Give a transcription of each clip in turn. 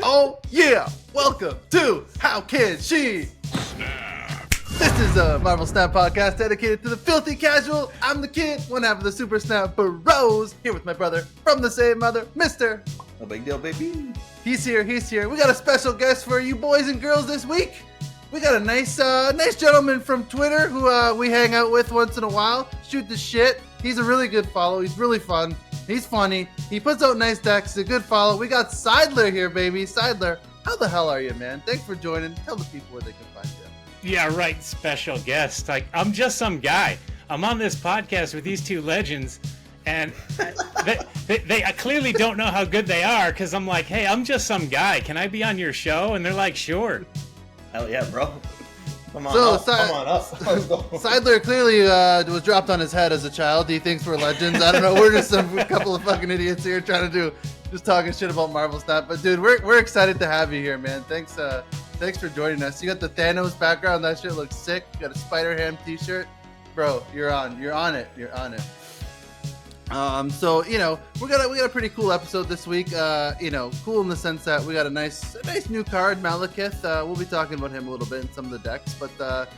Oh yeah! Welcome to How Can She Snap? This is a Marvel Snap podcast dedicated to the filthy casual. I'm the kid, one half of the Super Snap Bros, here with my brother from the same mother, Mr. No big deal, baby. He's here. We got a special guest for you boys and girls this week. We got a nice gentleman from Twitter who we hang out with once in a while. Shoot the shit. He's a really good follow. He's really fun. He's funny. He puts out nice decks. He's a good follow. We got Cydler here, baby. Cydler, how the hell are you, man? Thanks for joining. Tell the people where they can find you. Yeah, right. Special guest. Like, I'm just some guy. I'm on this podcast with these two legends, and they clearly don't know how good they are because I'm like, hey, I'm just some guy. Can I be on your show? And they're like, sure. Hell yeah, bro. Come on up. Cydler clearly was dropped on his head as a child. He thinks we're legends. I don't know. We're just a couple of fucking idiots here trying to just talking shit about Marvel stuff. But dude, we're excited to have you here, man. Thanks for joining us. You got the Thanos background. That shit looks sick. You got a Spider-Ham t-shirt. Bro, you're on it. So we got a pretty cool episode this week. Cool in the sense that we got a nice new card, Malekith. We'll be talking about him a little bit in some of the decks, but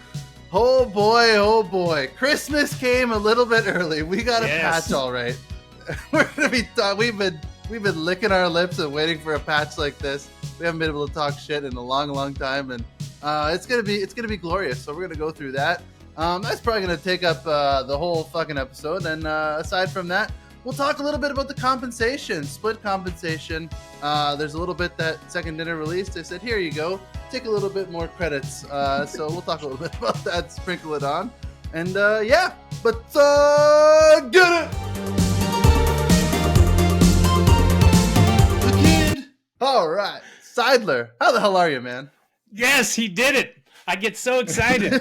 oh boy, Christmas came a little bit early. We got a patch, all right. We're gonna be we've been licking our lips and waiting for a patch like this. We haven't been able to talk shit in a long time, and it's gonna be glorious. So we're gonna go through that. That's probably going to take up the whole fucking episode. And aside from that, we'll talk a little bit about the compensation, split compensation. There's a little bit that Second Dinner released. They said, here you go. Take a little bit more credits. So we'll talk a little bit about that, sprinkle it on. And get it! The kid! All right. Cydler, how the hell are you, man? Yes, he did it. I get so excited.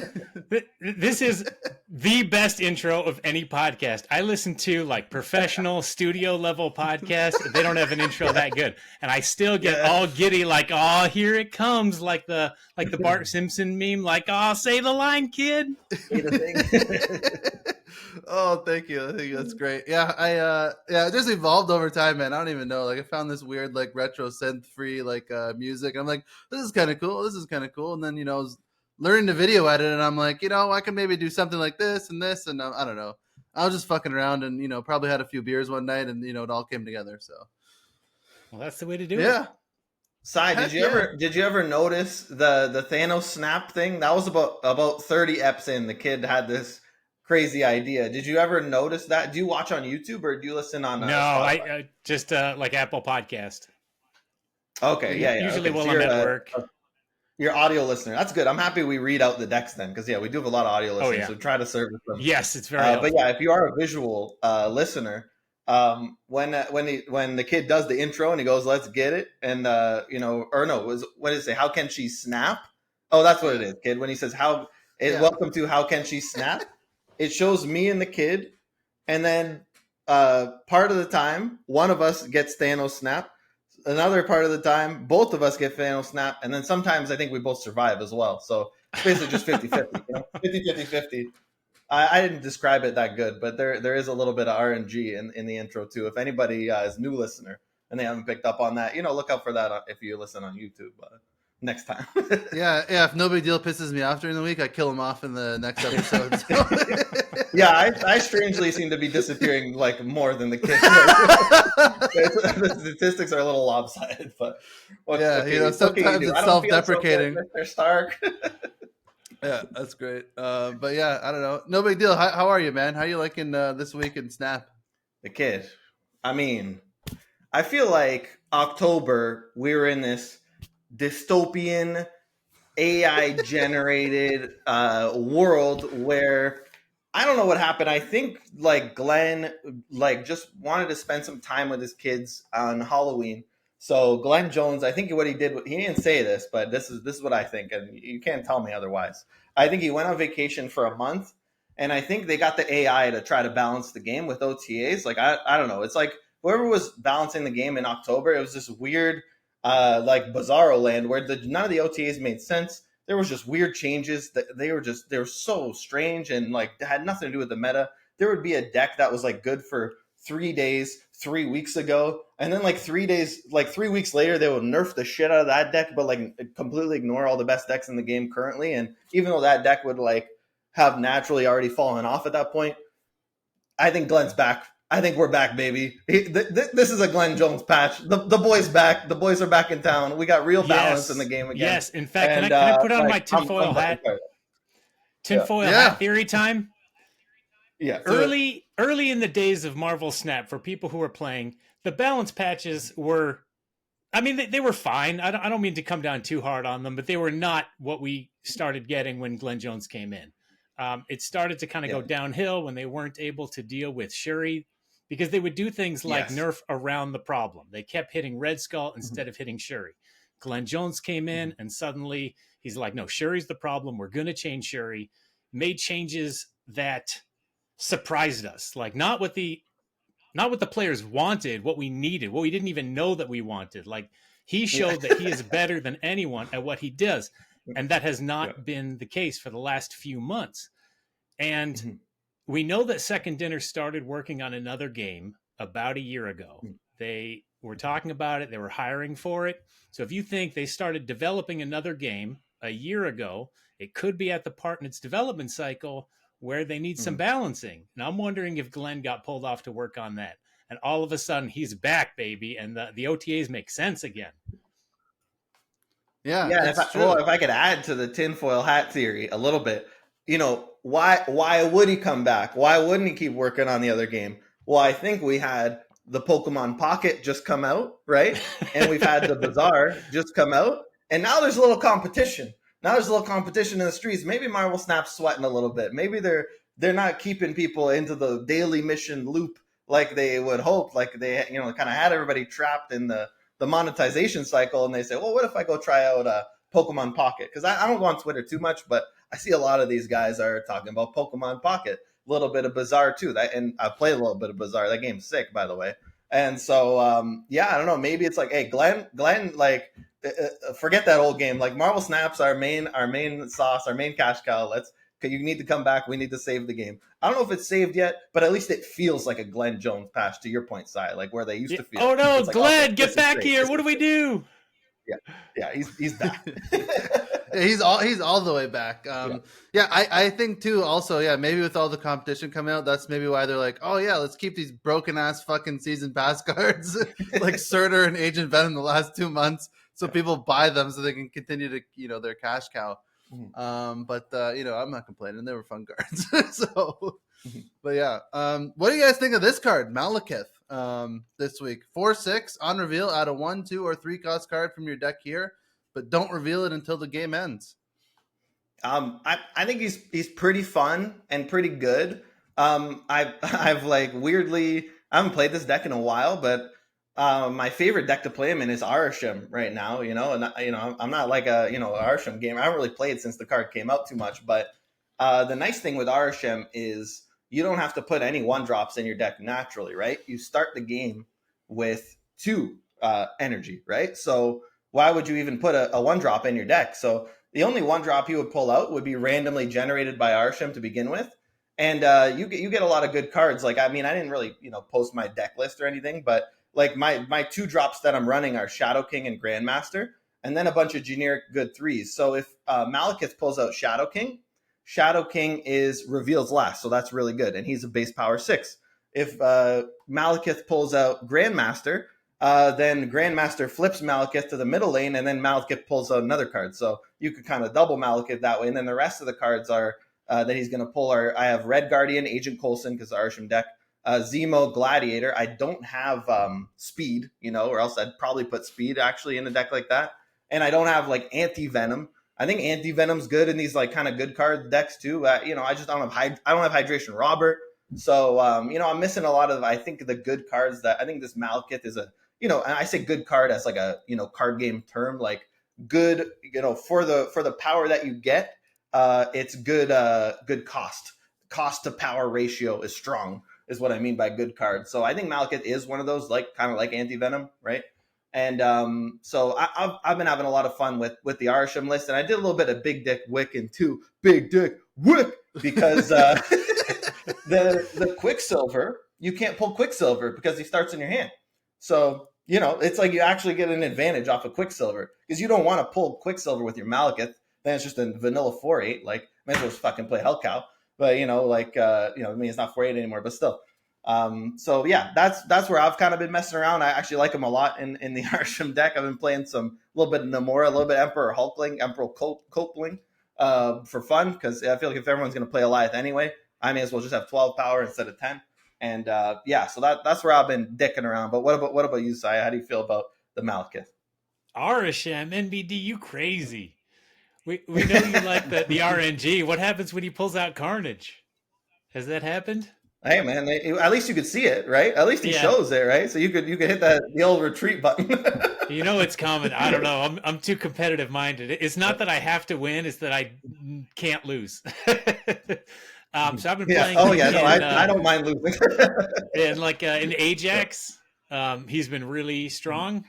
This is the best intro of any podcast. I listen to like professional studio level podcasts. They don't have an intro that good. And I still get all giddy like, oh, here it comes. Like the Bart Simpson meme, like, oh, say the line, kid. Oh, thank you. I think that's great. Yeah, it just evolved over time, man. I don't even know. Like I found this weird like retro synth free like music. I'm like, this is kind of cool. And then, I was learning to video edit, and I'm like, I can maybe do something like this, and I don't know. I was just fucking around, and probably had a few beers one night, and it all came together. So, well, that's the way to do it. Yeah. Cy, did you ever notice the Thanos snap thing? That was about 30 eps in. The kid had this crazy idea. Did you ever notice that? Do you watch on YouTube or do you listen on? No, I just like Apple Podcast. Okay, yeah. Usually okay. while I'm at work. Your audio listener. That's good. I'm happy we read out the decks then, because we do have a lot of audio listeners, so try to service them. Yes, it's very helpful. But yeah, if you are a visual listener, when the kid does the intro and he goes, "Let's get it," and what did it say? How can she snap? Oh, that's what it is, kid. When he says welcome to How Can She Snap? It shows me and the kid, and then part of the time, one of us gets Thanos snap. Another part of the time, both of us get Thanos snap, and then sometimes I think we both survive as well. So it's basically just 50-50. 50-50. I didn't describe it that good, but there is a little bit of RNG in the intro too. If anybody is a new listener and they haven't picked up on that, look out for that if you listen on YouTube next time. yeah. If No Big Deal pisses me off during the week, I kill him off in the next episode. So. Yeah, I strangely seem to be disappearing like more than the kids. The statistics are a little lopsided, but sometimes it's self-deprecating. So Mr. Stark. Yeah, that's great. But yeah, I don't know. No big deal. How are you, man? How are you liking this week in Snap? The kid. I mean, I feel like October we were in this dystopian AI generated world where I don't know what happened. I think like Glenn just wanted to spend some time with his kids on Halloween. So Glenn Jones, I think what he did, he didn't say this, but this is what I think, and you can't tell me otherwise. I think he went on vacation for a month, and I think they got the AI to try to balance the game with OTAs. Like I don't know. It's like whoever was balancing the game in October, it was this weird like bizarro land where none of the OTAs made sense. There was just weird changes that they were so strange and like had nothing to do with the meta. There would be a deck that was like good for 3 days, 3 weeks ago, and then like 3 days, like 3 weeks later, they would nerf the shit out of that deck, but like completely ignore all the best decks in the game currently. And even though that deck would like have naturally already fallen off at that point, I think Glenn's back. I think we're back, baby. This is a Glenn Jones patch. The boys back. The boys are back in town. We got real balance in the game again. Yes, in fact, can I put on my tinfoil hat? Tinfoil hat theory time. Yeah. Early in the days of Marvel Snap, for people who were playing, the balance patches were, I mean, they were fine. I don't mean to come down too hard on them, but they were not what we started getting when Glenn Jones came in. It started to kind of go downhill when they weren't able to deal with Shuri, because they would do things like nerf around the problem. They kept hitting Red Skull instead of hitting Shuri. Glenn Jones came in and suddenly he's like, no, Shuri's the problem. We're going to change Shuri. Made changes that surprised us. Like not what the players wanted, what we needed, what we didn't even know that we wanted. Like he showed that he is better than anyone at what he does. And that has not been the case for the last few months. And we know that Second Dinner started working on another game about a year ago. They were talking about it. They were hiring for it. So if you think they started developing another game a year ago, it could be at the part in its development cycle where they need some balancing. And I'm wondering if Glenn got pulled off to work on that. And all of a sudden he's back, baby. And the OTAs make sense again. Yeah. If I could add to the tinfoil hat theory a little bit, you know, why would he come back? Why wouldn't he keep working on the other game? Well, I think we had the Pokemon Pocket just come out, right? And we've had the Bazaar just come out. And now there's a little competition. Now there's a little competition in the streets. Maybe Marvel Snap's sweating a little bit. Maybe they're not keeping people into the daily mission loop like they would hope. Like they, you know, kind of had everybody trapped in the monetization cycle. And they say, well, what if I go try out Pokemon Pocket? Because I don't go on Twitter too much, but I see a lot of these guys are talking about Pokemon Pocket. A little bit of Bazaar too. And I played a little bit of Bazaar. That game's sick, by the way. And so, I don't know. Maybe it's like, hey, Glenn, like, forget that old game. Like Marvel Snap's our main sauce, our main cash cow. You need to come back. We need to save the game. I don't know if it's saved yet, but at least it feels like a Glenn Jones patch, to your point, Si, like where they used to feel. Oh no, like, Glenn, get back here. What do we do? Yeah, he's back. He's all the way back. I think too. Also, maybe with all the competition coming out, that's maybe why they're like, oh yeah, let's keep these broken ass fucking season pass cards like Surtur and Agent Venom the last 2 months, so people buy them so they can continue to, you know, their cash cow. But I'm not complaining. They were fun cards. So, but yeah. What do you guys think of this card, Malekith? This week, 4/6 on reveal, add a 1, 2, or 3 cost card from your deck here, but don't reveal it until the game ends. I think he's pretty fun and pretty good. I've like weirdly, I haven't played this deck in a while, but my favorite deck to play him in is Arishem right now. You know, and I'm not like a Arishem game. I haven't really played since the card came out too much, but the nice thing with Arishem is you don't have to put any 1-drops in your deck naturally, right? You start the game with 2 energy, right? So why would you even put a 1-drop in your deck? So the only 1-drop you would pull out would be randomly generated by Arishem to begin with. And you get a lot of good cards. Like, I mean, I didn't really, post my deck list or anything, but like my 2 drops that I'm running are Shadow King and Grandmaster, and then a bunch of generic good 3s. So if Malekith pulls out Shadow King is reveals last, so that's really good, and he's a base power 6. If Malekith pulls out Grandmaster, then Grandmaster flips Malekith to the middle lane, and then Malekith pulls out another card. So you could kind of double Malekith that way, and then the rest of the cards are that he's going to pull are, I have Red Guardian, Agent Coulson, because the Arishem deck, Zemo, Gladiator. I don't have Speed, or else I'd probably put Speed actually in a deck like that. And I don't have like Anti-Venom. I think Anti-Venom's good in these like kind of good card decks too. I just don't have Hydration Robert. So, I'm missing a lot of, I think, the good cards that I think this Malekith is a, and I say good card as like a, card game term, like good, for the power that you get, it's good, good cost to power ratio is strong is what I mean by good card. So I think Malekith is one of those, like kind of like Anti-Venom, right? And so I've been having a lot of fun with the Arishem list, and I did a little bit of Big Dick Wiccan too. Big Dick Wick, because the Quicksilver you can't pull Quicksilver because he starts in your hand. So, it's like you actually get an advantage off of Quicksilver because you don't want to pull Quicksilver with your Malekith. Then it's just a vanilla 4/8. Like, may as well just fucking play Hellcow. But, I mean, it's not 4/8 anymore, but still. So yeah, that's where I've kind of been messing around. I actually like him a lot in the Arsham deck. I've been playing a little bit of Namora, a little bit Emperor Hulkling, Emperor Copeling, for fun, because I feel like if everyone's going to play Goliath anyway, I may as well just have 12 power instead of 10. And so that's where I've been dicking around. But what about you, Sai? How do you feel about the Malekith? Arasham, NBD, you crazy. We know you like the RNG. What happens when he pulls out Carnage? Has that happened? Hey man, at least you could see it, right? At least he shows it, right? So you could hit the old retreat button. It's coming. I don't know. I'm too competitive minded. It's not that I have to win; it's that I can't lose. So I've been playing. Oh yeah, no, I don't mind losing. And in Ajax, he's been really strong.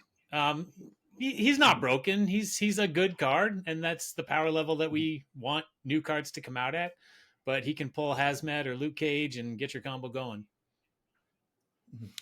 He's not broken. He's a good card, and that's the power level that we want new cards to come out at. But he can pull Hazmat or Luke Cage and get your combo going.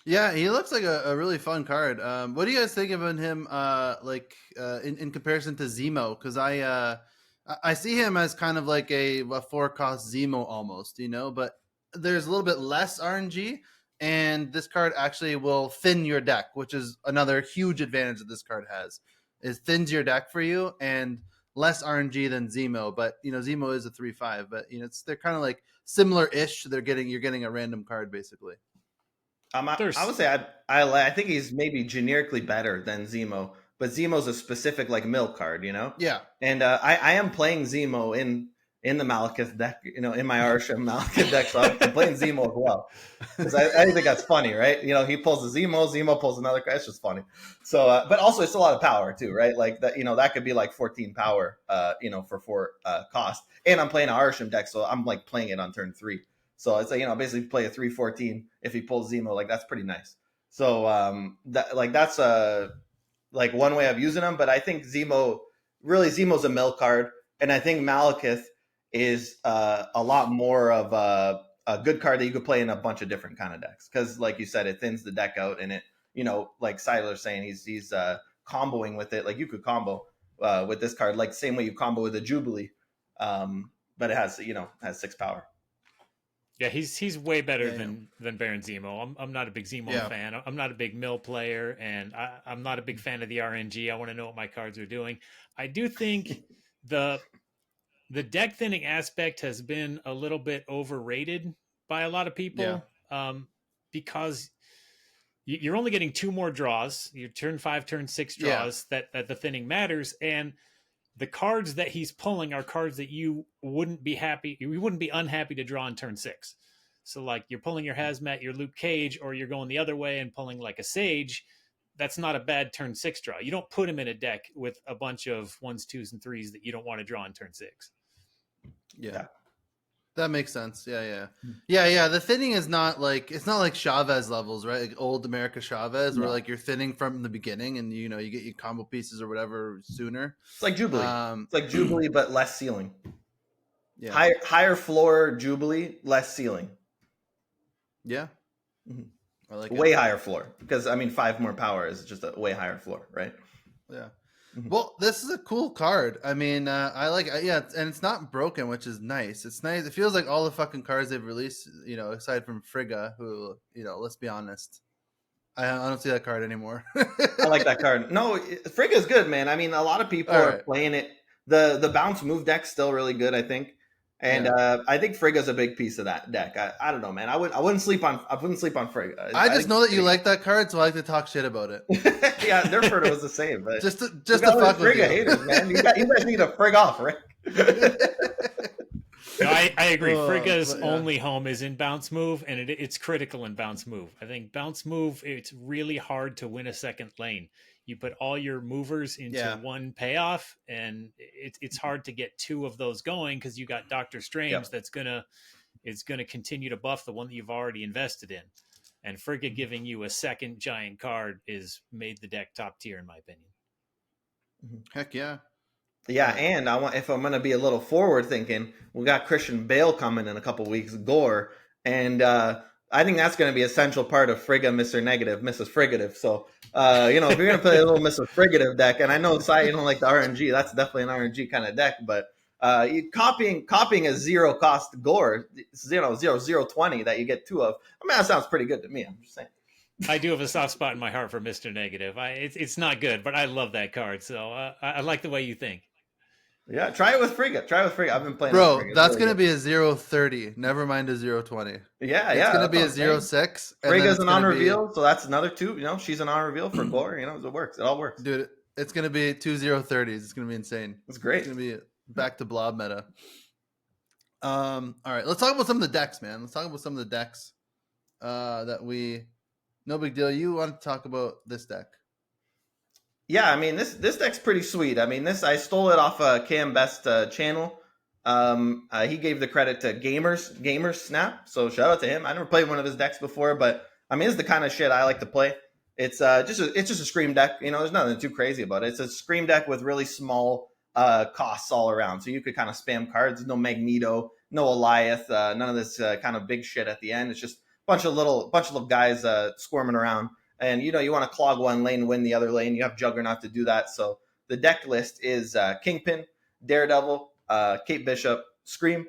Yeah, he looks like a really fun card. What do you guys think of him in comparison to Zemo? Because I see him as kind of like a 4-cost Zemo almost, but there's a little bit less RNG, and this card actually will thin your deck, which is another huge advantage that this card has. It thins your deck for you, and less RNG than Zemo, but Zemo is a 3/5, but they're kind of like similar-ish. You're getting a random card basically. I would say I think he's maybe generically better than Zemo, but Zemo's a specific like mill card, Yeah. And I am playing Zemo in the Malekith deck, in my Arsham Malekith deck, so I'm playing Zemo as well because I think that's funny, right? He pulls the Zemo pulls another card. It's just funny. So, but also it's a lot of power too, right? Like that, that could be like 14 power, for 4 cost. And I'm playing an Arsham deck, so I'm like playing it on turn 3. So it's like, basically play a 3/14 if he pulls Zemo, like that's pretty nice. So that's like one way of using him, but I think Zemo's a mill card, and I think Malekith is a lot more of a good card that you could play in a bunch of different kind of decks. Because like you said, it thins the deck out, and it, like Cydler saying, he's comboing with it. Like you could combo with this card, like same way you combo with a Jubilee, but it has 6 power. Yeah, he's way better than Baron Zemo. I'm not a big Zemo fan. I'm not a big mill player, and I'm not a big fan of the RNG. I want to know what my cards are doing. I do think the deck thinning aspect has been a little bit overrated by a lot of people, because you're only getting 2 more draws. Your turn 5, turn 6 draws that the thinning matters, and the cards that he's pulling are cards that you wouldn't be unhappy to draw on turn 6. So like you're pulling your Hazmat, your Luke Cage, or you're going the other way and pulling like a Sage. That's not a bad turn 6 draw. You don't put him in a deck with a bunch of 1s, 2s, and 3s that you don't want to draw on turn 6. Yeah. That makes sense. Yeah. The thinning is not like, it's not like Chavez levels, right? Like old America Chavez, where like you're thinning from the beginning, and you get your combo pieces or whatever sooner. It's like Jubilee. It's like Jubilee, but less ceiling. Yeah. Higher floor Jubilee, less ceiling. Yeah. Mm-hmm. I like way higher floor, because 5 more power is just a way higher floor, right? Yeah. Well, this is a cool card. I mean, I like it. Yeah, and it's not broken, which is nice. It's nice. It feels like all the fucking cards they've released, aside from Frigga, who, let's be honest, I don't see that card anymore. I like that card. No, Frigga's good, man. A lot of people are playing it. The bounce move deck's still really good, I think. And I think Frigga's a big piece of that deck. I don't know, man. I wouldn't sleep on Frigga. I just know that you like that card, so I like to talk shit about it. Yeah, Nerford was the same, but just to fuck with you. Frigga haters, man. You guys need to frig off, right? No, I agree. Frigga's only home is in bounce move, and it's critical in bounce move. I think bounce move, it's really hard to win a second lane. You put all your movers into one payoff, and it's hard to get 2 of those going, because you got Doctor Strange that's gonna continue to buff the one that you've already invested in. And Frigga giving you a second giant card is made the deck top tier, in my opinion. Heck yeah. Yeah, and if I'm gonna be a little forward thinking, we got Christian Bale coming in a couple weeks, Gore, and I think that's going to be an essential part of Frigga, Mr. Negative, Mrs. Frigative. So, if you're going to play a little Mrs. Frigative deck, and I know, Cy, you don't like the RNG, that's definitely an RNG kind of deck, but you copying a zero cost gore, 0/0/0/20 that you get 2 of. I mean, that sounds pretty good to me. I'm just saying. I do have a soft spot in my heart for Mr. Negative. It's not good, but I love that card. So I like the way you think. Yeah, try it with Frigga. I've been playing. Bro, Frigga. that's going to be a 0/30. Never mind a 0/20. Yeah, it's going to be a 0/6. Frigga's an on reveal, so that's another 2. She's an on reveal for gore. It works. It all works. Dude, it's going to be 2 0/30s. It's going to be insane. It's great. It's going to be back to blob meta. All right, let's talk about some of the decks, man. Let's talk about some of the decks that we... No big deal. You want to talk about this deck? Yeah, I mean, this deck's pretty sweet. I mean, I stole it off Cam Best channel. He gave the credit to Gamers Snap, so shout out to him. I never played one of his decks before, but I mean, it's the kind of shit I like to play. It's just a Scream deck. There's nothing too crazy about it. It's a Scream deck with really small costs all around, so you could kind of spam cards. No Magneto, no Goliath, none of this kind of big shit at the end. It's just a bunch of little guys squirming around. And, you want to clog one lane, win the other lane. You have Juggernaut to do that. So the deck list is Kingpin, Daredevil, Kate Bishop, Scream,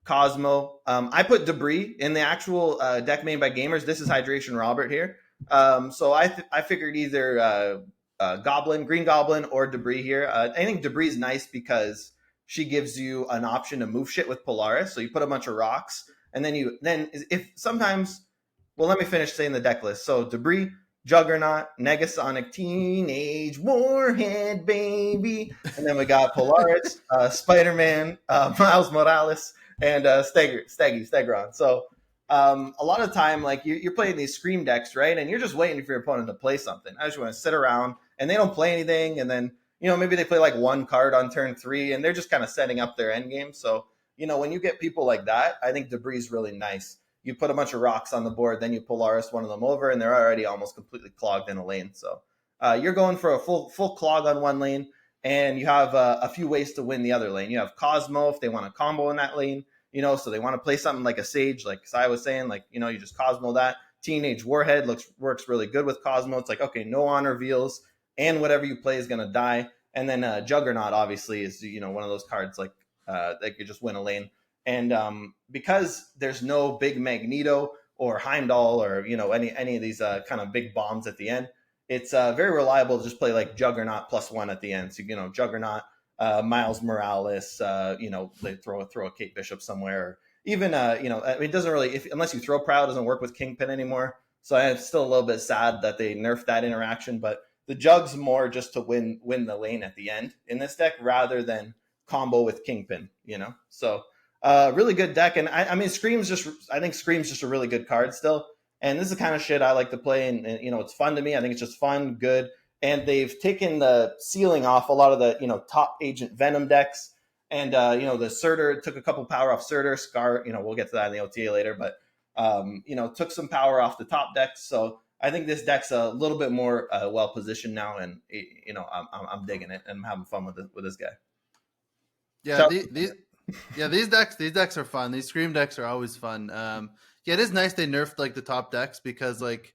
Cosmo. I put Debris in the actual deck made by Gamers. This is Hydration Robert here. So I figured either Green Goblin or Debris here. I think Debris is nice because she gives you an option to move shit with Polaris. So you put a bunch of rocks. And then if sometimes... Well, let me finish saying the deck list. So Debris... Juggernaut, Negasonic Teenage Warhead, baby. And then we got Polaris, Spider-Man, Miles Morales, and Stegron. So a lot of time, like you're playing these Scream decks, right? And you're just waiting for your opponent to play something. I just want to sit around and they don't play anything. And then, maybe they play like one card on turn 3 and they're just kind of setting up their end game. So, when you get people like that, I think Debris is really nice. You put a bunch of rocks on the board, then you Polaris one of them over, and they're already almost completely clogged in a lane. So you're going for a full clog on one lane, and you have a few ways to win the other lane. You have Cosmo if they want to combo in that lane, so they want to play something like a Sage, like Sai was saying, like, you just Cosmo that. Teenage Warhead works really good with Cosmo. It's like, okay, no on reveals, and whatever you play is going to die. And then Juggernaut, obviously, is, one of those cards like that could just win a lane. And because there's no big Magneto or Heimdall or any of these kind of big bombs at the end, it's very reliable to just play like Juggernaut +1 at the end. So Juggernaut, Miles Morales, they throw a Kate Bishop somewhere. Or even it doesn't really unless you throw Prowl, it doesn't work with Kingpin anymore. So I'm still a little bit sad that they nerfed that interaction. But the Jug's more just to win the lane at the end in this deck rather than combo with Kingpin. So. Really good deck, and I think Scream's just a really good card still. And this is the kind of shit I like to play, and it's fun to me. I think it's just fun, good, and they've taken the ceiling off a lot of the top Agent Venom decks, and the Surtur took a couple power off Surtur. Scar, we'll get to that in the OTA later, but took some power off the top decks. So I think this deck's a little bit more well positioned now, and I'm digging it and I'm having fun with this guy. Yeah, so, these decks are fun. These Scream decks are always fun. It is nice they nerfed like the top decks because like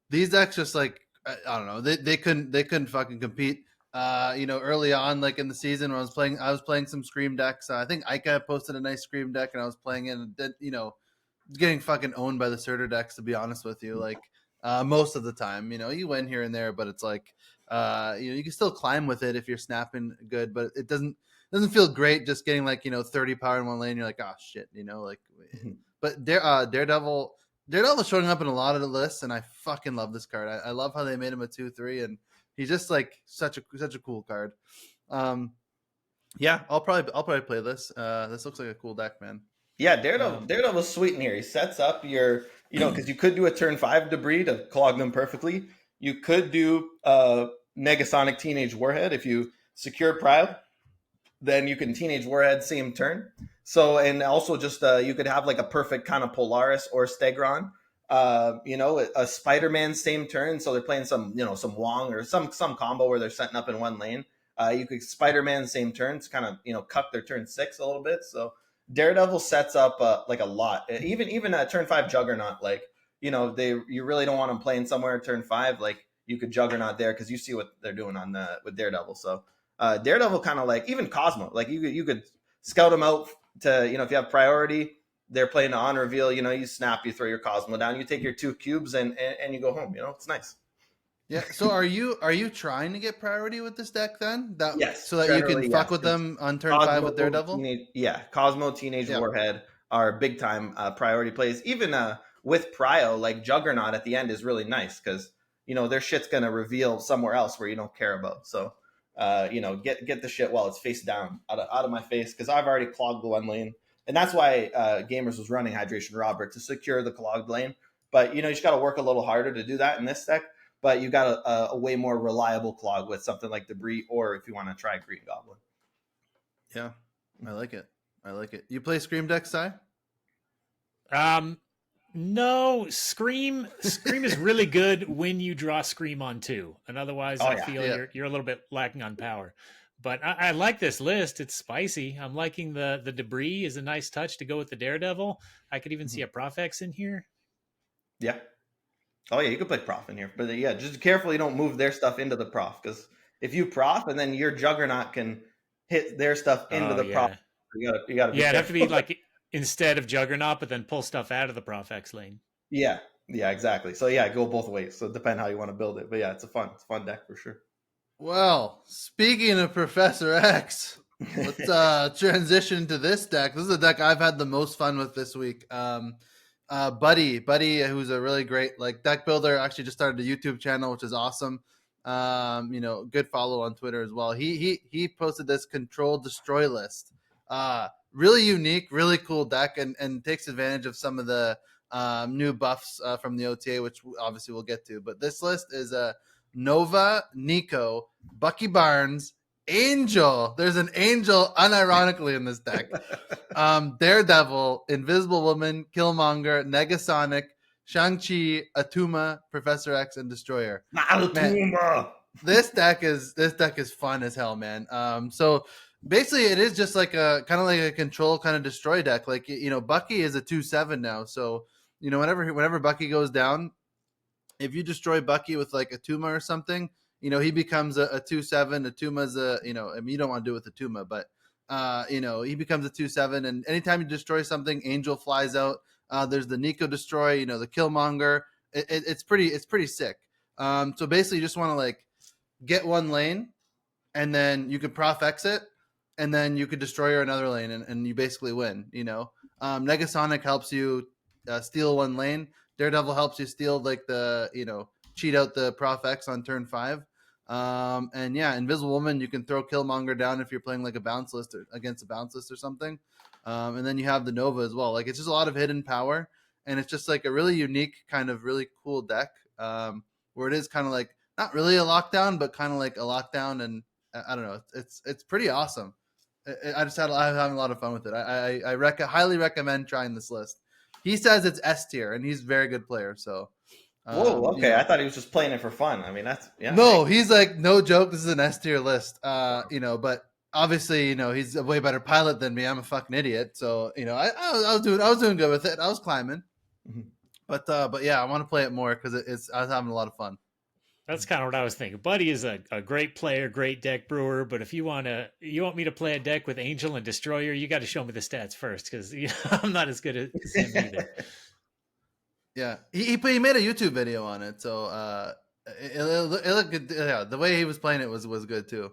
these decks just like I don't know they couldn't fucking compete. Early on like in the season when I was playing some Scream decks. I think Ika posted a nice Scream deck and I was playing it and getting fucking owned by the Surtur decks, to be honest with you. Like most of the time, you win here and there, but it's like you can still climb with it if you're snapping good, but it doesn't feel great just getting like 30 power in one lane. You're like, oh shit, like. But Daredevil showing up in a lot of the lists, and I fucking love this card. I love how they made him a 2/3, and he's just like such a cool card. I'll probably play this. This looks like a cool deck, man. Yeah, Daredevil's sweet in here. He sets up your, because you could do a turn 5 Debris to clog them perfectly. You could do Negasonic Teenage Warhead if you secure Pride. Then you can Teenage Warhead same turn. So, and also just you could have like a perfect kind of Polaris or Stegron, a Spider-Man same turn. So they're playing some Wong or some combo where they're setting up in one lane. You could Spider-Man same turn to kind of, cut their turn 6 a little bit. So Daredevil sets up like a lot. Even turn 5 Juggernaut, like you really don't want them playing somewhere turn 5. Like you could Juggernaut there because you see what they're doing on with Daredevil. So Daredevil kind of like even Cosmo, like you could scout them out to if you have priority. They're playing the on reveal. You snap, you throw your Cosmo down, you take your 2 cubes, and you go home. It's nice. Yeah. So are you trying to get priority with this deck then? Yes, So that you can generally, fuck yes, with 'cause them on turn 5 with Daredevil? Cosmo, Teenage Yeah. Warhead are big time priority plays. Even with Prio, like Juggernaut at the end is really nice because their shit's gonna reveal somewhere else where you don't care about. So get the shit while it's face down out of my face because I've already clogged the 1 lane, and that's why Gamers was running Hydration Robert to secure the clogged lane. But you just got to work a little harder to do that in this deck. But you got a way more reliable clog with something like Debris, or if you want to try Green Goblin. Yeah, I like it. You play Scream deck, Cy? No, Scream is really good when you draw Scream on 2, and otherwise I feel you're a little bit lacking on power. But I like this list. It's spicy. I'm liking the Debris is a nice touch to go with the Daredevil. I could even see a Profex in here. Yeah. Oh yeah, you could play Prof in here, but yeah, just careful you don't move their stuff into the Prof, because if you Prof and then your Juggernaut can hit their stuff into the Prof, you gotta be careful. It'd have to be like instead of Juggernaut, but then pull stuff out of the Profex lane. Yeah, exactly. So yeah, go both ways. So it depends how you want to build it, but yeah, it's a fun deck for sure. Well, speaking of Professor X, let's transition to this deck. This is the deck I've had the most fun with this week. Buddy, who's a really great deck builder, actually just started a YouTube channel, which is awesome. Good follow on Twitter as well. He posted this Control Destroy list. Really unique, really cool deck, and takes advantage of some of the new buffs from the OTA, which obviously we'll get to. But this list is Nova, Nico, Bucky Barnes, Angel. There's an Angel unironically in this deck. Daredevil, Invisible Woman, Killmonger, Negasonic, Shang-Chi, Atuma, Professor X, and Destroyer. Man, this deck is fun as hell, man. So basically it is just like a kind of like a control kind of destroy deck. Like Bucky is a 2/7 now. So whenever Bucky goes down, if you destroy Bucky with like Atuma or something, he becomes a 2/7. Atuma's you don't want to do it with Atuma, but he becomes a 2/7, and anytime you destroy something, Angel flies out. There's the Nico destroy, the Killmonger. It's pretty sick. So basically, you just want to get 1 lane, and then you could Prof X it, and then you could destroy her another lane, and you basically win. Negasonic helps you steal 1 lane. Daredevil helps you steal cheat out the Prof X on turn 5. And yeah, Invisible Woman, you can throw Killmonger down if you're playing like a bounce list or against a bounce list or something. And then you have the Nova as well. It's just a lot of hidden power, and it's just like a really unique kind of really cool deck. Where it is kind of like not really a lockdown, but kind of like a lockdown, and I don't know. It's pretty awesome. I'm having a lot of fun with it. I highly recommend trying this list. He says it's S tier, and he's a very good player. So. Whoa, okay. I thought he was just playing it for fun. I mean, that's No, he's like, no joke. This is an S tier list. But obviously, he's a way better pilot than me. I'm a fucking idiot. So, I was doing good with it. I was climbing. Mm-hmm. But yeah, I want to play it more because I was having a lot of fun. That's kind of what I was thinking. Buddy is a great player, great deck brewer. But if you want me to play a deck with Angel and Destroyer, you got to show me the stats first because I'm not as good as him either. Yeah, he made a YouTube video on it, so it looked good. Yeah, the way he was playing it was good too.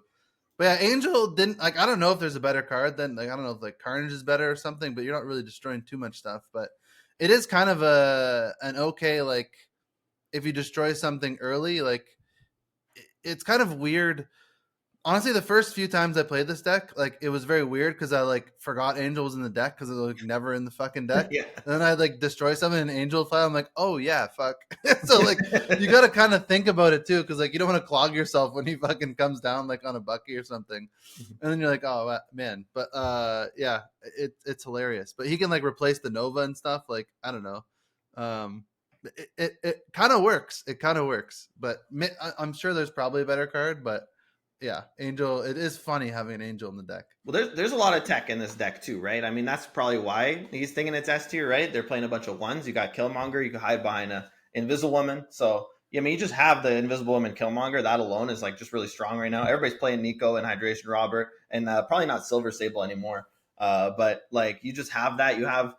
But yeah, Angel didn't I don't know if there's a better card than I don't know if Carnage is better or something, but you're not really destroying too much stuff. But it is kind of an okay if you destroy something early, it's kind of weird. Honestly, the first few times I played this deck, it was very weird because I forgot Angel was in the deck because it was never in the fucking deck. Yeah. And then I destroy something in Angel file. I'm like, oh yeah, fuck. So you got to kind of think about it too, because you don't want to clog yourself when he fucking comes down on a Bucky or something, and then you're like, oh man. But yeah, it's hilarious. But he can replace the Nova and stuff. I don't know. It kind of works. It kind of works. But I'm sure there's probably a better card, but. yeah, Angel. It is funny having an Angel in the deck. Well, there's a lot of tech in this deck too, right? I mean, that's probably why he's thinking it's S tier, right? They're playing a bunch of ones. You got Killmonger. You can hide behind a Invisible Woman. So yeah, I mean, you just have the Invisible Woman Killmonger. That alone is like just really strong right now. Everybody's playing Nico and Hydration Robert, and probably not Silver Sable anymore. But like you just have that. You have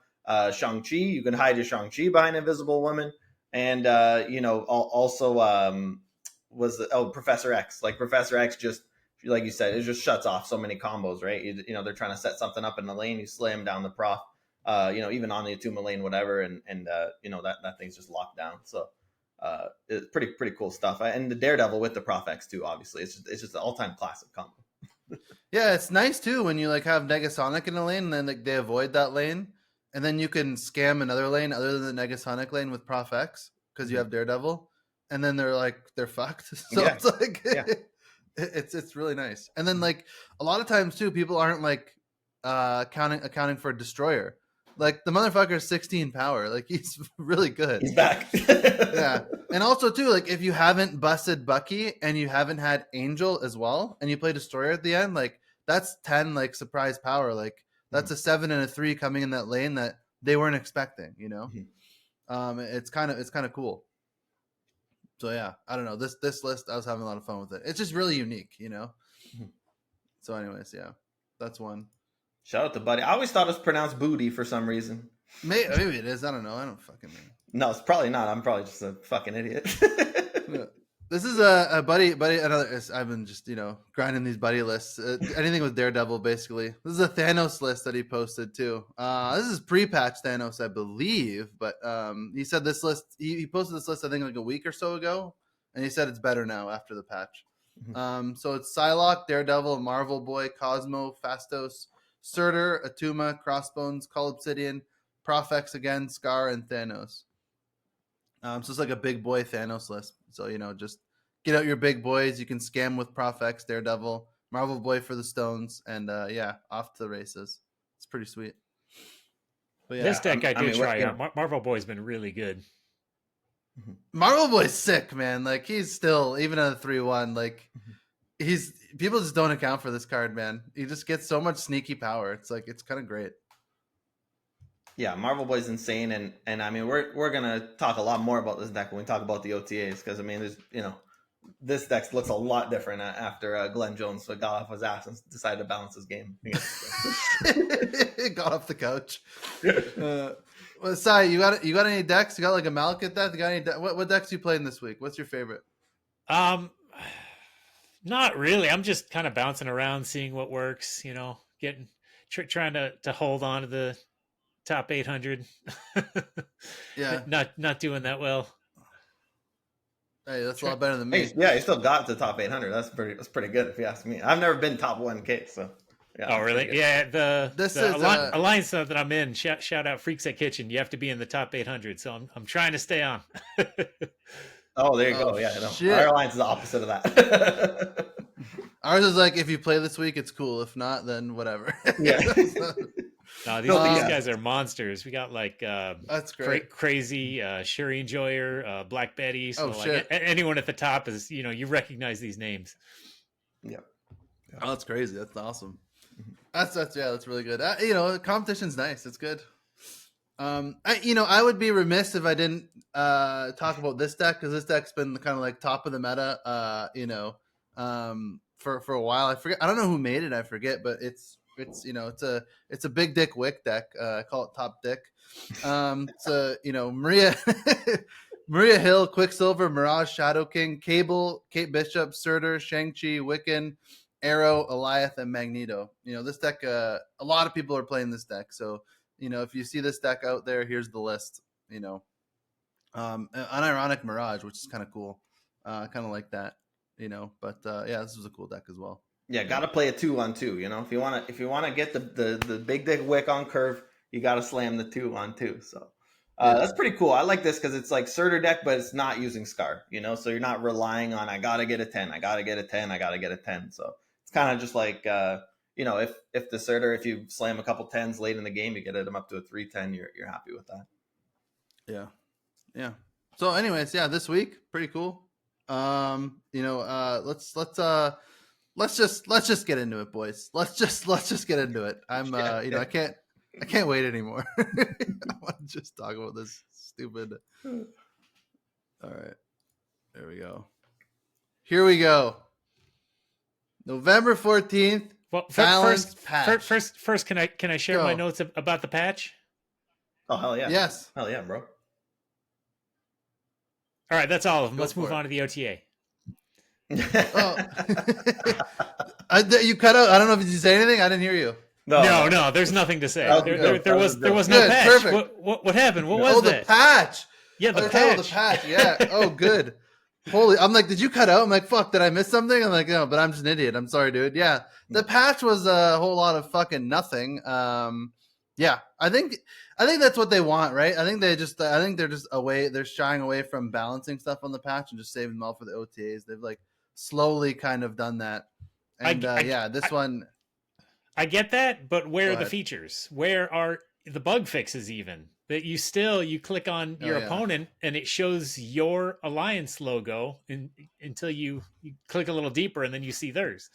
Shang-Chi. You can hide your Shang-Chi behind Invisible Woman, and also Professor X. Like Professor X just, like you said, it just shuts off so many combos, right? You know, they're trying to set something up in the lane, you slam down the prof, even on the Atuma lane, whatever, and that thing's just locked down. So it's pretty cool stuff. And the Daredevil with the Prof X too, obviously, it's just an all time classic combo. Yeah, it's nice too when you like have Negasonic in a lane, and then like they avoid that lane, and then you can scam another lane other than the Negasonic lane with Prof X because you have Daredevil, and then they're fucked. So Yeah. it's like Yeah. it's really nice. And then like a lot of times too, people aren't like accounting for a Destroyer. Like the motherfucker's 16 power. Like he's really good. He's back. Yeah. And also too, like if you haven't busted Bucky and you haven't had Angel as well, and you play Destroyer at the end, like that's 10 like surprise power. Like that's a 7 and a 3 coming in that lane that they weren't expecting, you know? It's kind of cool. So yeah, I don't know. This list, I was having a lot of fun with it. It's just really unique, you know? So anyways, yeah. That's one. Shout out to Buddy. I always thought it was pronounced booty for some reason. Maybe it is. I don't know. I don't fucking know. No, it's probably not. I'm probably just a fucking idiot. Yeah. This is a buddy. Another. I've been just grinding these buddy lists. Anything with Daredevil, basically. This is a Thanos list that he posted too. This is pre-patch Thanos, I believe. But he said this list. He posted this list I think like a week or so ago, and he said it's better now after the patch. So it's Psylocke, Daredevil, Marvel Boy, Cosmo, Phastos, Surtur, Atuma, Crossbones, Call Obsidian, Prof X again, Scar, and Thanos. So it's like a big boy Thanos list. So, just get out your big boys. You can scam with Prof X, Daredevil, Marvel Boy for the stones, and off to the races. It's pretty sweet. But yeah, this deck I do try out. Marvel Boy's been really good. Marvel Boy's sick, man. Like he's still, even at a 3-1, like people just don't account for this card, man. He just gets so much sneaky power. It's like, it's kind of great. Yeah, Marvel Boy's insane, and I mean we're gonna talk a lot more about this deck when we talk about the OTAs, because I mean there's this deck looks a lot different after Glenn Jones got off his ass and decided to balance his game. Got off the couch. Well, Sai, you got any decks? You got like a Malekith deck? You got any what decks you playing this week? What's your favorite? Not really. I'm just kind of bouncing around, seeing what works. Trying to hold on to the top 800. Yeah, not doing that well. Hey, that's a lot better than me. Hey, yeah, you still got the top 800. That's pretty good if you ask me. I've never been top 1K, so. Yeah, oh really? Yeah, the alliance that I'm in. Shout out Freaks at Kitchen. You have to be in the top 800, so I'm trying to stay on. Oh, there you go. Yeah, no. Our alliance is the opposite of that. Ours is like, if you play this week, it's cool. If not, then whatever. Yeah. No, these guys are monsters. We got like that's great. Crazy Sherry Enjoyer, Black Betty. So anyone at the top is you recognize these names. Yeah. Oh, that's crazy. That's awesome. That's really good. Competition's nice. It's good. I would be remiss if I didn't talk about this deck, because this deck's been kind of like top of the meta. For a while. I forget. I don't know who made it. I forget, but it's a big dick wick deck. I call it top dick. Maria Hill, Quicksilver, Mirage, Shadow King, Cable, Kate Bishop, Surtur, Shang-Chi, Wiccan, Arrow, Eliath, and Magneto. This deck, a lot of people are playing this deck. So, if you see this deck out there, here's the list. Unironic Mirage, which is kind of cool. Kind of like that, but this was a cool deck as well. Yeah, gotta play a 2-on-2. If you wanna get the big dick wick on curve, you gotta slam the 2-on-2. So that's pretty cool. I like this because it's like Surtur deck, but it's not using Scar. So you're not relying on I gotta get a 10, I gotta get a 10, I gotta get a 10. So it's kind of just like if the Surtur, if you slam a couple 10s late in the game, you get them up to a 3-10, you're happy with that. Yeah. So anyways, this week pretty cool. Let's let's just get into it, boys. Let's just get into it. I'm I can't wait anymore. I want to just talk about this stupid. All right, there we go. Here we go. November 14th. Well, Balanced patch. first, can I share my notes about the patch? Oh hell yeah! Yes. Hell yeah, bro. All right, that's all of them. Go Let's move for it. on to the OTA. Oh. You cut out. I don't know if did you say anything. I didn't hear you. No, there's nothing to say. Oh, There was no Good, patch. perfect. What happened? What was that? The patch. Yeah, the Oh, patch. the patch. Yeah. Oh, good. Holy, I'm like, did you cut out? I'm like, fuck, did I miss something? I'm like, no, but I'm just an idiot. I'm sorry, dude. Yeah, the patch was a whole lot of fucking nothing. Yeah, I think that's what they want, right? I think they're just they're shying away from balancing stuff on the patch and just saving them all for the OTAs. They've like slowly kind of done that, and this one. I get that, but where Go are the ahead. features? Where are the bug fixes even? That you click on your opponent and it shows your alliance logo until you click a little deeper and then you see theirs.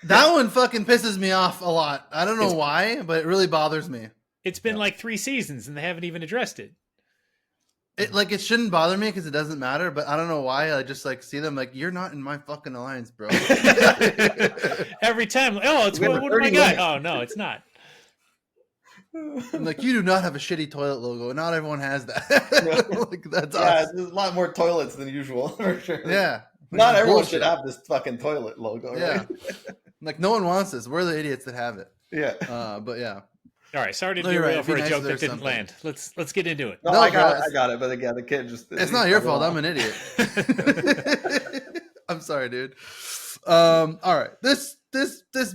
That one fucking pisses me off a lot. I don't know why, but it really bothers me. It's been like 3 seasons and they haven't even addressed it. It shouldn't bother me because it doesn't matter, but I don't know why. I just like see them like, you're not in my fucking alliance, bro. Every time, it's what am I got? Oh no, it's not. I'm like, you do not have a shitty toilet logo. Not everyone has that. Like, that's There's a lot more toilets than usual for sure. Yeah. Not everyone bullshit. should have this fucking toilet logo. Yeah. Right? Like no one wants this. We're the idiots that have it. Yeah. But yeah. All right, sorry to No, you're derail right. for Be a nice joke if that there's didn't something. land. Let's get into it. No, No, I got bro, it. But again, the kid just. It's not your fault. I'm an idiot. I'm sorry, dude. All right. This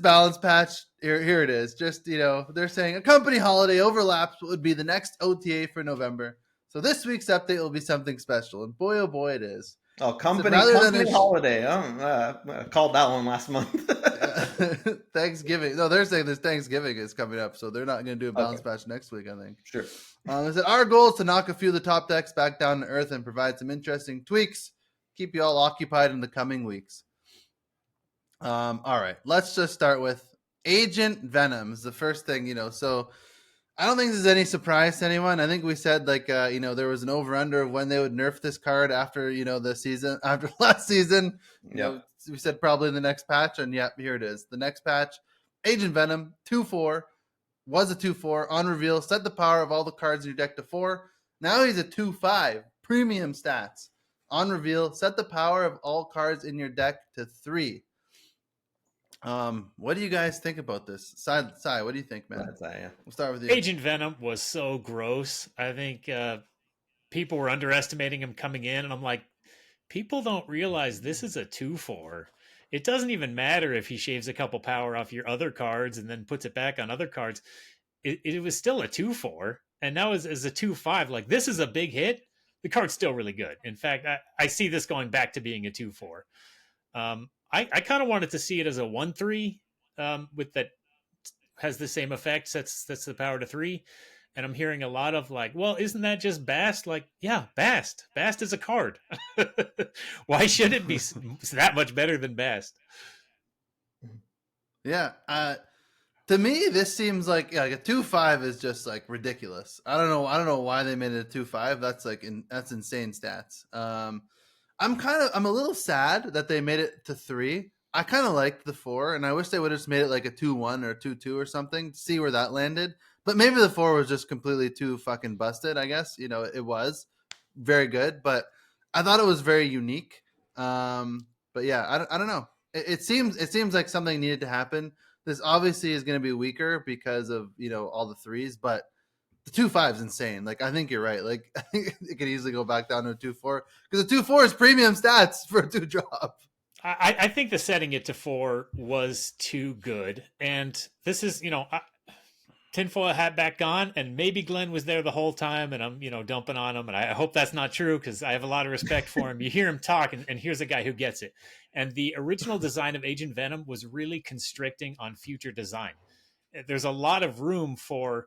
balance patch here it is. Just they're saying a company holiday overlaps what would be the next OTA for November. So this week's update will be something special, and boy, oh boy, it is. Oh, company holiday. I called that one last month. Thanksgiving. No, they're saying this Thanksgiving is coming up, so they're not going to do a balance patch next week, I think. Sure. They said our goal is to knock a few of the top decks back down to earth and provide some interesting tweaks. Keep you all occupied in the coming weeks. All right, let's just start with Agent Venom is the first thing, so I don't think this is any surprise to anyone. I think we said there was an over under of when they would nerf this card after, the season, after last season. We said probably in the next patch, and here it is. The next patch, Agent Venom 2/4 was a 2/4 on reveal, set the power of all the cards in your deck to 4. Now he's a 2/5 premium stats on reveal, set the power of all cards in your deck to 3. What do you guys think about this? Cy, what do you think, man? We'll start with you. Agent Venom was so gross. I think people were underestimating him coming in, and I'm like, people don't realize this is a 2/4. It doesn't even matter if he shaves a couple power off your other cards and then puts it back on other cards. It was still a 2/4, and now as a 2/5, like this is a big hit. The card's still really good. In fact, I see this going back to being a 2/4. I kind of wanted to see it as a 1/3 with that has the same effect, sets the power to 3. And I'm hearing a lot of like, well, isn't that just Bast? Like, yeah, Bast. Bast is a card. Why should it be that much better than Bast? Yeah. To me, this seems like a 2/5 is just like ridiculous. I don't know why they made it a 2/5. That's that's insane stats. I'm a little sad that they made it to 3. I kind of liked the 4, and I wish they would have just made it like a 2/1 or a 2/2 or something to see where that landed. But maybe the 4 was just completely too fucking busted, I guess. It was very good, but I thought it was very unique. But yeah, I don't know. It seems like something needed to happen. This obviously is going to be weaker because of, all the 3s, but the 2/5 is insane. Like, I think you're right. Like, I think it could easily go back down to a 2/4 because a 2/4 is premium stats for a 2-drop. I think the setting it to 4 was too good. And this is, tinfoil hat back on, and maybe Glenn was there the whole time and I'm, dumping on him. And I hope that's not true because I have a lot of respect for him. You hear him talk and here's a guy who gets it. And the original design of Agent Venom was really constricting on future design. There's a lot of room for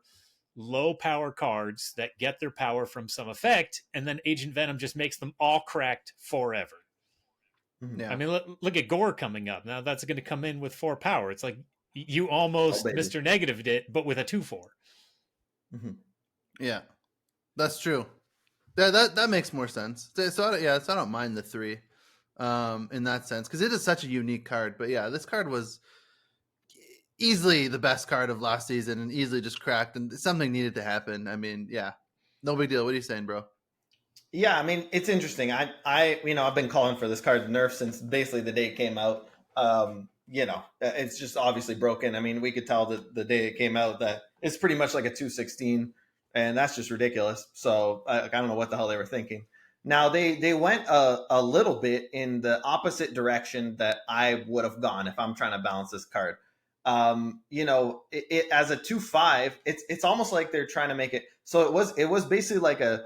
low power cards that get their power from some effect, and then Agent Venom just makes them all cracked forever. Yeah. I mean, look at Gore coming up. Now that's going to come in with 4 power. It's like you Oh, almost baby. Mr. Negative did, but with a 2/4. Yeah, that's true. That makes more sense. So I don't mind the 3, in that sense, because it is such a unique card. But yeah, this card was easily the best card of last season and easily just cracked, and something needed to happen. I mean, yeah, no big deal. What are you saying, bro? Yeah, I mean, it's interesting. I've been calling for this card nerf since basically the day it came out. It's just obviously broken. I mean, we could tell the day it came out that it's pretty much like a 216, and that's just ridiculous. So I don't know what the hell they were thinking. Now they went a little bit in the opposite direction that I would have gone if I'm trying to balance this card. It as a 2/5, it's almost like they're trying to make it. So it was basically like a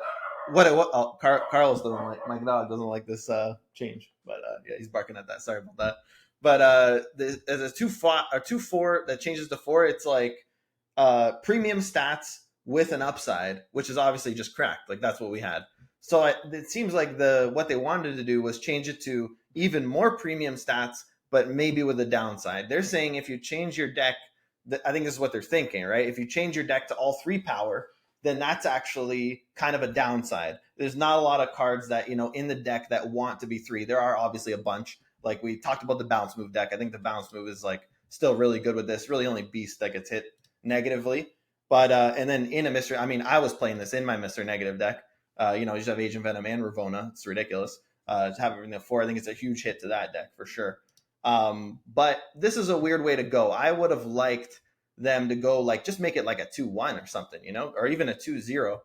Carlos doesn't like, my dog doesn't like this change, but yeah, he's barking at that. Sorry about that. But as a 2/4 that changes to 4, it's like premium stats with an upside, which is obviously just cracked. Like that's what we had. So it seems like what they wanted to do was change it to even more premium stats, but maybe with a downside. They're saying if you change your deck, I think this is what they're thinking, right? If you change your deck to all 3 power, then that's actually kind of a downside. There's not a lot of cards that, in the deck that want to be 3. There are obviously a bunch. Like we talked about the bounce move deck. I think the bounce move is like still really good with this. Really only Beast that gets hit negatively. But and then in a Mr. I mean, I was playing this in my Mr. Negative deck. You just have Agent Venom and Ravonna. It's ridiculous. To have it in the 4, I think it's a huge hit to that deck for sure. But this is a weird way to go. I would have liked them to go like just make it like a 2/1 or something, or even a 2/0.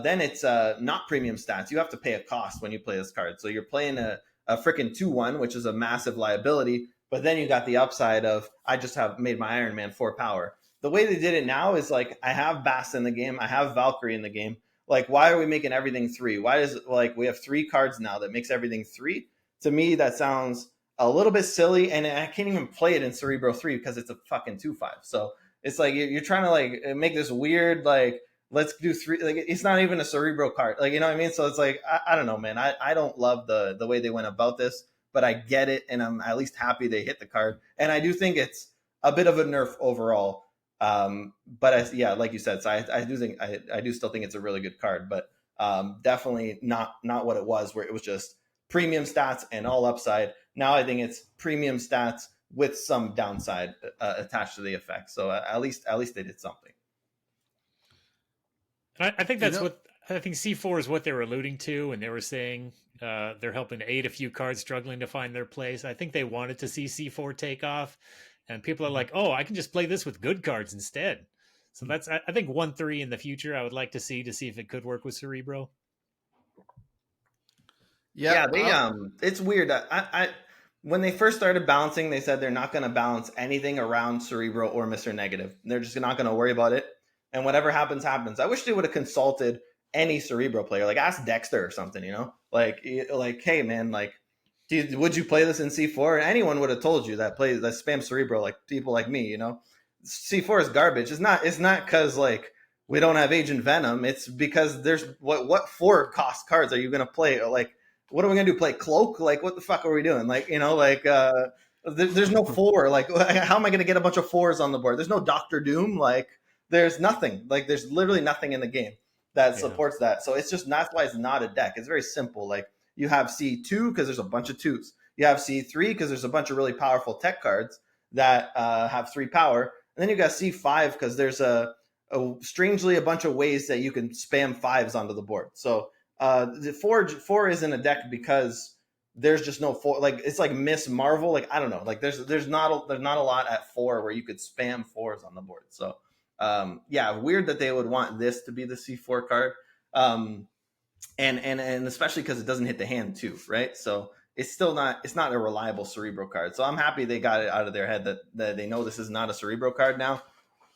Then it's not premium stats. You have to pay a cost when you play this card. So you're playing a freaking 2/1, which is a massive liability. But then you got the upside of I just have made my Iron Man 4 power. The way they did it now is like I have Bass in the game, I have Valkyrie in the game. Like, why are we making everything 3? Why is it like we have 3 cards now that makes everything 3? To me, that sounds a little bit silly, and I can't even play it in Cerebro 3 because it's a fucking 2/5. So it's like you're trying to like make this weird like let's do 3. Like it's not even a Cerebro card. Like, you know what I mean? So it's like I don't know, man. I don't love the way they went about this, but I get it, and I'm at least happy they hit the card. And I do think it's a bit of a nerf overall. But like you said, so I do think I do still think it's a really good card, but definitely not what it was, where it was just premium stats and all upside. Now I think it's premium stats with some downside attached to the effect. So at least they did something. I think that's what I think C4 is what they were alluding to, and they were saying they're helping to aid a few cards struggling to find their place. I think they wanted to see C4 take off, and people are like, "Oh, I can just play this with good cards instead." So that's I think 1/3 in the future. I would like to see if it could work with Cerebro. Yeah, they it's weird. I when they first started balancing, they said they're not going to balance anything around Cerebro or Mr. Negative. They're just not going to worry about it. And whatever happens, happens. I wish they would have consulted any Cerebro player. Like ask Dexter or something, Like hey man, like would you play this in C4? And anyone would have told you that spam Cerebro, like people like me, C4 is garbage. It's not because like we don't have Agent Venom. It's because there's what 4 cost cards are you going to play? Like what are we going to do? Play Cloak? Like what the fuck are we doing? Like, there's no 4. Like how am I going to get a bunch of 4s on the board? There's no Doctor Doom. Like there's nothing. Like there's literally nothing in the game that supports that. So it's just that's why it's not a deck. It's very simple. Like you have C2 because there's a bunch of 2s. You have C3 because there's a bunch of really powerful tech cards that have 3 power. And then you got C5 because there's strangely a bunch of ways that you can spam 5s onto the board. So the 4 isn't a deck because there's just no 4. Like it's like Miss Marvel. Like I don't know. Like there's not a lot at 4 where you could spam 4s on the board. So weird that they would want this to be the C4 card. And especially because it doesn't hit the hand too, right? So it's not a reliable Cerebro card. So I'm happy they got it out of their head that they know this is not a Cerebro card now.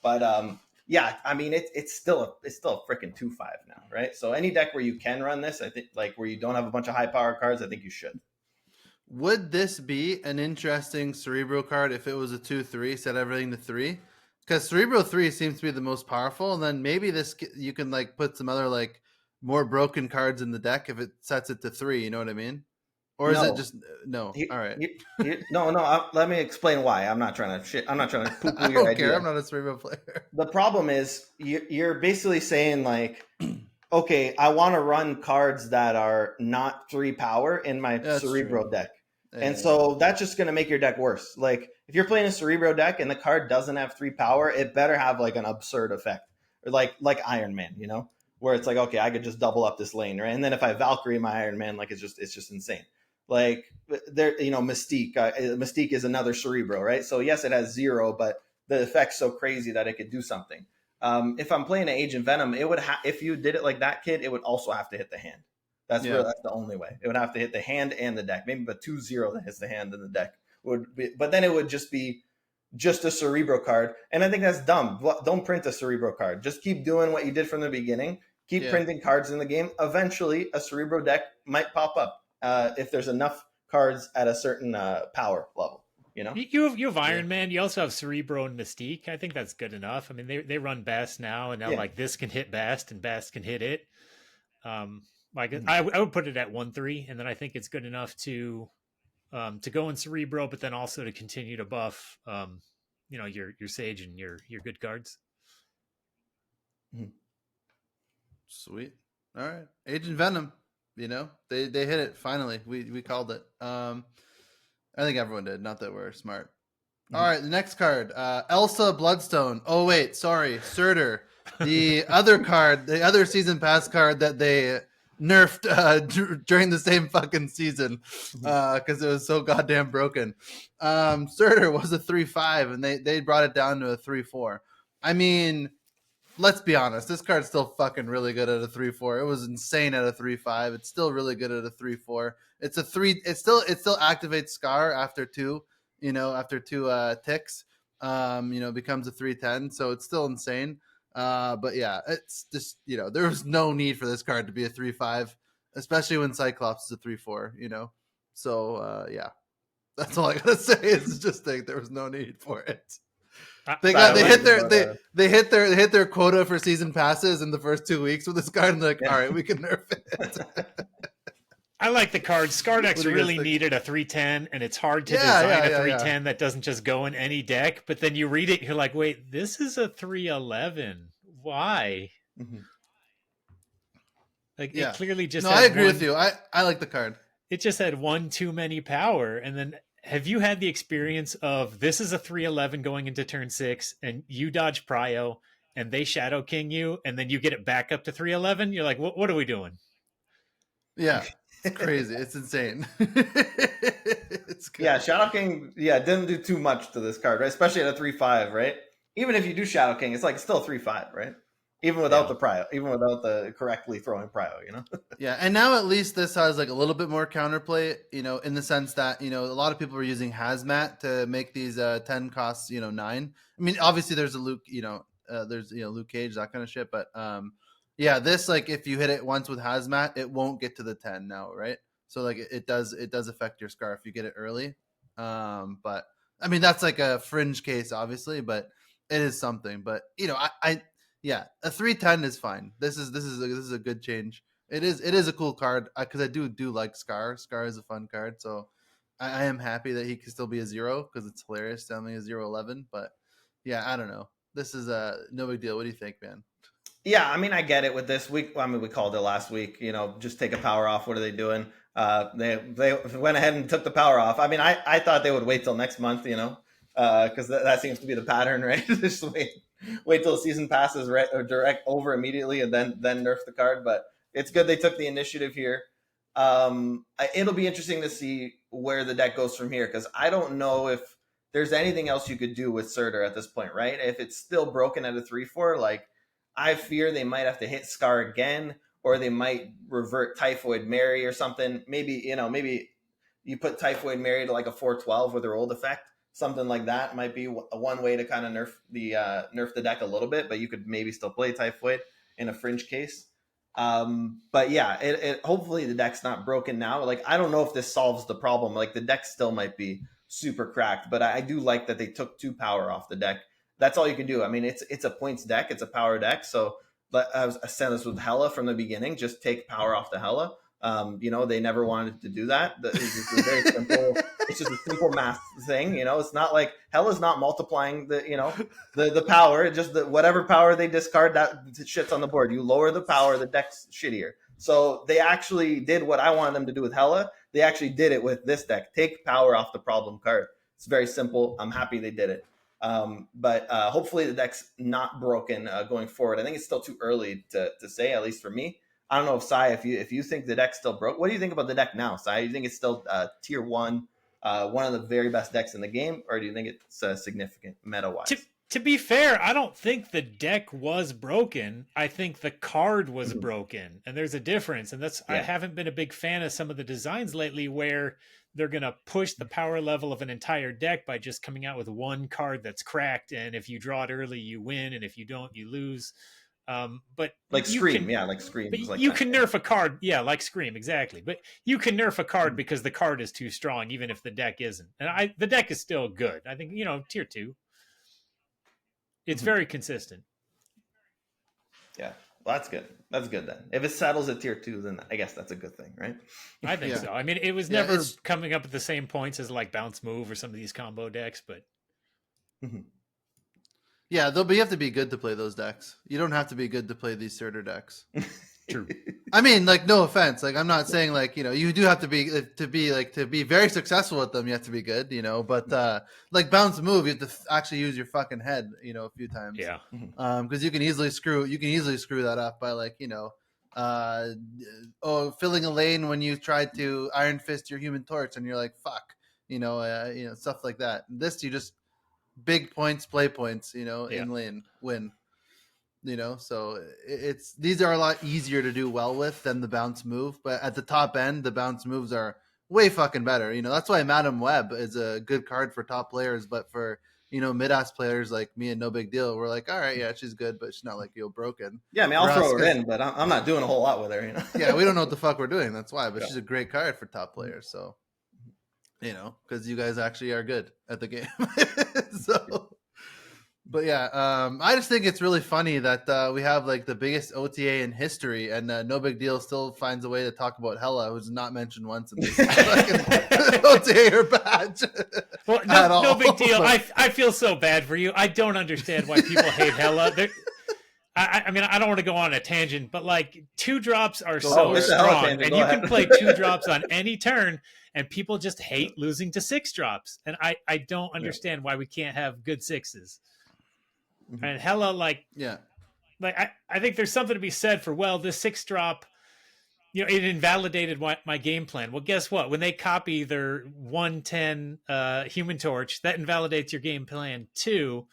But I mean it's still a freaking 2/5 now, right? So any deck where you can run this, I think like where you don't have a bunch of high power cards, I think you should. Would this be an interesting Cerebro card if it was a 2/3, set everything to 3? Because Cerebro 3 seems to be the most powerful, and then maybe this you can like put some other like more broken cards in the deck if it sets it to 3. You know what I mean? Or is it No. just no? He- All right. no. Let me explain why. I'm not trying to shit. I'm not trying to poo I poo your don't idea. care. I'm not a cerebro player. The problem is you're basically saying like, okay, I want to run cards that are not 3 power in my That's Cerebro true. deck. Yeah, And yeah. so that's just going to make your deck worse. Like if you're playing a Cerebro deck and the card doesn't have 3 power, it better have like an absurd effect, or like Iron Man, you know, where it's like, okay, I could just double up this lane, right? And then if I Valkyrie my Iron Man, like it's just insane. Like there, you know, Mystique. Mystique is another Cerebro, right? So yes, it has 0, but the effect's so crazy that it could do something. If I'm playing an Agent Venom, it would if you did it like that, kid, it would also have to hit the hand. That's Yeah. real. That's the only way. It would have to hit the hand and the deck. Maybe but 2-0 that hits the hand and the deck would be. But then it would just be just a Cerebro card, and I think that's dumb. Don't print a Cerebro card. Just keep doing what you did from the beginning. Keep Yeah. printing cards in the game. Eventually, a Cerebro deck might pop up if there's enough cards at a certain power level. You know, You have Iron Man. You also have Cerebro and Mystique. I think that's good enough. I mean, they run Bast now, and now Yeah. like this can hit Bast, and Bast can hit it. Like I would put it at 1-3, and then I think it's good enough to go in Cerebro, but then also to continue to buff, you know, your Sage and your good cards. Sweet. All right. Agent Venom. You know, they hit it finally. We called it. I think everyone did. Not that we're smart. All right. The next card, Elsa Bloodstone. Oh wait, sorry, Surtur. The other card, the other season pass card that they nerfed during the same fucking season because it was so goddamn broken. Surtur was a 3/5 and they brought it down to a 3/4. I mean, let's be honest, this card's still fucking really good at a 3/4. It was insane at a 3/5. It's still really good at a 3/4. It's a 3. It still activates Scar after 2. You know, after 2 ticks. You know, becomes a 3/10. So it's still insane. But yeah, it's just, you know, there was no need for this card to be a 3/5, especially when Cyclops is a 3/4. You know, so yeah, that's all I gotta say. Is just think there was no need for it. They hit their quota for season passes in the first 2 weeks with this card, and they're like, all right, we can nerf it. I like the card. Scar decks What do you guys really think? needed a 3/10, and it's hard to Yeah, design yeah, a yeah, 3/10 that doesn't just go in any deck. But then you read it, you're like, wait, this is a 3/11. Why? Mhm. Like Yeah. it clearly just No, had I agree one, with you. I like the card. it just had one too many power. And then have you had the experience of this is a 3/11 going into turn 6 and you dodge Prio and they Shadow King you and then you get it back up to 3/11? You're like, what are we doing? Yeah, it's crazy. It's insane. It's good. Yeah, Shadow King, didn't do too much to this card, right? Especially at a 3/5, right? Even if you do Shadow King, it's like still 3/5, right? Even without the prio, even without the correctly throwing prio, you know? Yeah, and now at least this has like a little bit more counterplay, you know, in the sense that, you know, a lot of people are using Hazmat to make these 10 costs, you know, 9. I mean, obviously there's a Luke, you know, there's, you know, Luke Cage, that kind of shit, but yeah, this, like, if you hit it once with Hazmat, it won't get to the 10 now, right? So like it does affect your Scar if you get it early. But I mean, that's like a fringe case, obviously, but it is something. But you know, I yeah, a 3/10 is fine. This is a good change. It is a cool card because I do like Scar. Scar is a fun card, so I am happy that he can still be a 0 because it's hilarious sounding a 0/11. But yeah, I don't know. This is no big deal. What do you think, man? Yeah, I mean, I get it with this week. I mean, we called it last week. You know, just take a power off. What are they doing? They went ahead and took the power off. I mean, I thought they would wait till next month. You know, because that seems to be the pattern, right? Just wait till the season passes, right, or direct over immediately, and then nerf the card. But it's good they took the initiative here. It'll be interesting to see where the deck goes from here because I don't know if there's anything else you could do with Surtur at this point, right? If it's still broken at a 3/4, like I fear they might have to hit Scar again, or they might revert Typhoid Mary or something. Maybe you put Typhoid Mary to like a 4/12 with her old effect. Something like that might be one way to kind of nerf the deck a little bit, but you could maybe still play Typhoid in a fringe case. But yeah, it hopefully the deck's not broken now. Like I don't know if this solves the problem. Like the deck still might be super cracked, but I do like that they took 2 power off the deck. That's all you can do. I mean, it's a points deck, it's a power deck. So I said this with Hela from the beginning. Just take power off the Hela. They never wanted to do that. It's just a very simple. It's just a simple math thing. It's not like Hela's not multiplying the power. It just whatever power they discard, that shit's on the board. You lower the power, the deck's shittier. So they actually did what I wanted them to do with Hela. They actually did it with this deck. Take power off the problem card. It's very simple. I'm happy they did it. But hopefully the deck's not broken going forward. I think it's still too early to say, at least for me. I don't know if Cy, if you think the deck's still broke, what do you think about the deck now, Cy? Do you think it's still tier 1, one of the very best decks in the game, or do you think it's significant meta-wise? To be fair, I don't think the deck was broken. I think the card was broken, and there's a difference. And I haven't been a big fan of some of the designs lately where they're going to push the power level of an entire deck by just coming out with one card that's cracked, and if you draw it early, you win, and if you don't, you lose. But like Scream, like Scream. But you can nerf a card, like Scream, exactly. But you can nerf a card because the card is too strong, even if the deck isn't. And the deck is still good. I think tier 2. It's very consistent. Yeah, well, that's good. That's good then. If it settles at tier 2, then I guess that's a good thing, right? I think so. I mean, it was never coming up at the same points as like Bounce Move or some of these combo decks, but. Yeah, but you have to be good to play those decks. You don't have to be good to play these Cydler decks. True. I mean, like, no offense. Like, I'm not saying like, you do have to be very successful with them. You have to be good, but like Bounce Move, you have to actually use your fucking head, a few times. Yeah. Because you can easily screw that up by like, filling a lane when you try to Iron Fist your Human Torch and you're like, fuck, stuff like that. This, you just big points, play points, in lane, win. So these are a lot easier to do well with than the Bounce Move, but at the top end, the Bounce Moves are way fucking better. That's why Madam Web is a good card for top players, but for mid-ass players like me and No Big Deal, we're like, all right, yeah, she's good, but she's not like broken. Yeah, I mean, I'll throw her in, but I'm not doing a whole lot with her. Yeah, we don't know what the fuck we're doing. That's why, but she's a great card for top players. So, because you guys actually are good at the game. So. But yeah, I just think it's really funny that we have like the biggest OTA in history, and No Big Deal still finds a way to talk about Hela, who's not mentioned once in this fucking OTA or badge. Well, no big deal. I feel so bad for you. I don't understand why people hate Hela. I mean, I don't want to go on a tangent, but like 2-drops are so strong, and you can play 2-drops on any turn, and people just hate losing to 6-drops, and I don't understand why we can't have good 6s. And Hela, I think there's something to be said for, this 6-drop, it invalidated my game plan. Well, guess what? When they copy their 110 Human Torch, that invalidates your game plan too,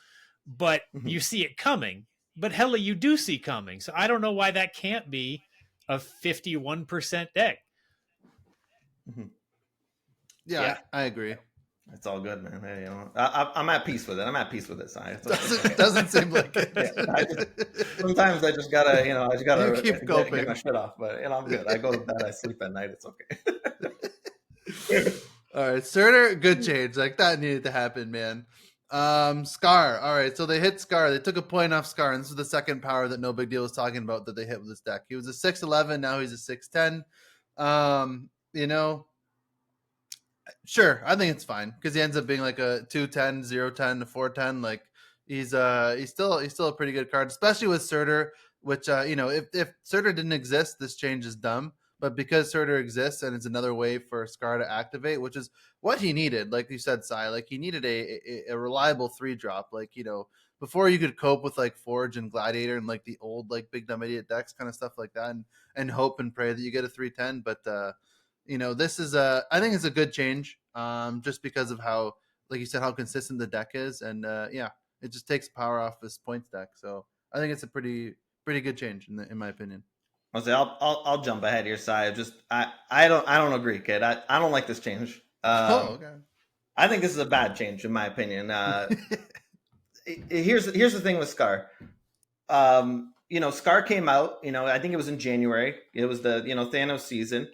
but you see it coming. But Hela, you do see coming. So I don't know why that can't be a 51% deck. Yeah, I agree. It's all good, man. Hey, I'm at peace with it. I'm at peace with it. Doesn't seem like it. Sometimes I just gotta, you keep going. Get my shit off. But I'm good. I go to bed. I sleep at night. It's okay. All right, Cydler, good change. Like that needed to happen, man. Scar. All right, so they hit Scar. They took a point off Scar, and this is the second power that No Big Deal was talking about that they hit with this deck. He was a 6'11", now he's a 6'10". Sure, I think it's fine because he ends up being like a 210, 010, a 410. Like he's still a pretty good card, especially with Cydler. Which if Cydler didn't exist, this change is dumb. But because Cydler exists and it's another way for Scar to activate, which is what he needed, like you said, Cy, like he needed a reliable 3-drop. Like before you could cope with like Forge and Gladiator and like the old like Big Dumb Idiot decks, kind of stuff like that, and hope and pray that you get a 310. But this is I think it's a good change, just because of how, like you said, how consistent the deck is, and it just takes power off this points deck. So I think it's a pretty good change in my opinion. I'll jump ahead your side. Just I don't agree, kid. I don't like this change. Okay. I think this is a bad change in my opinion. Here's the thing with Scar. Scar came out. I think it was in January. It was the Thanos season.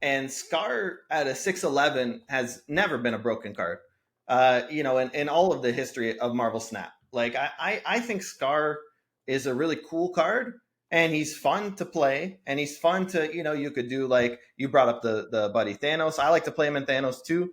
And Scar at a 6'11" has never been a broken card, in all of the history of Marvel Snap. Like, I think Scar is a really cool card. and he's fun to play, and he's fun to, you could do, like you brought up the buddy Thanos. I like to play him in Thanos too.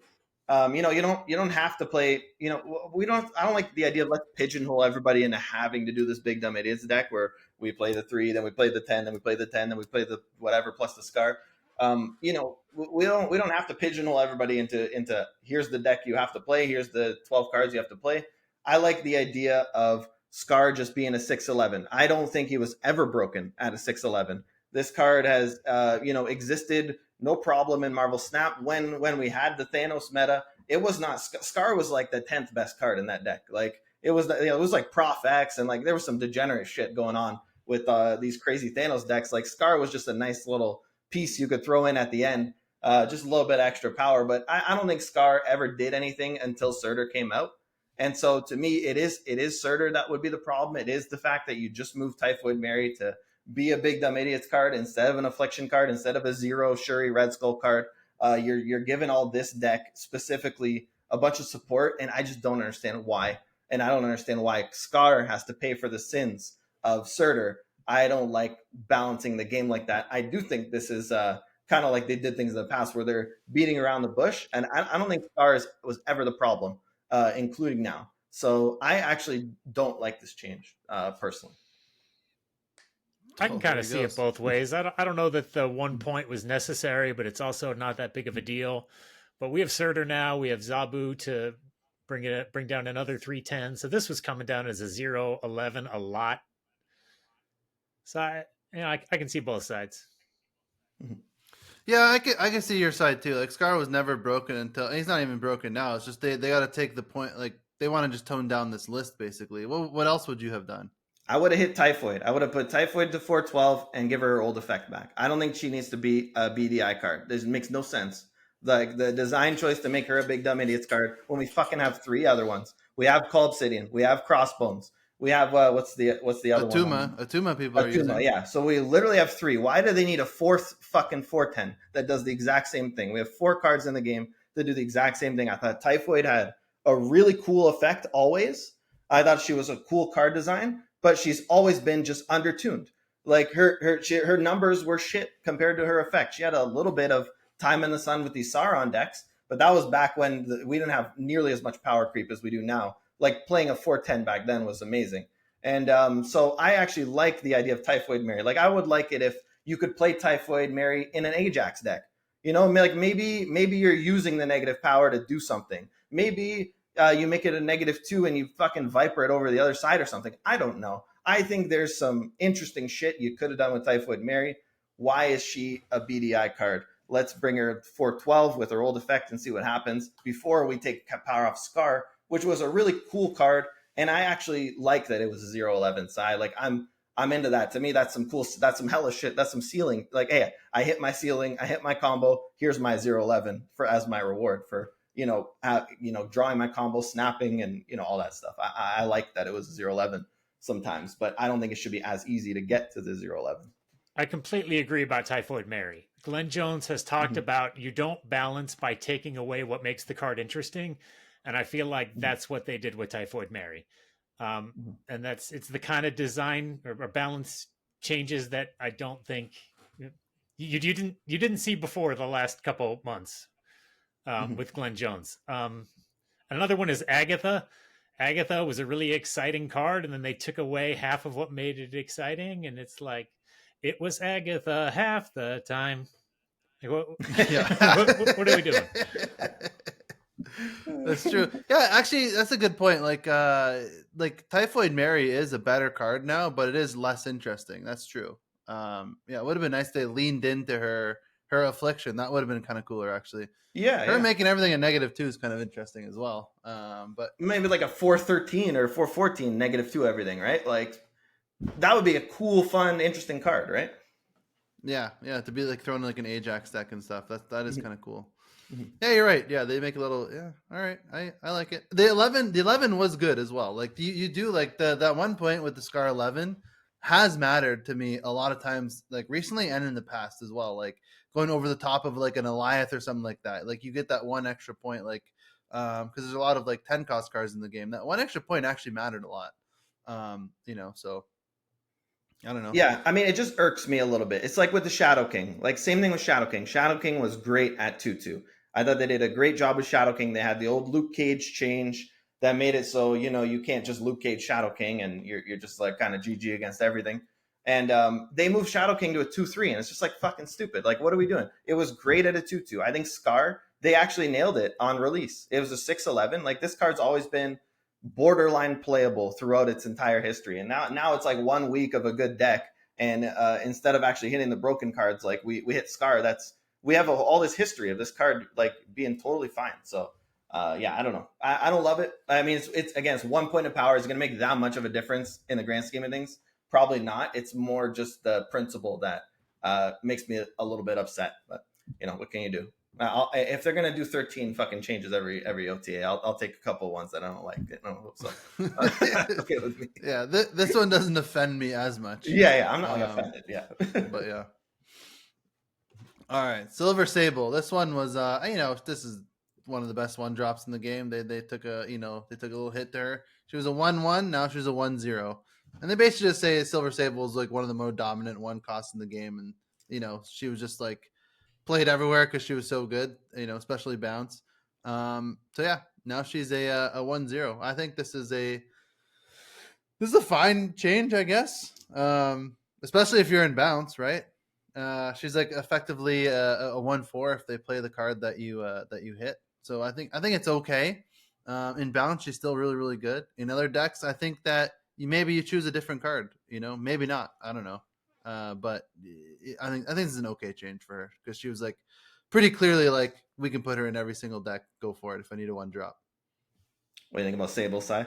You don't have to play. I don't like the idea of let's pigeonhole everybody into having to do this big dumb idiots deck where we play the 3, then we play the 10, then we play the 10, then we play the whatever plus the Scar. We don't have to pigeonhole everybody into here's the deck you have to play, here's the 12 cards you have to play. I like the idea of Scar just being a 6/11. I don't think he was ever broken at a 6/11. This card has existed no problem in Marvel Snap. When we had the Thanos meta, it was not, Scar was like the 10th best card in that deck. Like it was like Prof X, and like there was some degenerate shit going on with these crazy Thanos decks. Like Scar was just a nice little piece you could throw in at the end, just a little bit extra power. But I don't think Scar ever did anything until Cydler came out. And so to me, it is Cydler that would be the problem. It is the fact that you just moved Typhoid Mary to be a big dumb idiots card instead of an affliction card, instead of a 0 Shuri Red Skull card. You're giving all this deck specifically a bunch of support, and I just don't understand why. And I don't understand why Scar has to pay for the sins of Cydler. I don't like balancing the game like that. I do think this is kind of like they did things in the past where they're beating around the bush, and I don't think Scar was ever the problem, including now. So I actually don't like this change personally. I can kind of see it both ways. I don't know that the 1 point was necessary, but it's also not that big of a deal. But we have Cydler now. We have Zabu to bring down another 3/10. So this was coming down as a 0/11 a lot. So I can see both sides. Yeah, I can see your side too. Like Scar was never broken until he's not even broken now. It's just they got to take the point. Like they want to just tone down this list basically. What else would you have done? I would have hit Typhoid. I would have put Typhoid to 4/12 and give her old effect back. I don't think she needs to be a BDI card. This makes no sense. Like the design choice to make her a big dumb idiots card when we fucking have 3 other ones. We have Call Obsidian. We have Crossbones. We have what's the other one? Attuma people are using. Yeah. So we literally have 3. Why do they need a 4th fucking 4/10 that does the exact same thing? We have 4 cards in the game that do the exact same thing. I thought Typhoid had a really cool effect always. I thought she was a cool card design, but she's always been just undertuned. Like her numbers were shit compared to her effect. She had a little bit of time in the sun with these Sauron decks, but that was back when we didn't have nearly as much power creep as we do now. Like playing a 4/10 back then was amazing. And so I actually like the idea of Typhoid Mary. Like I would like it if you could play Typhoid Mary in an Ajax deck. Like maybe you're using the negative power to do something. Maybe you make it a -2 and you fucking Viper it over the other side or something. I don't know. I think there's some interesting shit you could have done with Typhoid Mary. Why is she a BDI card? Let's bring her 4/12 with her old effect and see what happens before we take power off Scar, which was a really cool card. And I actually like that it was a 0/11 side. Like I'm into that. To me, that's some hella shit. That's some ceiling. Like, hey, I hit my ceiling, I hit my combo. Here's my 0/11 as my reward for drawing my combo, snapping, and all that stuff. I like that it was a 0/11 sometimes, but I don't think it should be as easy to get to the 0/11. I completely agree about Typhoid Mary. Glenn Jones has talked about you don't balance by taking away what makes the card interesting. And I feel like that's what they did with Typhoid Mary. And it's the kind of design or balance changes that I don't think you didn't see before the last couple months with Glenn Jones. Another one is Agatha. Agatha was a really exciting card, and then they took away half of what made it exciting, and it's like it was Agatha half the time. Like, what are we doing? That's true. Yeah, actually, that's a good point. Like Typhoid Mary is a better card now, but it is less interesting. That's true. Yeah, it would have been nice if they leaned into her affliction. That would have been kind of cooler, actually. Yeah, her making everything a -2 is kind of interesting as well. But maybe like a 4/13 or 4/14 -2 everything, right? Like that would be a cool, fun, interesting card, right? Yeah, to be like throwing like an Ajax deck and stuff. That is kind of cool. Yeah, you're right. Yeah, they make a little. Yeah, all right. I like it. The 11 was good as well. Like you do like that 1 point with the Scar 11 has mattered to me a lot of times, like recently and in the past as well. Like going over the top of like an Eliath or something like that. Like you get that 1 extra point, like because there's a lot of like 10 cost cards in the game. That 1 extra point actually mattered a lot. So I don't know. Yeah, I mean, it just irks me a little bit. It's like with the Shadow King. Like, same thing with Shadow King. Shadow King was great at 2-2. I thought they did a great job with Shadow King. They had the old Luke Cage change that made it so, you can't just Luke Cage Shadow King and you're just like kind of GG against everything. And they moved Shadow King to a 2-3, and it's just like fucking stupid. Like, what are we doing? It was great at a 2-2. I think Scar, they actually nailed it on release. It was a 6-11. Like, this card's always been borderline playable throughout its entire history. And now it's like 1 week of a good deck. And instead of actually hitting the broken cards, like we hit Scar, we have all this history of this card like being totally fine. So yeah, I don't know. I don't love it. I mean, it's again, it's 1 point of power. Is it going to make that much of a difference in the grand scheme of things? Probably not. It's more just the principle that makes me a little bit upset. But what can you do? If they're gonna do 13 fucking changes every OTA, I'll take a couple ones that I don't like. So okay with me. Yeah, this one doesn't offend me as much. Yeah, I'm not offended. Yeah, but yeah. All right, Silver Sable. This one was, this is one of the best one drops in the game. They took a little hit to her. She was a 1-1. Now she's a 1-0, and they basically just say Silver Sable is like one of the more dominant one costs in the game, and she was just like played everywhere because she was so good, especially bounce. So yeah, now she's a 1-0. I think this is a fine change, I guess. Especially if you're in bounce, right? She's like effectively a 1-4 if they play the card that you hit. So I think it's okay. In bounce, she's still really, really good. In other decks, I think that you choose a different card. Maybe not. I don't know. But I think this is an okay change for her because she was like pretty clearly like we can put her in every single deck. Go for it if I need a 1-drop. What do you think about Sable, Si?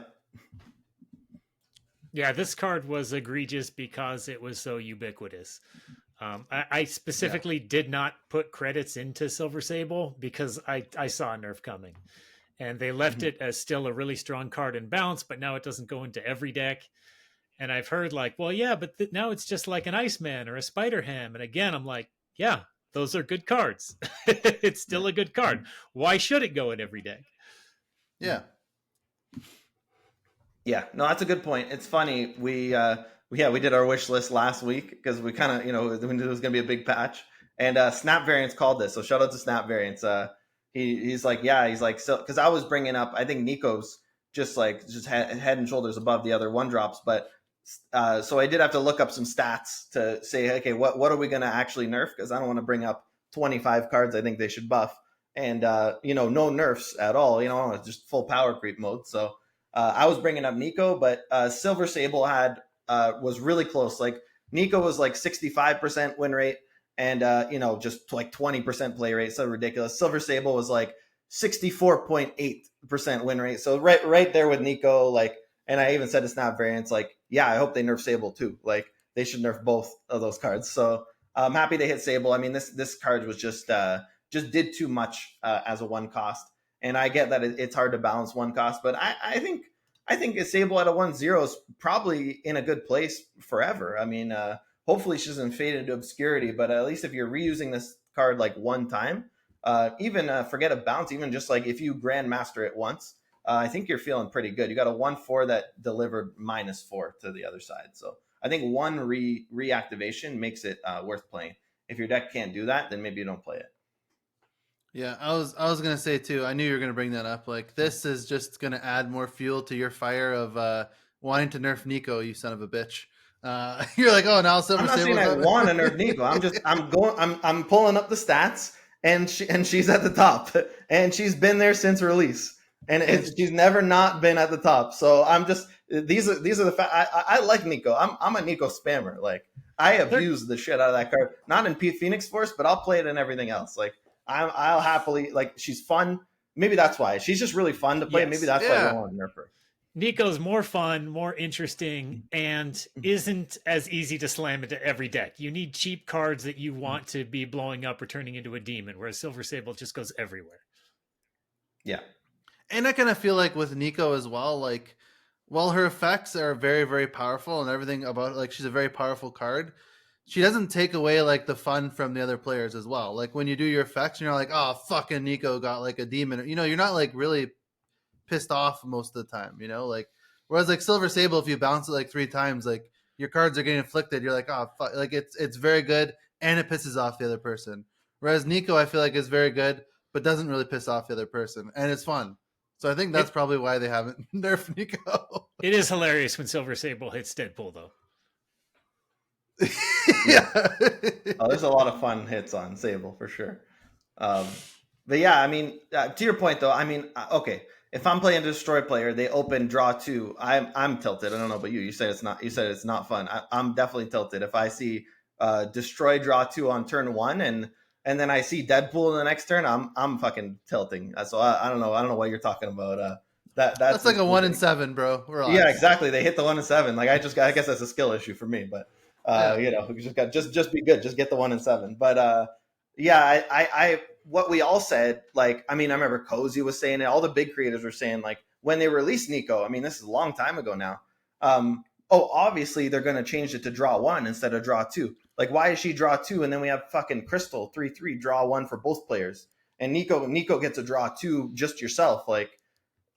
Yeah, this card was egregious because it was so ubiquitous. I specifically did not put credits into Silver Sable because I saw a nerf coming. And they left it as still a really strong card in bounce, but now it doesn't go into every deck. And I've heard like, well, yeah, but now it's just like an Iceman or a Spider Ham. And again, I'm like, yeah, those are good cards. It's still a good card. Why should it go in every deck? Yeah. Yeah, no, that's a good point. It's funny. We did our wish list last week because we kind of, we knew it was going to be a big patch. And Snap Variants called this. So shout out to Snap Variants. He's like, so because I was bringing up, I think Nico's just head and shoulders above the other one drops. But so I did have to look up some stats to say, okay, what are we going to actually nerf? Because I don't want to bring up 25 cards I think they should buff. And, no nerfs at all, just full power creep mode. So I was bringing up Nico, but Silver Sable was really close. Like Nico was like 65% win rate and, just like 20% play rate. So ridiculous. Silver Sable was like 64.8% win rate. So right there with Nico, like, and I even said to Snap Variants, like, yeah, I hope they nerf Sable too. Like they should nerf both of those cards. So I'm happy they hit Sable. I mean, this card was just did too much as a one cost. And I get that it's hard to balance one cost, but I think a Sable at a 1-0 is probably in a good place forever. I mean, hopefully she doesn't fade into obscurity, but at least if you're reusing this card like one time, even forget a bounce, even just like if you Grandmaster it once, I think you're feeling pretty good. You got a 1-4 that delivered -4 to the other side. So I think one reactivation makes it worth playing. If your deck can't do that, then maybe you don't play it. Yeah, I was gonna say too. I knew you were gonna bring that up. Like this is just gonna add more fuel to your fire of wanting to nerf Nico. You son of a bitch. You're like, oh, now Silver Sable. I'm not saying I want to nerf Nico. I'm pulling up the stats, and she's at the top, and she's been there since release, and she's never not been at the top. So I'm just these are the I like Nico. I'm a Nico spammer. Like I abuse the shit out of that card. Not in Phoenix Force, but I'll play it in everything else. Like. I'll happily, like, she's fun. Maybe that's why. She's just really fun to play. Yes. Maybe that's why I want to nerf her. Nico's more fun, more interesting, and isn't as easy to slam into every deck. You need cheap cards that you want to be blowing up or turning into a demon, whereas Silver Sable just goes everywhere. Yeah. And I kind of feel like with Nico as well, like, while her effects are very, very powerful and everything about, like, she's a very powerful card, she doesn't take away like the fun from the other players as well. Like when you do your effects and you're like, oh, fucking Nico got like a demon, you're not like really pissed off most of the time, like, whereas like Silver Sable, if you bounce it like 3 times, like your cards are getting inflicted, you're like, oh fuck, like it's very good and it pisses off the other person. Whereas Nico, I feel like is very good but doesn't really piss off the other person, and it's fun. So I think that's probably why they haven't nerfed Nico. It is hilarious when Silver Sable hits Deadpool, though. Yeah. Oh, there's a lot of fun hits on Sable for sure. But yeah, I mean, to your point though, I mean, okay, if I'm playing a destroy player, they open draw 2. I'm tilted. I don't know about you. You said it's not. You said it's not fun. I'm definitely tilted if I see destroy draw 2 on turn 1 and then I see Deadpool in the next turn. I'm fucking tilting. So I don't know. I don't know what you're talking about. That's like a 1 in 7, bro. Relax. Yeah, exactly. They hit the 1 in 7. Like I guess that's a skill issue for me, but. You know, we just be good, just get the 1 in 7. But yeah, I what we all said, like, I mean, I remember Cozy was saying it, all the big creators were saying, like, when they released Nico, I mean, this is a long time ago now. Obviously they're gonna change it to draw 1 instead of draw 2. Like, why is she draw 2 and then we have fucking Crystal 3/3 draw 1 for both players, and Nico gets a draw 2 just yourself? Like,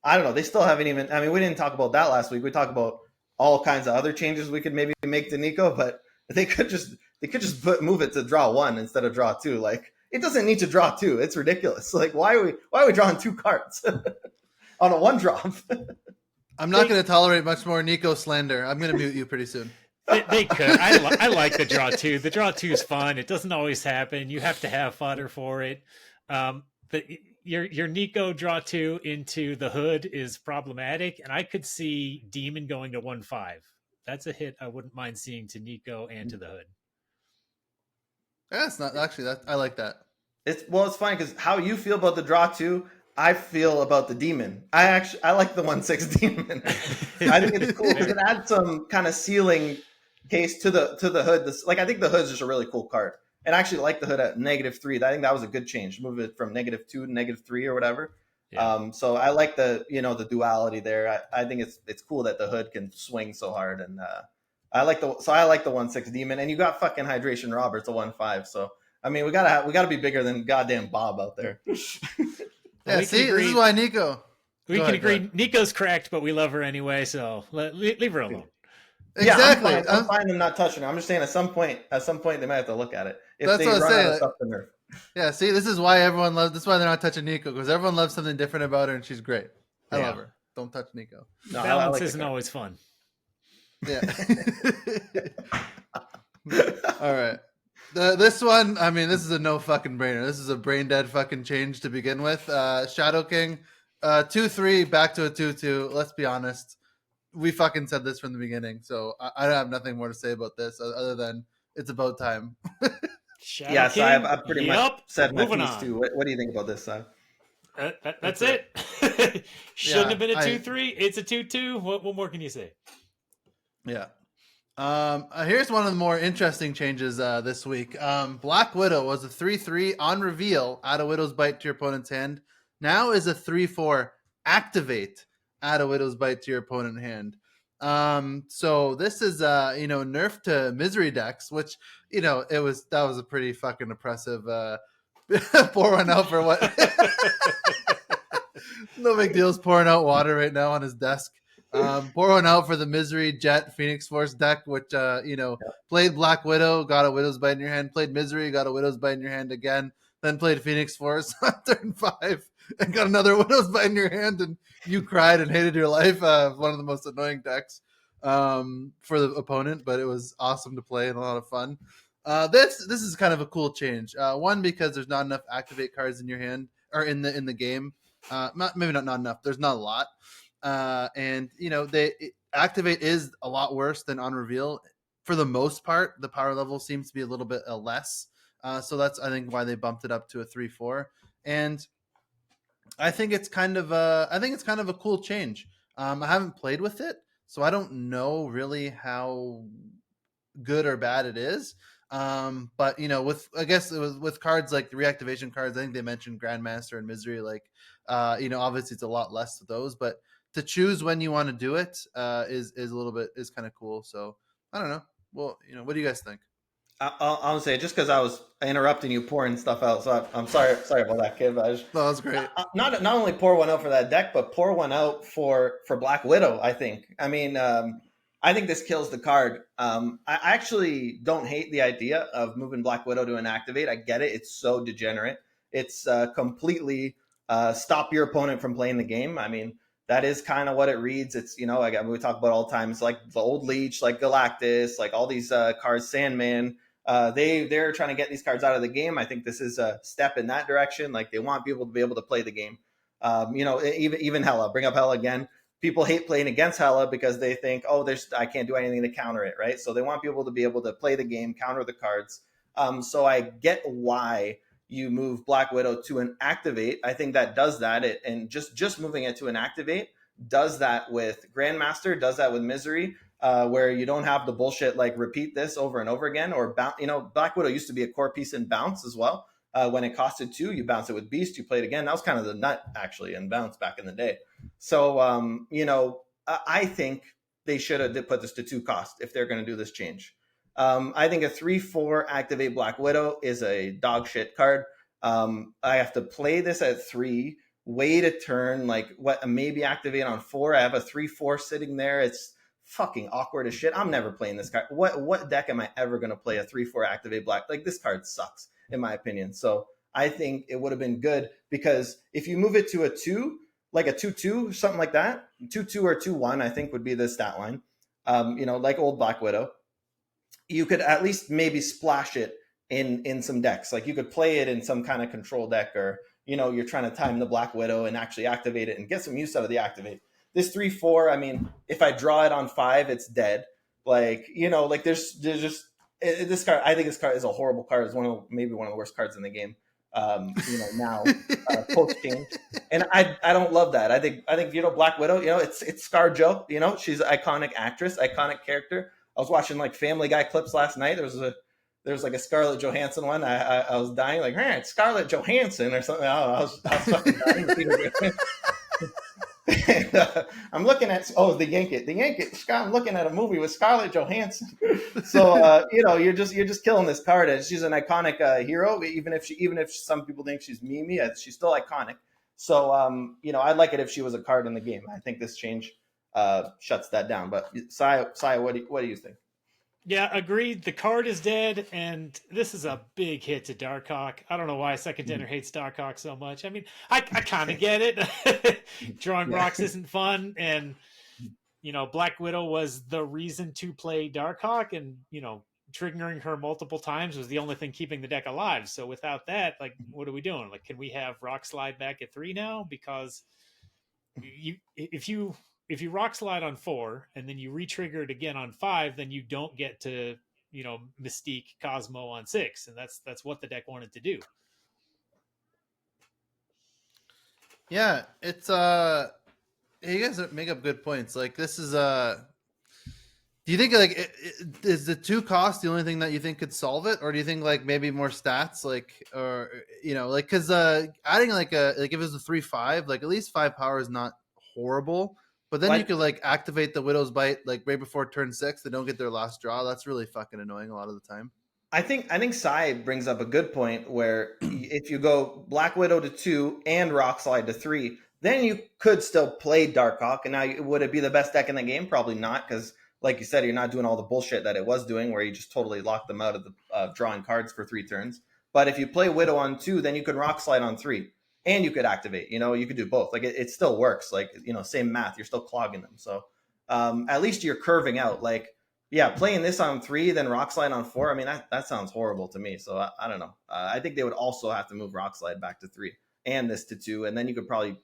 I don't know. They still haven't even. I mean, we didn't talk about that last week. We talked about all kinds of other changes we could maybe make to Nico, but they could just move it to draw 1 instead of draw 2. Like, it doesn't need to draw 2. It's ridiculous. Like, why are we drawing 2 cards on a 1 drop? I'm not going to tolerate much more Nico slander. I'm going to mute you pretty soon. They could. I like the draw 2. The draw 2 is fun. It doesn't always happen. You have to have fodder for it. But your Nico draw 2 into the hood is problematic, and I could see Demon going to 1/5. That's a hit I wouldn't mind seeing to Nico and to the hood. Yeah, it's not actually that. I like that. It's funny because how you feel about the draw 2, I feel about the Demon. I like the 1/6 Demon. I think it's cool because it adds some kind of ceiling case to the hood. Like, I think the hood's just a really cool card. And I actually like the hood at -3. I think that was a good change. Move it from -2 to -3 or whatever. Yeah. So I like the duality there. I think it's cool that the hood can swing so hard, and I like the 1/6 Demon. And you got fucking Hydration Roberts a 1/5. So I mean, we gotta be bigger than goddamn Bob out there. Yeah, see, this is why Nico. We can agree. Nico's correct, but we love her anyway. So leave her alone. Exactly. Yeah, I'm fine them not touching her. I'm just saying at some point they might have to look at it. If that's they what run I'm saying. Out of stuff to nerf. Yeah, see, this is why everyone loves. This is why they're not touching Nico, because everyone loves something different about her, and she's great. I love her. Don't touch Nico. No, balance isn't always fun. Yeah. All right. This one, I mean, this is a no fucking brainer. This is a brain dead fucking change to begin with. Shadow King, 2/3 back to a 2/2. Let's be honest. We fucking said this from the beginning, so I have nothing more to say about this other than it's about time. Yes, I pretty much said my piece too. What do you think about this, son? That's it. Shouldn't have been a 2/3. It's a 2/2. What more can you say? Yeah. Here's one of the more interesting changes this week. Black Widow was a 3/3 on reveal. Add a Widow's Bite to your opponent's hand. Now is a 3/4 activate. Add a Widow's Bite to your opponent's hand. So this is nerf to misery decks, which that was a pretty fucking oppressive pour one out for what. No big deal. Is pouring out water right now on his desk. Pour one out for the Misery Jet Phoenix Force deck, which played Black Widow, got a Widow's Bite in your hand, played Misery, got a Widow's Bite in your hand again, then played Phoenix Force on turn 5 and got another Widow's Bite in your hand, and you cried and hated your life. One of the most annoying decks for the opponent, but it was awesome to play and a lot of fun. This is kind of a cool change. One, because there's not enough activate cards in your hand or in the game. Maybe not enough. There's not a lot. And activate is a lot worse than on reveal. For the most part, the power level seems to be a little bit less. So that's, I think, why they bumped it up to a 3/4. And I think it's kind of a cool change. I haven't played with it, so I don't know really how good or bad it is. But with cards like the reactivation cards, I think they mentioned Grandmaster and Misery. Like, obviously it's a lot less to those, but to choose when you want to do it is kind of cool. So I don't know. Well, what do you guys think? I'll say, just because I was interrupting you pouring stuff out, so I'm sorry about that, kid. But that was great. Not only pour one out for that deck, but pour one out for Black Widow. I think. I mean, I think this kills the card. I actually don't hate the idea of moving Black Widow to an activate. I get it. It's so degenerate. It's completely stop your opponent from playing the game. I mean, that is kind of what it reads. It's, you know, like we talk about all the time. It's like the old Leech, like Galactus, like all these cards, Sandman. They're trying to get these cards out of the game. I think this is a step in that direction. Like they want people to be able to play the game. You know, even Hela. Bring up Hela again. People hate playing against Hela because they think, oh, I can't do anything to counter it, right? So they want people to be able to play the game, counter the cards. So I get why you move Black Widow to an activate. I think that does that. And just moving it to an activate does that with Grandmaster, does that with Misery, where you don't have the bullshit like repeat this over and over again. Or, you know, Black Widow used to be a core piece in Bounce as well. When it costed 2, you bounce it with Beast, you play it again. That was kind of the nut, actually, in Bounce back in the day. So, you know, I think they should have put this to 2 cost if they're going to do this change. I think a 3/4 activate Black Widow is a dog shit card. I have to play this at 3, wait a turn, like maybe activate on 4. I have a 3/4 sitting there. It's fucking awkward as shit. I'm never playing this card. What deck am I ever going to play a 3/4 activate Black? Like this card sucks, in my opinion. So I think it would have been good because if you move it to a 2, like a 2/2, something like that, 2/2 or 2/1, I think would be the stat line. You know, like old Black Widow, you could at least maybe splash it in some decks. Like you could play it in some kind of control deck, or, you know, you're trying to time the Black Widow and actually activate it and get some use out of the activate. This 3/4, I mean, if I draw it on 5, it's dead. Like, you know, like there's just this card. I think this card is a horrible card. It's maybe one of the worst cards in the game. You know, now post change, and I don't love that. I think you know, Black Widow, you know, it's ScarJo. You know, she's an iconic actress, iconic character. I was watching like Family Guy clips last night. There was like a Scarlett Johansson one. I was dying, like, hey, it's Scarlett Johansson or something. I was fucking dying. And, I'm looking at the Yankee. I'm looking at a movie with Scarlett Johansson. So you know, you're just killing this card. And she's an iconic hero, even if some people think she's memey, she's still iconic. So you know, I'd like it if she was a card in the game. I think this change shuts that down. But Sai, what do you think? Yeah, agreed. The card is dead, and this is a big hit to Darkhawk. I don't know why Second Dinner hates Darkhawk so much. I mean, I kind of get it. Drawing rocks isn't fun, and, you know, Black Widow was the reason to play Darkhawk, and, you know, triggering her multiple times was the only thing keeping the deck alive. So without that, like, what are we doing? Like, can we have Rock Slide back at 3 now? Because if you rock slide on 4 and then you re-trigger it again on 5, then you don't get to, you know, Mystique Cosmo on 6, and that's what the deck wanted to do. Yeah, it's you guys make up good points. Like this is do you think like is the 2 cost the only thing that you think could solve it, or do you think like maybe more stats, like, or, you know, like, because adding like if it was a 3/5, like at least 5 power is not horrible, but then you could like activate the Widow's Bite like right before turn 6. They don't get their last draw. That's really fucking annoying a lot of the time. I think Sai brings up a good point where if you go Black Widow to 2 and Rock Slide to 3, then you could still play Darkhawk. And now would it be the best deck in the game? Probably not, because like you said, you're not doing all the bullshit that it was doing where you just totally locked them out of the drawing cards for 3 turns. But if you play Widow on 2, then you could Rock Slide on 3 and you could activate. You know, you could do both. Like it still works. Like, you know, same math. You're still clogging them. So at least you're curving out. Like, yeah, playing this on 3, then Rock Slide on 4. I mean, that sounds horrible to me. So I don't know. I think they would also have to move Rock Slide back to 3 and this to 2, and then you could probably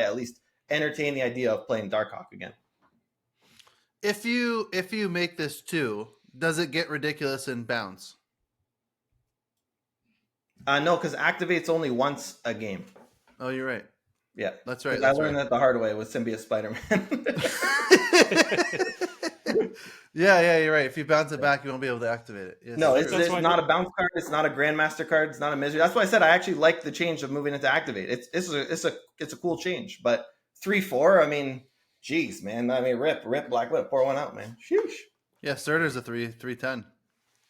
at least entertain the idea of playing Darkhawk again. If you make this 2, does it get ridiculous in Bounce? No, because activates only once a game. Oh, you're right. Yeah, that's right. I learned that the hard way with Symbiote Spider-Man. Yeah, you're right. If you bounce it back, you won't be able to activate it. Yes, no, it's not a bounce card. It's not a Grandmaster card. It's not a Misery. That's why I said I actually like the change of moving it to activate. It's a cool change. But 3/4, I mean, geez, man. I mean, rip Black Widow, pour one out, man. Sheesh. Yeah, Cydler's a 3/10.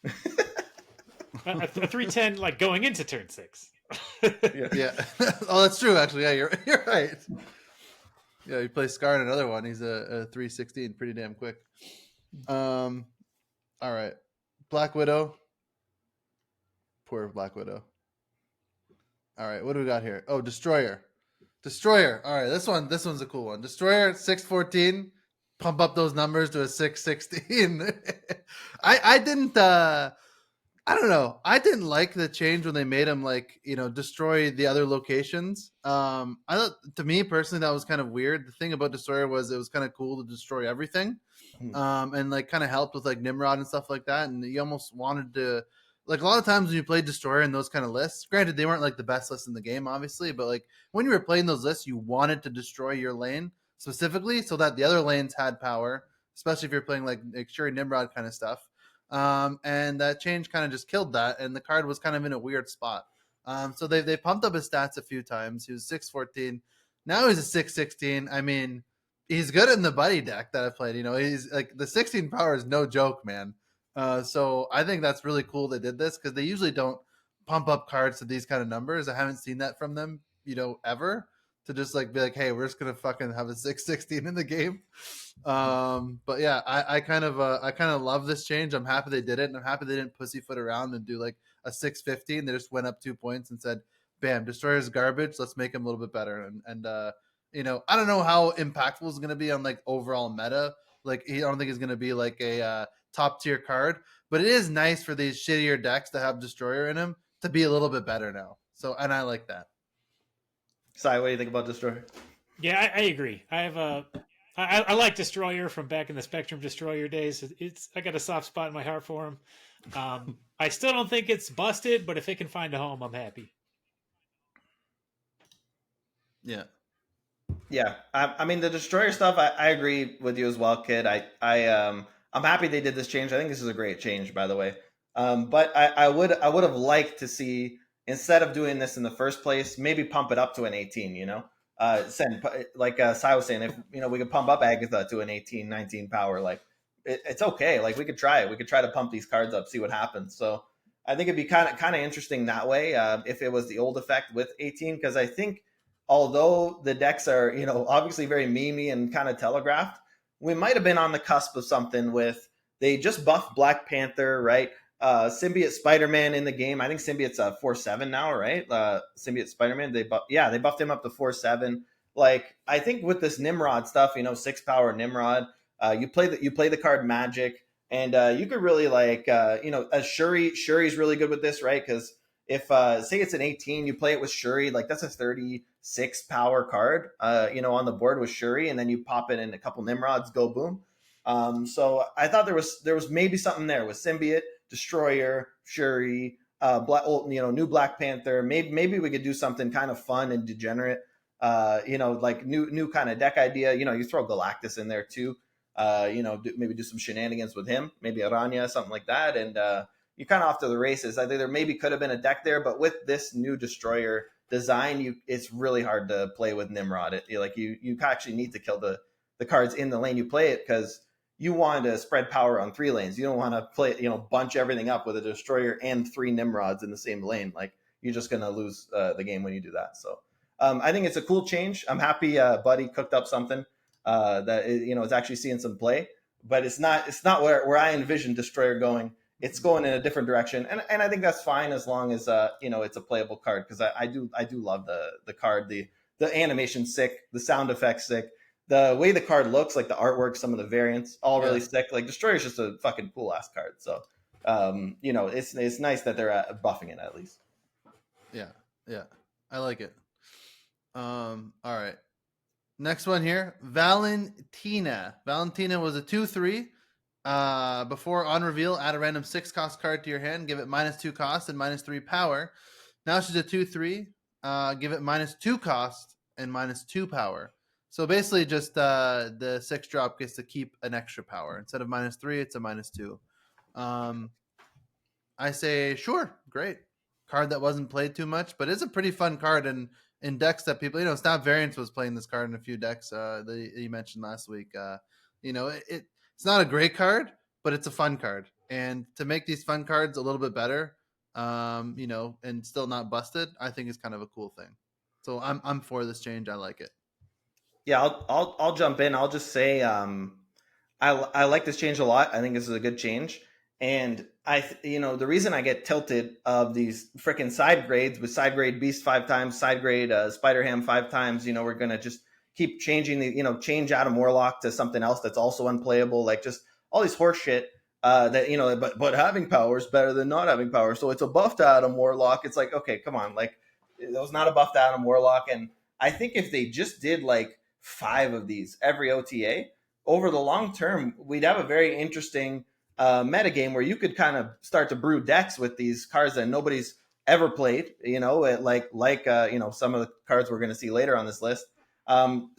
A 3/10, like going into turn 6. Yeah. Oh, that's true. Actually, yeah, you're right. Yeah, you play Scar in another one. He's a 3/16, pretty damn quick. All right. Black Widow. Poor Black Widow. All right, what do we got here? Oh, Destroyer. Destroyer. All right, this one's a cool one. Destroyer 614. Pump up those numbers to a 616. I didn't I don't know. I didn't like the change when they made him destroy the other locations. I thought, to me personally, that was kind of weird. The thing about Destroyer was it was kind of cool to destroy everything, and kind of helped with like Nimrod and stuff like that. And you almost wanted to, like, a lot of times when you played Destroyer in those kind of lists. Granted, they weren't like the best lists in the game, obviously, but like when you were playing those lists, you wanted to destroy your lane specifically so that the other lanes had power, especially if you're playing like Shuri Nimrod kind of stuff. And that change kind of just killed that, and the card was kind of in a weird spot. So they pumped up his stats a few times. He was 614. Now he's a 616. I mean, he's good in the buddy deck that I've played. He's like the 16 power is no joke, man. So I think that's really cool they did this because they usually don't pump up cards to these kind of numbers. I haven't seen that from them, ever. To just like be like, hey, we're just gonna fucking have a 616 in the game. But yeah, I kind of love this change. I'm happy they did it, and I'm happy they didn't pussyfoot around and do like a 615. They just went up 2 points and said, "Bam, Destroyer's garbage. Let's make him a little bit better." And I don't know how impactful it's going to be on like overall meta. Like, I don't think it's going to be like a top tier card, but it is nice for these shittier decks to have Destroyer in them to be a little bit better now. So, and I like that. Sai, what do you think about Destroyer? Yeah, I agree. I like Destroyer from back in the Spectrum Destroyer days. I got a soft spot in my heart for him. I still don't think it's busted, but if it can find a home, I'm happy. Yeah. Yeah, I mean the Destroyer stuff. I agree with you as well, kid. I'm happy they did this change. I think this is a great change, by the way. But I would have liked to see, instead of doing this in the first place, maybe pump it up to an 18. Send, like Sai was saying, if we could pump up Agatha to an 18, 19 power, like it's okay. Like we could try it. We could try to pump these cards up, see what happens. So I think it'd be kind of interesting that way, if it was the old effect with 18, because I think, although the decks are, obviously very memey and kind of telegraphed, we might have been on the cusp of something with, they just buffed Black Panther, right? Symbiote Spider-Man in the game. I think Symbiote's 4/7 now, right? Symbiote Spider-Man, they buffed him up to 4/7. Like, I think with this Nimrod stuff, 6 power Nimrod, you play the card Magic, and you could really like, Shuri's really good with this, right? Because if say it's an 18, you play it with Shuri, like that's a 36 power card, on the board with Shuri, and then you pop it in a couple Nimrods, go boom. So I thought there was maybe something there with Symbiote, Destroyer, Shuri, new Black Panther. Maybe we could do something kind of fun and degenerate, like new kind of deck idea. You throw Galactus in there too. Maybe do some shenanigans with him, maybe Aranya, something like that, and you're kind of off to the races. I think there maybe could have been a deck there, but with this new Destroyer design, it's really hard to play with Nimrod. You actually need to kill the cards in the lane you play it, because you want to spread power on 3 lanes. You don't want to play, bunch everything up with a Destroyer and 3 Nimrods in the same lane. Like, you're just going to lose the game when you do that. So I think it's a cool change. I'm happy Buddy cooked up something that is actually seeing some play, but it's not where I envision Destroyer going. It's going in a different direction, and I think that's fine as long as it's a playable card, because I do love the card. The animation's sick, the sound effects sick, the way the card looks, like the artwork, some of the variants, all really sick. Like, Destroyer's just a fucking cool ass card. So it's nice that they're buffing it at least. Yeah, I like it. All right, next one here, Valentina. Valentina was a 2/3. Before on reveal, add a random 6 cost card to your hand, give it -2 cost and -3 power. Now she's a 2/3. Give it -2 cost and -2 power. So basically, just the 6 drop gets to keep an extra power. Instead of -3, it's a -2. I say, sure, great. Card that wasn't played too much, but it's a pretty fun card. And in decks that people, Snap Variants was playing this card in a few decks that you mentioned last week. It's not a great card, but it's a fun card. And to make these fun cards a little bit better, and still not busted, I think is kind of a cool thing. So I'm for this change. I like it. Yeah, I'll jump in. I'll just say, I like this change a lot. I think this is a good change. And the reason I get tilted of these freaking side grades with side grade Beast 5 times, side grade Spider Ham 5 times, we're going to just keep changing change Adam Warlock to something else that's also unplayable. Like just all these horse shit but having power is better than not having power. So it's a buff to Adam Warlock. It's like, okay, come on. Like that was not a buff to Adam Warlock. And I think if they just did like 5 of these every OTA, over the long term, we'd have a very interesting metagame where you could kind of start to brew decks with these cards that nobody's ever played. Some of the cards we're going to see later on this list.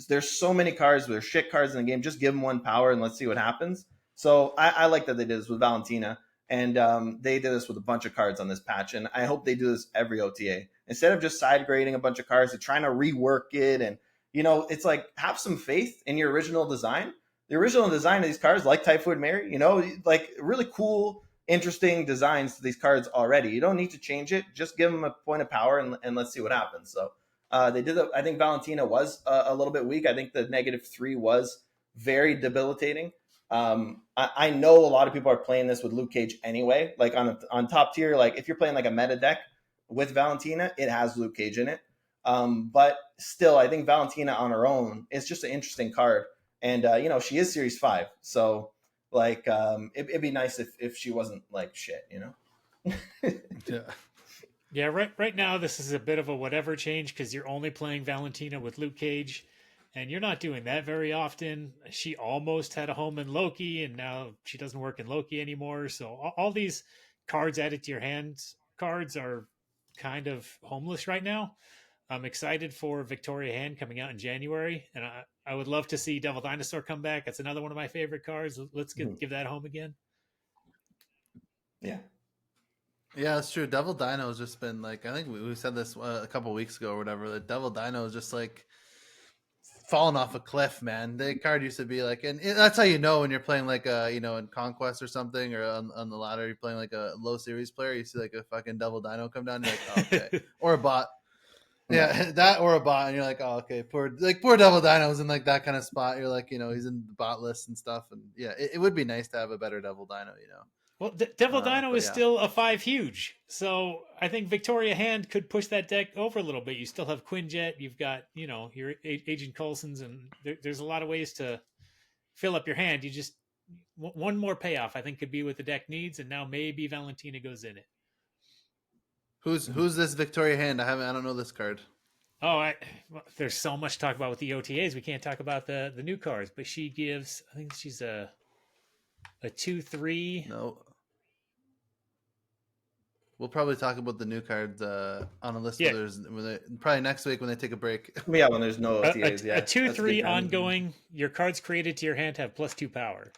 There's so many cards. There's shit cards in the game. Just give them 1 power and let's see what happens. So I like that they did this with Valentina, and they did this with a bunch of cards on this patch. And I hope they do this every OTA instead of just side grading a bunch of cards and trying to rework it. And it's like, have some faith in your original design. The original design of these cards, like Typhoid Mary, like really cool, interesting designs to these cards already. You don't need to change it. Just give them a point of power and let's see what happens. So they did. I think Valentina was a little bit weak. I think the -3 was very debilitating. I know a lot of people are playing this with Luke Cage anyway. Like on top tier, like if you're playing like a meta deck with Valentina, it has Luke Cage in it. But still, I think Valentina on her own is just an interesting card. And, she is Series 5. So, like, it'd be nice if she wasn't, like, shit, Yeah. Yeah, right now, this is a bit of a whatever change because you're only playing Valentina with Luke Cage. And you're not doing that very often. She almost had a home in Loki, and now she doesn't work in Loki anymore. So all these cards added to your hands cards are kind of homeless right now. I'm excited for Victoria Hand coming out in January, and I would love to see Devil Dinosaur come back. That's another one of my favorite cards. Let's give that home again. Yeah. Yeah, that's true. Devil Dino has just been like, I think we said this a couple weeks ago or whatever, that Devil Dino is just like falling off a cliff, man. The card used to be like, and that's how you know when you're playing like in Conquest or something, or on the ladder, you're playing like a low series player, you see like a fucking Devil Dino come down, you're like, oh, okay. Or a bot. Yeah, that or a bot, and you're like, oh, okay, poor Devil Dino's in like that kind of spot. You're like, he's in the bot list and stuff, and yeah, it would be nice to have a better Devil Dino, Well, Devil Dino is still a 5 huge, so I think Victoria Hand could push that deck over a little bit. You still have Quinjet, you've got your Agent Coulson's, and there's a lot of ways to fill up your hand. You just one more payoff, I think, could be what the deck needs, and now maybe Valentina goes in it. Who's this Victoria Hand? I don't know this card. Oh, there's so much to talk about with the OTAs. We can't talk about the new cards, but she gives, I think she's a 2/3. No. We'll probably talk about the new cards on a list. Yeah. Probably next week when they take a break. Yeah, when there's no OTAs. A 2/3 ongoing. Your cards created to your hand have +2 power.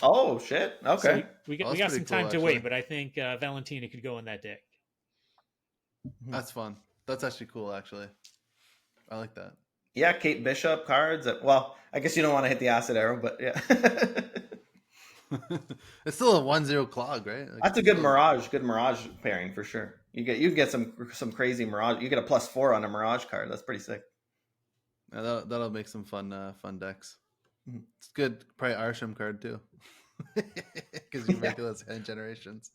Oh shit! Okay, so we got some time to wait, but I think Valentina could go in that deck. That's fun. That's actually cool. Actually, I like that. Yeah, Kate Bishop cards. Well, I guess you don't want to hit the acid arrow, but yeah. It's still a 1/0 clog, right? Like, that's a good mirage pairing for sure. You get some crazy mirage. You get a +4 on a mirage card. That's pretty sick. Yeah, that'll make some fun decks. It's good, probably Arsham card too, because you make those hand generations.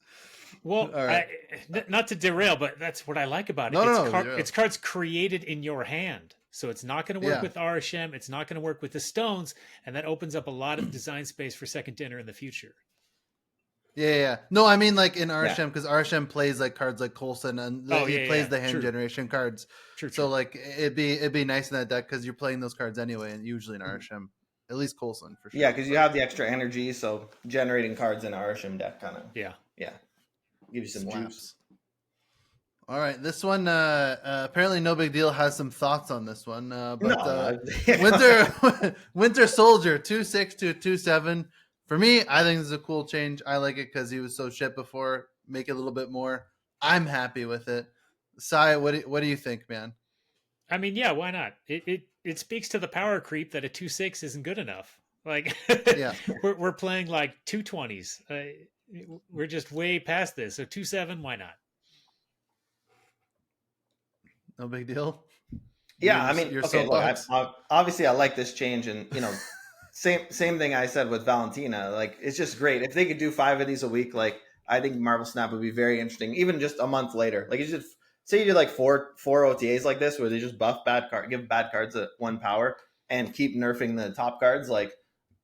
Well, right. Not to derail, but that's what I like about it. It's cards created in your hand. So it's not going to work with RSM. It's not going to work with the stones. And that opens up a lot of design space for second dinner in the future. Yeah. No, I mean like in RSM, because RSM plays like cards like Coulson, and he plays the hand generation cards. True. So like it'd be nice in that deck because you're playing those cards anyway, and usually in RSM. At least Coulson for sure. Yeah, because you have the extra energy, so generating cards in RSM deck kind of. Yeah. Give you some juice. All right, this one apparently No Big Deal has some thoughts on this one. Winter Soldier 2/6 to 2/7. For me, I think this is a cool change. I like it because he was so shit before. Make it a little bit more. I'm happy with it. Sai, what do you think, man? I mean, yeah, why not? It speaks to the power creep that a 2/6 isn't good enough. Like, we're playing like 2/20s. We're just way past this. So 2/7, why not? No big deal. Yeah, I mean, okay, look, obviously I like this change, and same thing I said with Valentina. Like, it's just great if they could do 5 of these a week. Like, I think Marvel Snap would be very interesting, even just a month later. Like, you should say you did like four OTAs like this, where they just buff give bad cards at 1 power, and keep nerfing the top cards. Like,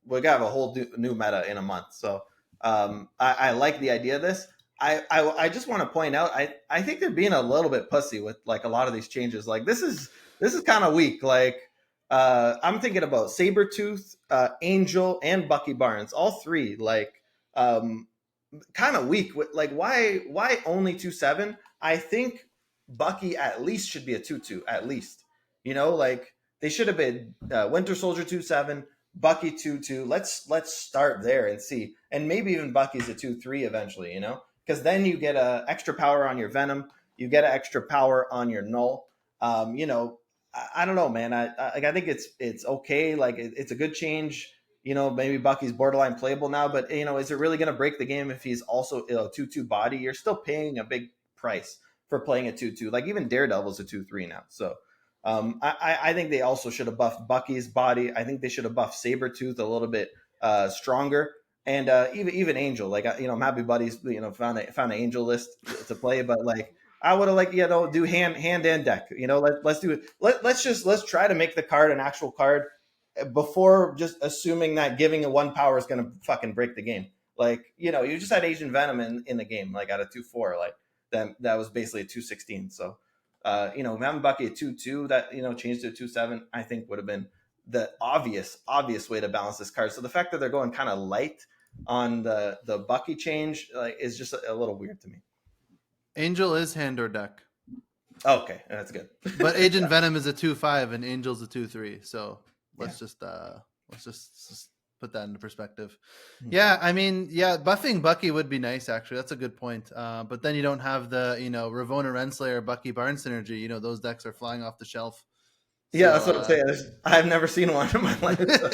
we got a whole new meta in a month. So I like the idea of this. I just want to point out, I think they're being a little bit pussy with like a lot of these changes. Like, this is kind of weak. Like, I'm thinking about Sabretooth, Angel, and Bucky Barnes, all 3. Like, kind of weak. Like, why only 2/7? I think Bucky at least should be a 2/2 at least. Like, they should have been Winter Soldier 2/7, Bucky 2/2. Let's start there and see, and maybe even Bucky's a 2/3 eventually. Because then you get a extra power on your Venom, you get an extra power on your Null. I don't know, man. I think it's okay. Like, it's a good change. Maybe Bucky's borderline playable now, but is it really going to break the game if he's also 2/2 body? You're still paying a big price for playing a 2/2. Like, even Daredevil's a 2/3 now. So I think they also should have buffed Bucky's body. I think they should have buffed Sabretooth a little bit stronger. And even Angel, like, I'm happy Buddy's found an Angel list to play, but like, I would have do hand and deck. Let's do it. Let's try to make the card an actual card before just assuming that giving a 1 power is going to fucking break the game. Like, you just had Asian Venom in the game, like, at a 2/4, like that was basically a 2/16. So, having Bucky at 2/2 that changed to a 2/7, I think would have been the obvious way to balance this card. So the fact that they're going kind of light on the Bucky change, like, is just a little weird to me. Angel is hand or deck. Okay, that's good. But Agent Venom is a 2/5 and Angel's a 2/3. So let's just put that into perspective. Yeah, I mean, buffing Bucky would be nice, actually. That's a good point. But then you don't have the Ravonna Renslayer Bucky Barnes synergy. Those decks are flying off the shelf. Yeah, that's what I'm saying. I've never seen one in my life. So.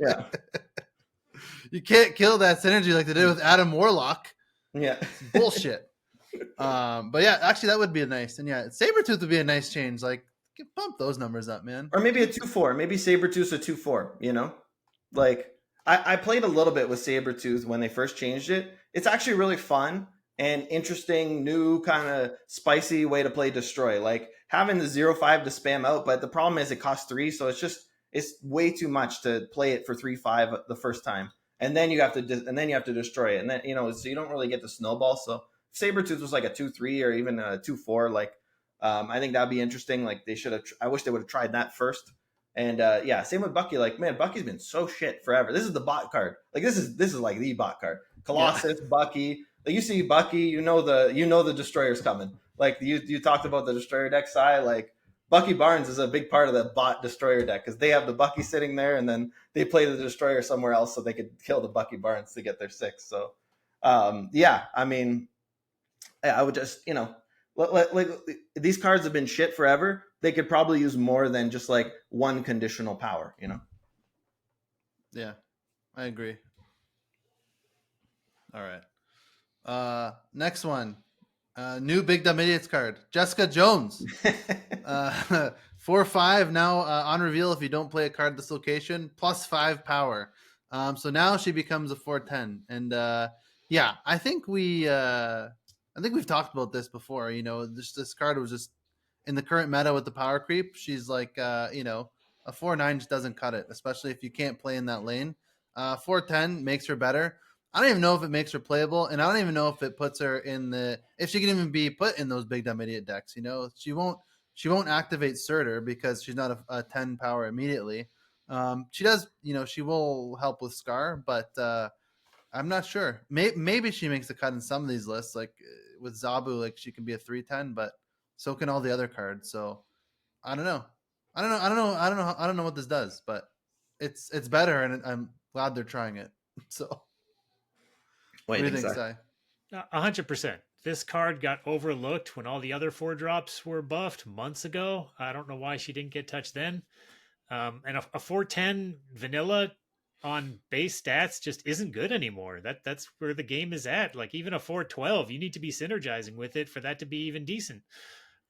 Yeah. You can't kill that synergy like they did with Adam Warlock. Yeah. It's bullshit. But yeah, actually that would be a nice. And yeah, Sabretooth would be a nice change. Like, bump those numbers up, man. Or maybe a 2/4. Maybe Sabretooth's a 2/4, Like, I played a little bit with Sabretooth when they first changed it. It's actually really fun and interesting, new kind of spicy way to play Destroy. Like, having the 0/5 to spam out, but the problem is it costs 3, so it's way too much to play it for 3/5 the first time. And then you have to destroy it. And then, so you don't really get the snowball. So if Sabretooth was like a 2/3 or even a 2/4, like, I think that'd be interesting. Like, they should have, I wish they would have tried that first. And same with Bucky. Like, man, Bucky's been so shit forever. This is the bot card. Like, this is like the bot card. Colossus, yeah. Bucky. Like, you see Bucky, you know the Destroyer's coming. Like, you talked about the Destroyer deck side. Like, Bucky Barnes is a big part of the bot Destroyer deck because they have the Bucky sitting there, and then they play the Destroyer somewhere else so they could kill the Bucky Barnes to get their 6. So, I mean, I would just, like, these cards have been shit forever. They could probably use more than just like 1 conditional power, Yeah, I agree. All right. Next one. New Big Dumb Idiots card. Jessica Jones. 4/5 now on reveal if you don't play a card at this location, +5 power. So now she becomes a 4/10. And I think we've talked about this before. This card was just in the current meta with the power creep. She's like a 4/9 just doesn't cut it, especially if you can't play in that lane. 4/10 makes her better. I don't even know if it makes her playable, and I don't even know if it puts her if she can even be put in those Big Dumb Idiot decks. She won't activate Surtur because she's not a 10 power immediately. She does, she will help with Scar, but I'm not sure. Maybe she makes a cut in some of these lists, like with Zabu, like she can be a 3/10, but so can all the other cards. So I don't know. I don't know what this does, but it's better, and I'm glad they're trying it. So. What do you think, Si? 100%. This card got overlooked when all the other 4-drops were buffed months ago. I don't know why she didn't get touched then. And a 4/10 vanilla on base stats just isn't good anymore. That's where the game is at. Like, even a 4/12, you need to be synergizing with it for that to be even decent.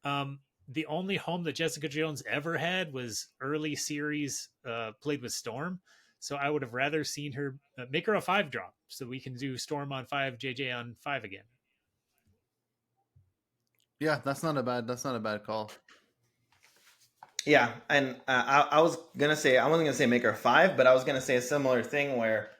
The only home that Jessica Jones ever had was early series played with Storm. So I would have rather seen her make her a 5-drop so we can do Storm on 5, JJ on 5 again. Yeah, that's not a bad call. Yeah, and I was gonna say I wasn't gonna say make her 5, but I was gonna say a similar thing where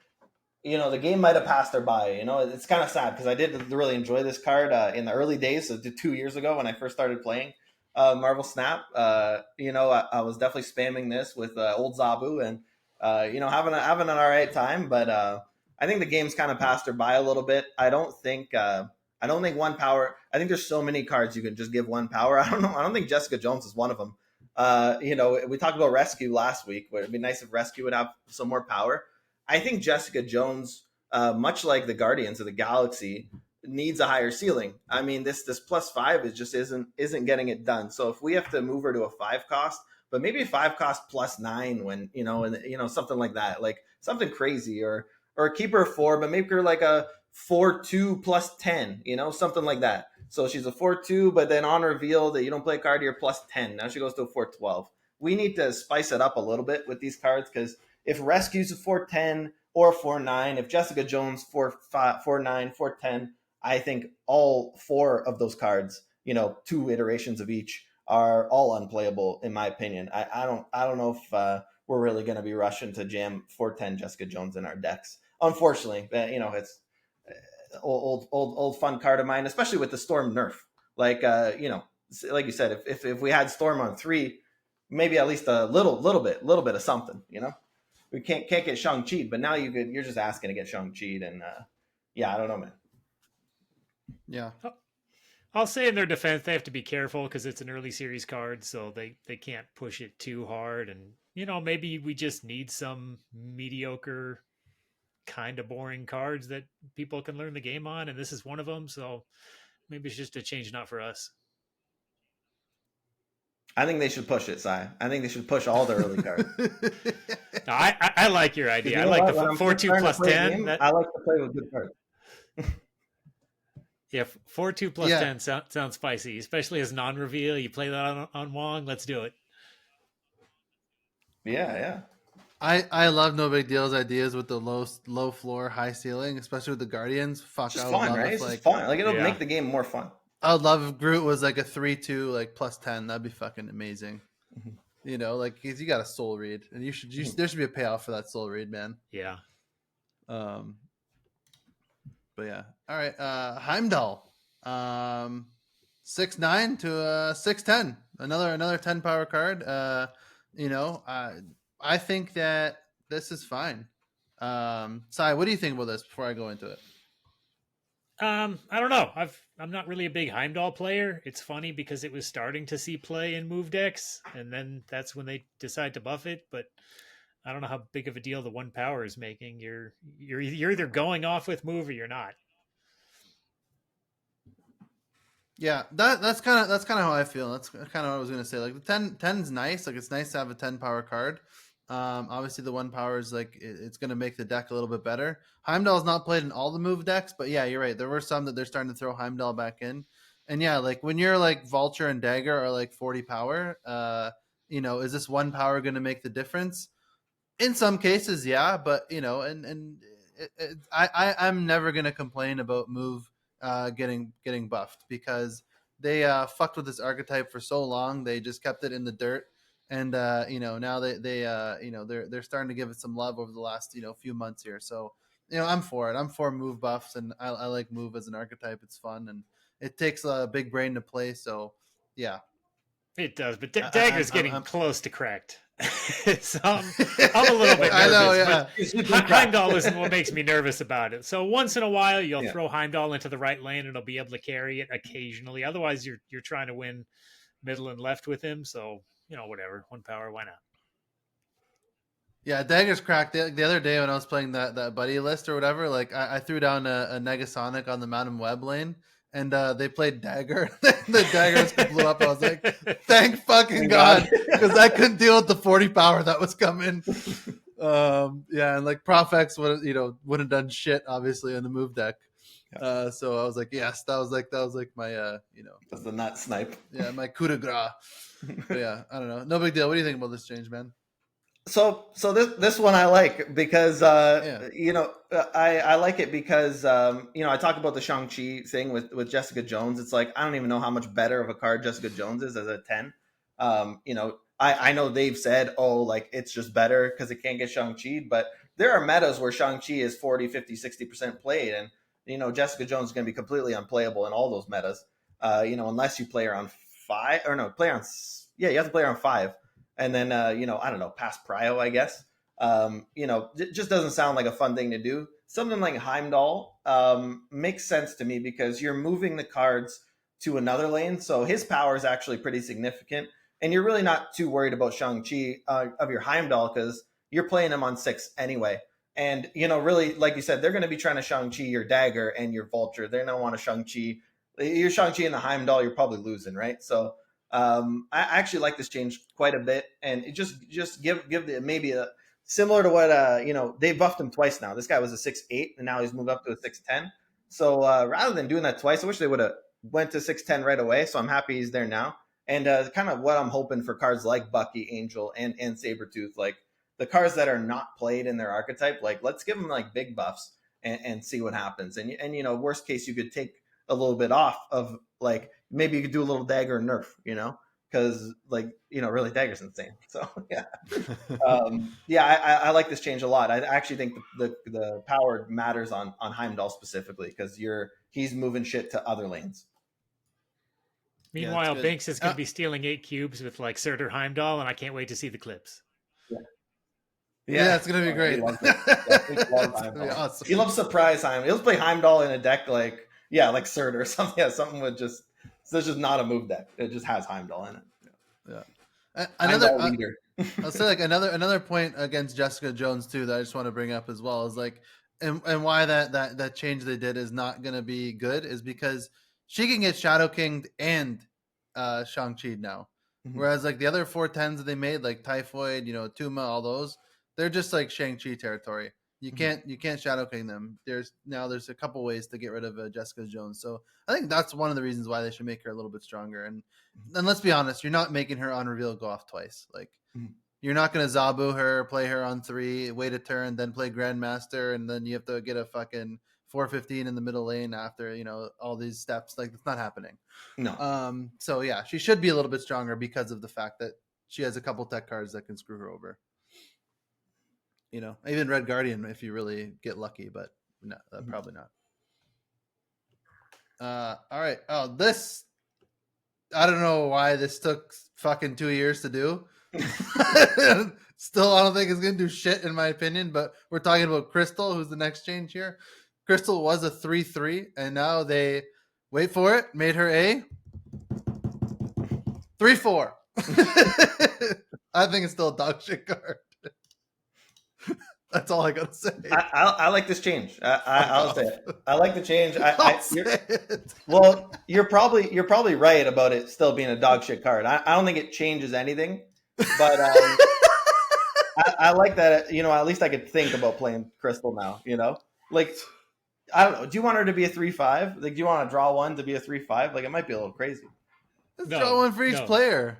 the game might have passed her by. It's kind of sad because I did really enjoy this card in the early days, so 2 years ago when I first started playing Marvel Snap. I was definitely spamming this with old Zabu and having an all right time. But I think the game's kind of passed her by a little bit. I don't think one power. I think there's so many cards you can just give one power. I don't know. I don't think Jessica Jones is one of them. We talked about Rescue last week, where it'd be nice if Rescue would have some more power. I think Jessica Jones, much like the Guardians of the Galaxy, needs a higher ceiling. I mean, this +5 is just isn't getting it done. So if we have to move her to a 5 cost, but maybe a 5 cost +9 when something like that, like something crazy, or keep her 4, but make her like a 4/2 +10, something like that. So she's a 4/2, but then on reveal that you don't play a card, you're +10. Now she goes to a 4/12. We need to spice it up a little bit with these cards because if Rescue's a 4/10 or a 4/9, if Jessica Jones 4/9, 4/10, I think all 4 of those cards, 2 iterations of each, are all unplayable in my opinion. I don't know if we're really going to be rushing to jam 4/10 Jessica Jones in our decks. Unfortunately, it's old fun card of mine, especially with the Storm nerf. Like like you said, if we had Storm on 3, maybe at least a little bit of something, We can't get Shang-Chi, but now you're just asking to get Shang-Chi, and I don't know, man. Yeah. I'll say in their defense, they have to be careful because it's an early series card, so they can't push it too hard. And, maybe we just need some mediocre, kind of boring cards that people can learn the game on, and this is one of them. So maybe it's just a change not for us. I think they should push it, Cy. I think they should push all the early cards. No, I like your idea. I like the 4/2 +10. I like to play with good cards. Yeah, 4/2 +10 sounds spicy, especially as non-reveal. You play that on Wong. Let's do it. Yeah. I love No Big Deal's ideas with the low floor, high ceiling, especially with the Guardians. Fuck, it's I just would fun, love right? if, It's like, just fun. Like it'll make the game more fun. I would love if Groot was like a 3/2, like +10. That'd be fucking amazing. Mm-hmm. Like you got a soul read, and there should be a payoff for that soul read, man. Yeah. But yeah. All right. Heimdall. 6/9 to 6/10. Another 10 power card. I think that this is fine. Sai, what do you think about this before I go into it? I don't know. I'm not really a big Heimdall player. It's funny because it was starting to see play in move decks, and then that's when they decide to buff it. But I don't know how big of a deal the 1 power is making. You're either going off with move or you're not. Yeah, that's kind of how I feel. That's kind of what I was gonna say. Like the 10's nice. Like it's nice to have a 10 power card. Obviously the 1 power is like it's gonna make the deck a little bit better. Heimdall's not played in all the move decks, but yeah, you're right. There were some that they're starting to throw Heimdall back in. And yeah, like when you're like Vulture and Dagger are like 40 power, is this 1 power gonna make the difference? In some cases, yeah, but I'm never gonna complain about move getting buffed because they fucked with this archetype for so long. They just kept it in the dirt, and now they're starting to give it some love over the last few months here. So I'm for it. I'm for move buffs, and I like move as an archetype. It's fun and it takes a big brain to play. So yeah, it does. But Dagger's getting close to cracked. So I'm a little bit nervous. I know, yeah. But Heimdall isn't what makes me nervous about it. So once in a while, you'll throw Heimdall into the right lane, and it'll be able to carry it occasionally. Otherwise, you're trying to win middle and left with him. So whatever, 1 power, why not? Yeah, Dagger's cracked. The other day when I was playing that buddy list or whatever, like I threw down a Negasonic on the Madam Web lane. And they played Dagger. The Daggers blew up. I was like, thank fucking God. Because I couldn't deal with the 40 power that was coming. And like Prof X wouldn't have done shit, obviously, in the move deck. Yeah. So I was like, yes, that was like my, That's the nut snipe. Yeah, my coup de grace. But yeah, I don't know. No big deal. What do you think about this change, man? This one I like because Yeah. I like it because I talk about the Shang-Chi thing with Jessica Jones. It's like I don't even know how much better of a card Jessica Jones is as a 10. I know they've said, oh, like it's just better because it can't get Shang-Chi, but there are metas where Shang-Chi is 40, 50, 60% played, and Jessica Jones is going to be completely unplayable in all those metas. Unless you play her on 5 or no, you have to play her on 5. And then, I don't know, past Prio, I guess. It just doesn't sound like a fun thing to do. Something like Heimdall makes sense to me because you're moving the cards to another lane. So his power is actually pretty significant. And you're really not too worried about Shang-Chi of your Heimdall because you're playing him on 6 anyway. And, really, like you said, they're going to be trying to Shang-Chi your Dagger and your Vulture. They're going to want to Shang-Chi. Your Shang-Chi and the Heimdall, you're probably losing, right? So I actually like this change quite a bit, and it just give the maybe a similar to what they buffed him twice now. This guy was a 6'8", and now he's moved up to a 6'10". So rather than doing that twice, I wish they would have went to 6'10" right away. So I'm happy he's there now, and kind of what I'm hoping for cards like Bucky, Angel, and Sabretooth, like the cards that are not played in their archetype, like let's give them like big buffs and see what happens. And worst case, you could take a little bit off of like maybe you could do a little Dagger nerf, because really Dagger's insane. So I like this change a lot. I actually think the power matters on Heimdall specifically because he's moving shit to other lanes. Meanwhile, Binks is going to be stealing 8 cubes with like Surtur Heimdall, and I can't wait to see the clips. Yeah, it's gonna be great. He loves awesome. He loves surprise Heimdall. He'll play Heimdall in a deck like Surtur or something. Yeah, something with just. So it's just not a move deck. It just has Heimdall in it. Yeah. Another leader. I'll say like another point against Jessica Jones too that I just want to bring up as well is like, and why that change they did is not going to be good is because she can get Shadow Kinged and Shang-Chi now, whereas like the other 4/10s that they made like Typhoid, Tuma, all those, they're just like Shang-Chi territory. You can't Shadow King them. There's a couple ways to get rid of Jessica Jones. So I think that's one of the reasons why they should make her a little bit stronger. And let's be honest, you're not making her on reveal go off twice. Like you're not going to Zabu her, play her on 3, wait a turn, then play Grandmaster, and then you have to get a fucking 415 in the middle lane after all these steps. Like it's not happening. No. So yeah, she should be a little bit stronger because of the fact that she has a couple tech cards that can screw her over. Even Red Guardian if you really get lucky, but no, probably not. All right. Oh, this, I don't know why this took fucking 2 years to do. Still, I don't think it's going to do shit in my opinion, but we're talking about Crystal, who's the next change here. Crystal was a 3/3, and now they, wait for it, made her a 3/4. I think it's still a dog shit card. That's all I gotta say. I like this change. I'll say it. I like the change. Well, you're probably right about it still being a dog shit card. I don't think it changes anything, but I like that. At least I could think about playing Crystal now. Like I don't know. Do you want her to be a 3/5? Like, do you want to draw one to be a 3/5? Like, it might be a little crazy. Let's draw one for each player.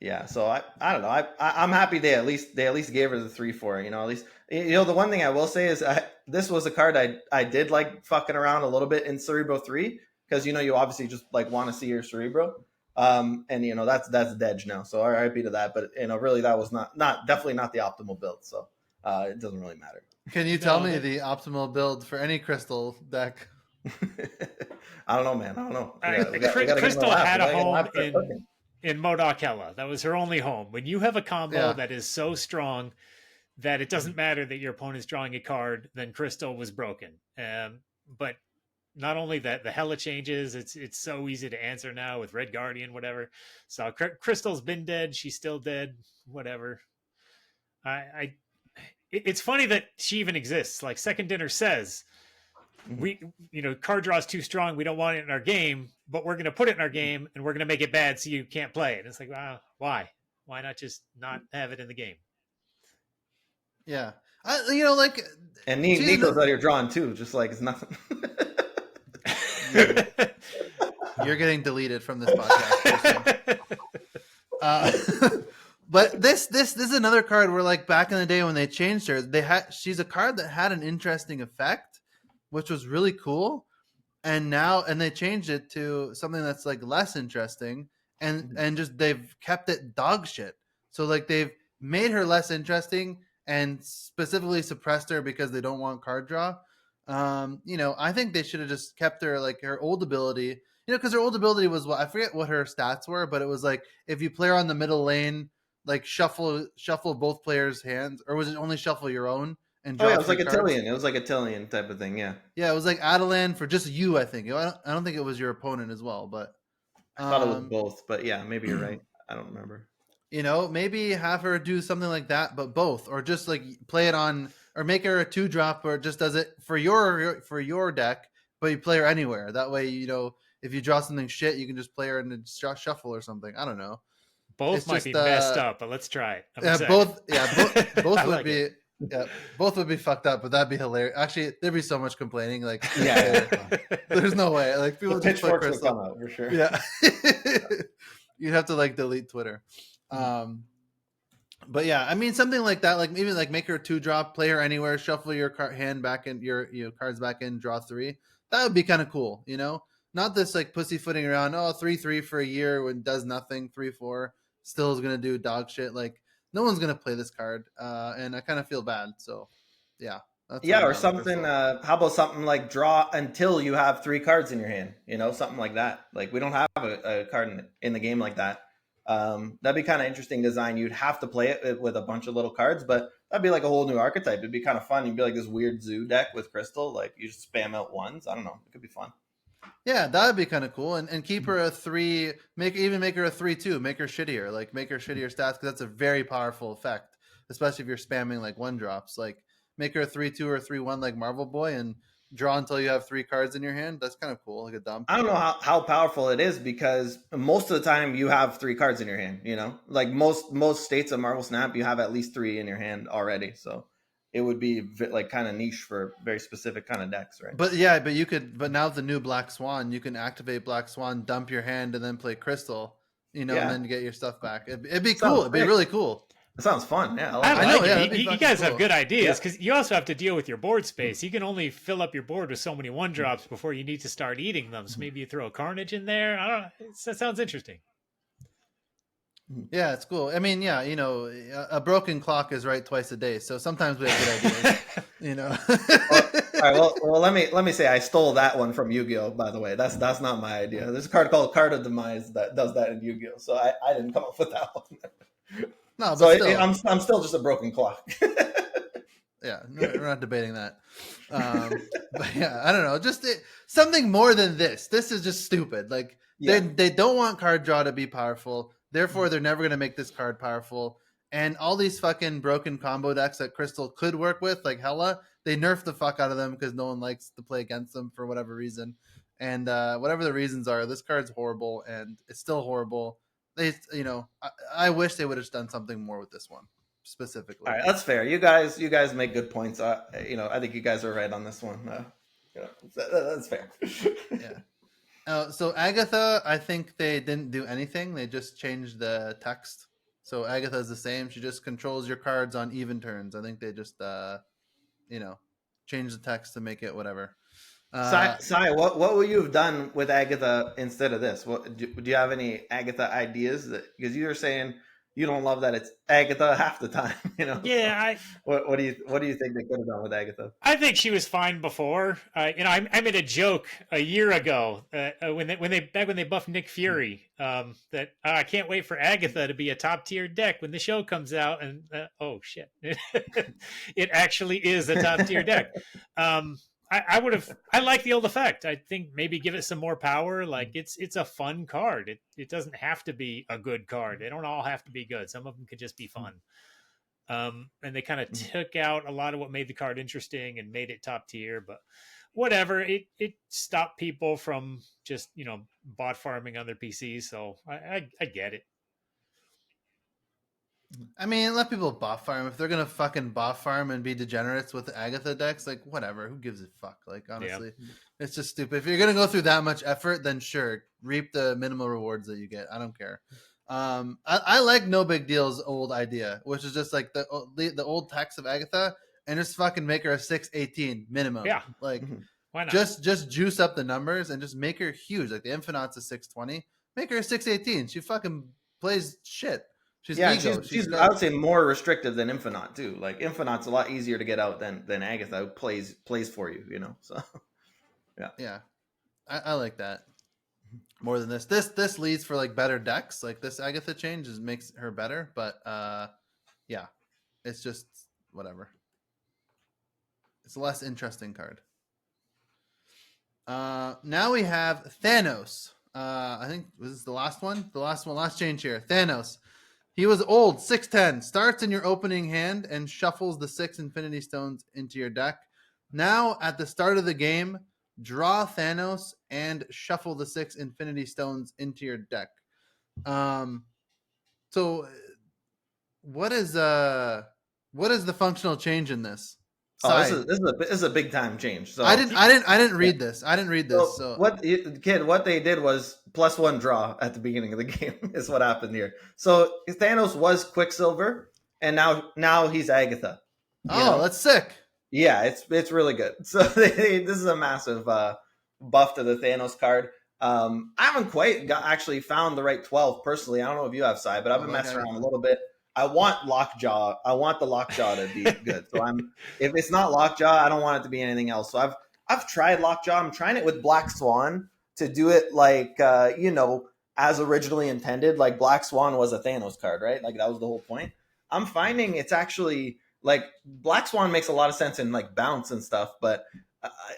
Yeah, so I don't know. I'm happy they at least gave her the 3/4. At least the one thing I will say is this was a card I did like fucking around a little bit in Cerebro 3 because you obviously just like want to see your Cerebro, and that's Dedge now. So RIP to that. But really that was not definitely not the optimal build. So it doesn't really matter. Can you tell me the optimal build for any Crystal deck? I don't know, man. I don't know. Crystal had a home in Modok Hella. That was her only home. When you have a combo that is so strong that it doesn't matter that your opponent's drawing a card, then Crystal was broken. But not only that, the Hella changes. It's so easy to answer now with Red Guardian, whatever. So Crystal's been dead. She's still dead. Whatever. It's funny that she even exists. Like Second Dinner says, card draw's too strong. We don't want it in our game, but we're going to put it in our game and we're going to make it bad so you can't play it. And it's like, wow, why? Why not just not have it in the game? Yeah. And Nico's out here drawing too, just like it's nothing. You're getting deleted from this podcast. But this is another card where, like, back in the day when they changed her, she's a card that had an interesting effect, which was really cool. And they changed it to something that's like less interesting, and just they've kept it dog shit. So like they've made her less interesting and specifically suppressed her because they don't want card draw. I think they should have just kept her, like, her old ability. Because her old ability was, I forget what her stats were, but it was like if you play her on the middle lane, like shuffle both players' hands, or was it only shuffle your own and Oh draw yeah, it was like a cards? Tillion. It was like a Tillion type of thing. Yeah. Yeah, it was like Adelan for just you, I think. I don't think it was your opponent as well, but I thought it was both, but yeah, maybe you're right. I don't remember. maybe have her do something like that, but both, or just like play it on, or make her a 2-drop, or just does it for your deck, but you play her anywhere. That way, if you draw something shit, you can just play her in a shuffle or something. I don't know. Both might be messed up, but let's try it. Both would like be. it. Yeah, both would be fucked up, but that'd be hilarious. Actually, there'd be so much complaining. Like, Yeah. there's no way. Like, people The just play pitchforks would Crystal. come out for sure. Yeah, you'd have to like delete Twitter. But yeah, I mean, something like that. Like, maybe like make her a 2-drop, play her anywhere, shuffle your hand back in, your cards back in, draw 3. That would be kind of cool. Not this like pussyfooting around. 3/3 for a year when does nothing. 3/4 still is gonna do dog shit. Like, no one's gonna play this card, and I kind of feel bad. So, yeah, Or something. How about something like draw until you have 3 cards in your hand? Something like that. Like, we don't have a card in the game like that. That'd be kind of interesting design. You'd have to play it with a bunch of little cards, but that'd be like a whole new archetype. It'd be kind of fun. You'd be like this weird zoo deck with Crystal. Like, you just spam out ones. I don't know. It could be fun. Yeah, that would be kind of cool, and keep her a 3. Make her a 3/2. Make her shittier. Like, make her shittier stats, because that's a very powerful effect, especially if you're spamming like 1-drops. Like, make her a 3/2 or 3/1 like Marvel Boy, and draw until you have 3 cards in your hand. That's kind of cool, like a dump. I don't know how powerful it is, because most of the time you have 3 cards in your hand. Like most states of Marvel Snap, you have at least 3 in your hand already. So it would be like kind of niche for very specific kind of decks, right? But but now with the new Black Swan, you can activate Black Swan, dump your hand, and then play Crystal, and then get your stuff back. It'd be cool. It'd be really cool. It sounds fun. Yeah, I know. like Yeah, it. You guys have good ideas, because Yeah. you also have to deal with your board space. You can only fill up your board with so many 1-drops before you need to start eating them. So maybe you throw a Carnage in there. I don't know. That sounds interesting. Yeah, it's cool. I mean, yeah, a broken clock is right twice a day. So sometimes we have good ideas. All right. Well, let me say I stole that one from Yu-Gi-Oh. By the way, that's not my idea. There's a card called Card of Demise that does that in Yu-Gi-Oh. So I didn't come up with that one. No, but so still. I'm still just a broken clock. Yeah, we're not debating that. But yeah, I don't know. Just something more than this. This is just stupid. Like, they don't want card draw to be powerful. Therefore, they're never going to make this card powerful. And all these fucking broken combo decks that Crystal could work with, like Hela, they nerf the fuck out of them because no one likes to play against them for whatever reason. And whatever the reasons are, this card's horrible, and it's still horrible. I wish they would have done something more with this one specifically. All right, that's fair. You guys make good points. I think you guys are right on this one. That's fair. Yeah. So Agatha, I think they didn't do anything. They just changed the text. So Agatha's the same. She just controls your cards on even turns. I think they just, changed the text to make it whatever. Sai, what would you have done with Agatha instead of this? Do you have any Agatha ideas? Because you were saying you don't love that it's Agatha half the time. Yeah. What do you think they could have done with Agatha? I think she was fine before. I made a joke a year ago when they buffed Nick Fury that I can't wait for Agatha to be a top tier deck when the show comes out, and oh shit, it actually is a top tier deck. I like the old effect. I think maybe give it some more power. Like, it's a fun card. It doesn't have to be a good card. They don't all have to be good. Some of them could just be fun. And they kind of took out a lot of what made the card interesting and made it top tier, but whatever. It stopped people from just, bot farming on their PCs. So I get it. I mean, let people bot farm. If they're gonna fucking bot farm and be degenerates with Agatha decks, like, whatever. Who gives a fuck? Like, honestly, It's just stupid. If you're gonna go through that much effort, then sure, reap the minimal rewards that you get. I don't care. I like No Big Deal's old idea, which is just like the old text of Agatha, and just fucking make her a 6'18" minimum. Yeah. Like Why not? just juice up the numbers and just make her huge. Like the Infinite's a 6'20", make her a 6'18". She fucking plays shit. She's ego. She's I would say more restrictive than Infinite too. Like Infinite's a lot easier to get out than Agatha, who plays for you, you know. So yeah. I like that more than this. This leads for like better decks. Like this Agatha change makes her better, but yeah, it's just whatever. It's a less interesting card. Now we have Thanos. I think this is the last one. Last change here. Thanos. He was old, 6'10", starts in your opening hand and shuffles the 6 Infinity Stones into your deck. Now, at the start of the game, draw Thanos and shuffle the 6 Infinity Stones into your deck. So, what is the functional change in this? Oh, this is a big time change. So I didn't read this. So what they did was +1 draw at the beginning of the game is what happened here. So Thanos was Quicksilver, and now he's Agatha. That's sick. Yeah, it's really good. So this is a massive buff to the Thanos card. I haven't quite actually found the right 12 personally. I don't know if you have, Cy, but I've been messing around a little bit. I want Lockjaw. I want the Lockjaw to be good. So if it's not Lockjaw, I don't want it to be anything else. So I've tried Lockjaw. I'm trying it with Black Swan to do it like as originally intended. Like Black Swan was a Thanos card, right? Like that was the whole point. I'm finding it's actually like Black Swan makes a lot of sense in like bounce and stuff, but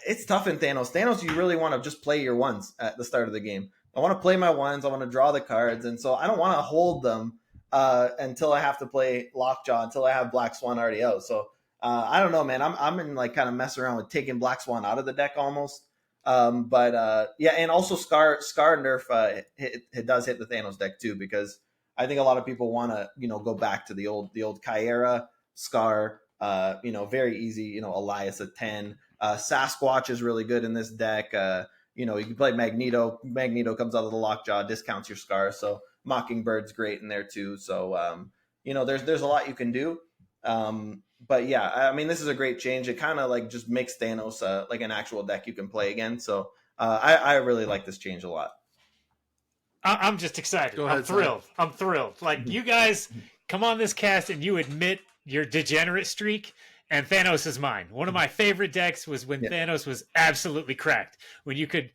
it's tough in Thanos. Thanos, you really want to just play your ones at the start of the game. I want to play my ones. I want to draw the cards, and so I don't want to hold them until I have to play Lockjaw, until I have Black Swan already out. So I don't know, man. I'm in like kind of messing around with taking Black Swan out of the deck almost. Yeah, and also Scar nerf it does hit the Thanos deck too, because I think a lot of people want to go back to the old Kyera Scar. Very easy. Elias at 10. Sasquatch is really good in this deck. You can play Magneto. Magneto comes out of the Lockjaw, discounts your Scar. So Mockingbird's great in there too. So there's a lot you can do. But yeah, I mean, this is a great change. It kind of like just makes Thanos like an actual deck you can play again. So I really like this change a lot. I'm just excited. I'm thrilled. Like you guys come on this cast and you admit your degenerate streak, and Thanos is mine. One of my favorite decks was when Thanos was absolutely cracked. When you could,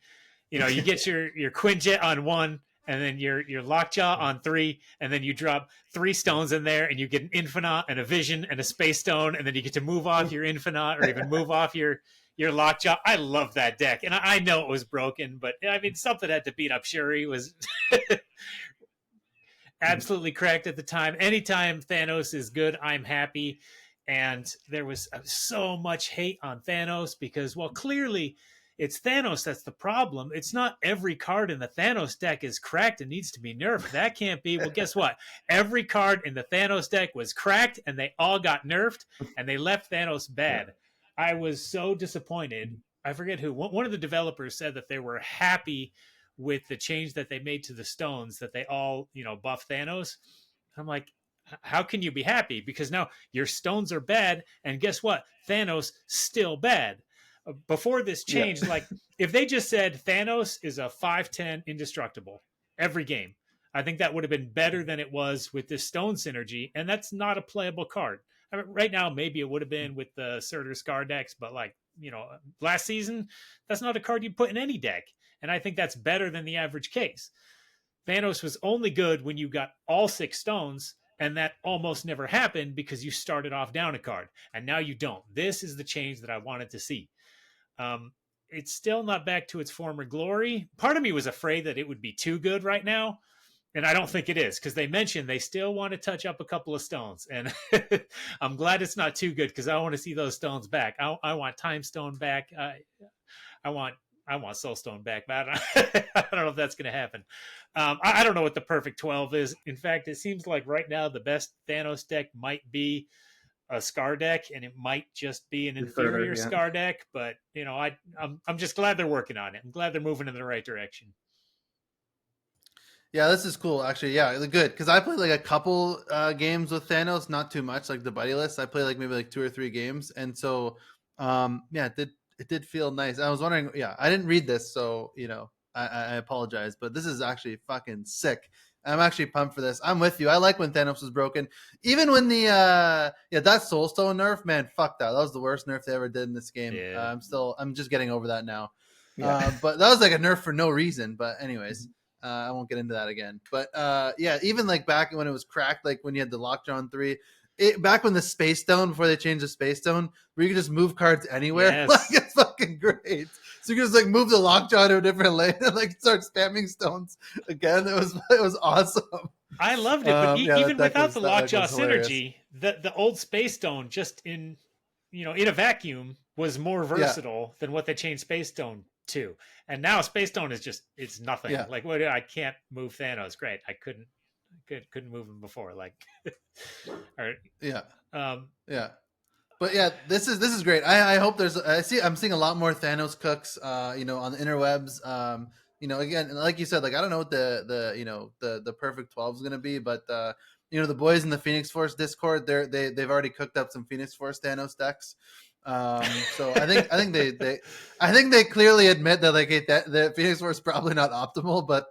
you get your Quinjet on 1, and then your Lockjaw on 3, and then you drop 3 stones in there, and you get an Infinite and a Vision and a Space Stone, and then you get to move off your Infinite or even move off your Lockjaw. I love that deck, and I know it was broken, but I mean something had to beat up Shuri was absolutely cracked at the time. Anytime Thanos is good, I'm happy. And there was so much hate on Thanos because, well, clearly it's Thanos that's the problem. It's not every card in the Thanos deck is cracked and needs to be nerfed. That can't be. Well, guess what? Every card in the Thanos deck was cracked and they all got nerfed and they left Thanos bad. I was so disappointed. I forget who. One of the developers said that they were happy with the change that they made to the stones, that they all, buff Thanos. I'm like, how can you be happy? Because now your stones are bad, and guess what? Thanos still bad. Before this change, like if they just said Thanos is a 5/10 indestructible every game, I think that would have been better than it was with this stone synergy, and that's not a playable card. I mean, right now, maybe it would have been with the Cydler Scar decks, but last season, that's not a card you put in any deck, and I think that's better than the average case. Thanos was only good when you got all 6 stones, and that almost never happened because you started off down a card, and now you don't. This is the change that I wanted to see. It's still not back to its former glory. Part of me was afraid that it would be too good right now, and I don't think it is, because they mentioned they still want to touch up a couple of stones, and I'm glad it's not too good because I want to see those stones back. I want Time Stone back. I want Soul Stone back, but I don't know if that's going to happen. I don't know what the perfect 12 is. In fact, it seems like right now the best Thanos deck might be a Scar deck, and it might just be an inferior Scar deck. But I'm just glad they're working on it. I'm glad they're moving in the right direction. Yeah, this is cool. Actually, yeah, good because I played like a couple games with Thanos, not too much, like the buddy list. I played like maybe like 2 or 3 games, and so yeah, it did feel nice. I was wondering, yeah, I didn't read this, so I apologize, but this is actually fucking sick. I'm actually pumped for this. I'm with you. I like when Thanos was broken, even when the that Soul Stone nerf, man, fuck that. That was the worst nerf they ever did in this game. Yeah. I'm just getting over that now. Yeah. But that was like a nerf for no reason. But anyways. I won't get into that again. But yeah, even like back when it was cracked, like when you had the Lockjaw 3, back when the Space Stone, before they changed the Space Stone, where you could just move cards anywhere. Yes. Like, it's fucking great. So you can just like move the Lockjaw to a different lane and like start spamming stones again. It was awesome. I loved it, but Yeah, even that without was- the that Lockjaw was hilarious. synergy, the old Space Stone just in a vacuum was more versatile than what they changed Space Stone to. And now Space Stone is just it's nothing. Yeah. Like what I can't move Thanos. Great. I couldn't move him before. Like or Yeah. um Yeah. But yeah, this is great. I hope I'm seeing a lot more Thanos cooks on the interwebs. Again, like you said, like I don't know what the perfect 12 is gonna be, but the boys in the Phoenix Force Discord, they've already cooked up some Phoenix Force Thanos decks. So I think they clearly admit that like that the Phoenix Force is probably not optimal, but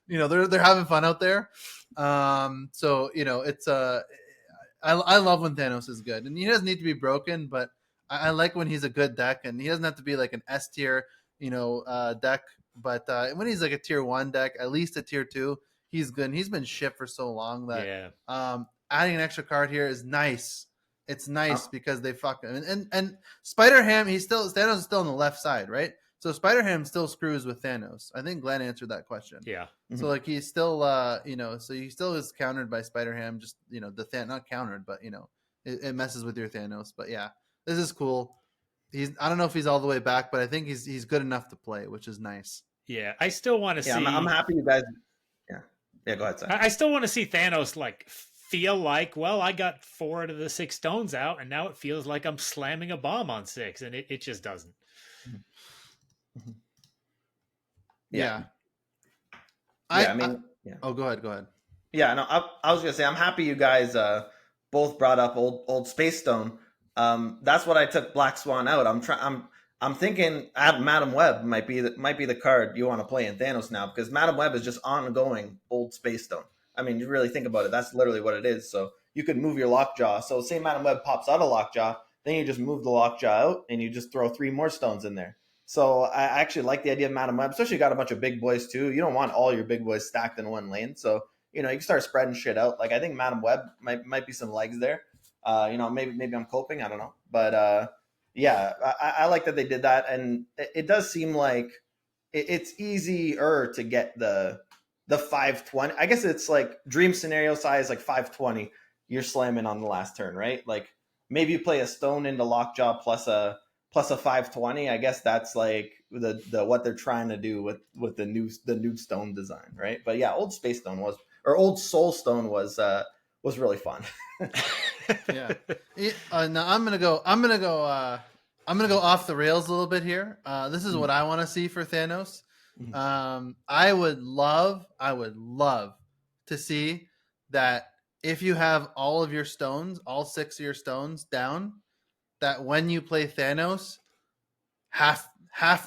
No. they're having fun out there. So it's I love when Thanos is good, and he doesn't need to be broken, but I like when he's a good deck, and he doesn't have to be like an S tier, deck. But when he's like a tier 1 deck, at least a tier 2, he's good. And he's been shit for so long that yeah. adding an extra card here is nice. It's nice because they fuck him, and Spider Ham. Thanos is still on the left side, right? So Spider Ham still screws with Thanos. I think Glenn answered that question. Yeah. So like he's still so he still is countered by Spider Ham. Just not countered, but it messes with your Thanos. But yeah, this is cool. I don't know if he's all the way back, but I think he's good enough to play, which is nice. Yeah. I still want to see I'm happy you guys. Yeah. Go ahead, Sam. I still want to see Thanos like feel like, well, I got 4 out of the 6 stones out, and now it feels like I'm slamming a bomb on 6, and it just doesn't. Yeah. Oh, go ahead. Yeah, no, I was gonna say I'm happy you guys both brought up old Space Stone. That's what I took Black Swan out. I'm thinking Madam Web might be the card you want to play in Thanos now, because Madam Web is just ongoing old Space Stone. I mean, you really think about it, that's literally what it is. So you could move your Lockjaw. So say Madam Web pops out of Lockjaw, then you just move the Lockjaw out and you just throw 3 more stones in there. So I actually like the idea of Madam Web, especially you got a bunch of big boys too. You don't want all your big boys stacked in one lane. So, you can start spreading shit out. Like I think Madam Web might be some legs there. Maybe I'm coping. I don't know. But yeah, I like that they did that. And it does seem like it's easier to get the 520. I guess it's like dream scenario size, like 520. You're slamming on the last turn, right? Like maybe you play a stone into Lockjaw plus a 520. I guess that's like the what they're trying to do with the new stone design, right? But yeah, old Space Stone old Soul Stone was really fun. Yeah. Now I'm gonna go off the rails a little bit here. This is what I want to see for Thanos. I would love to see that if you have all of your stones, all 6 of your stones down, that when you play Thanos, half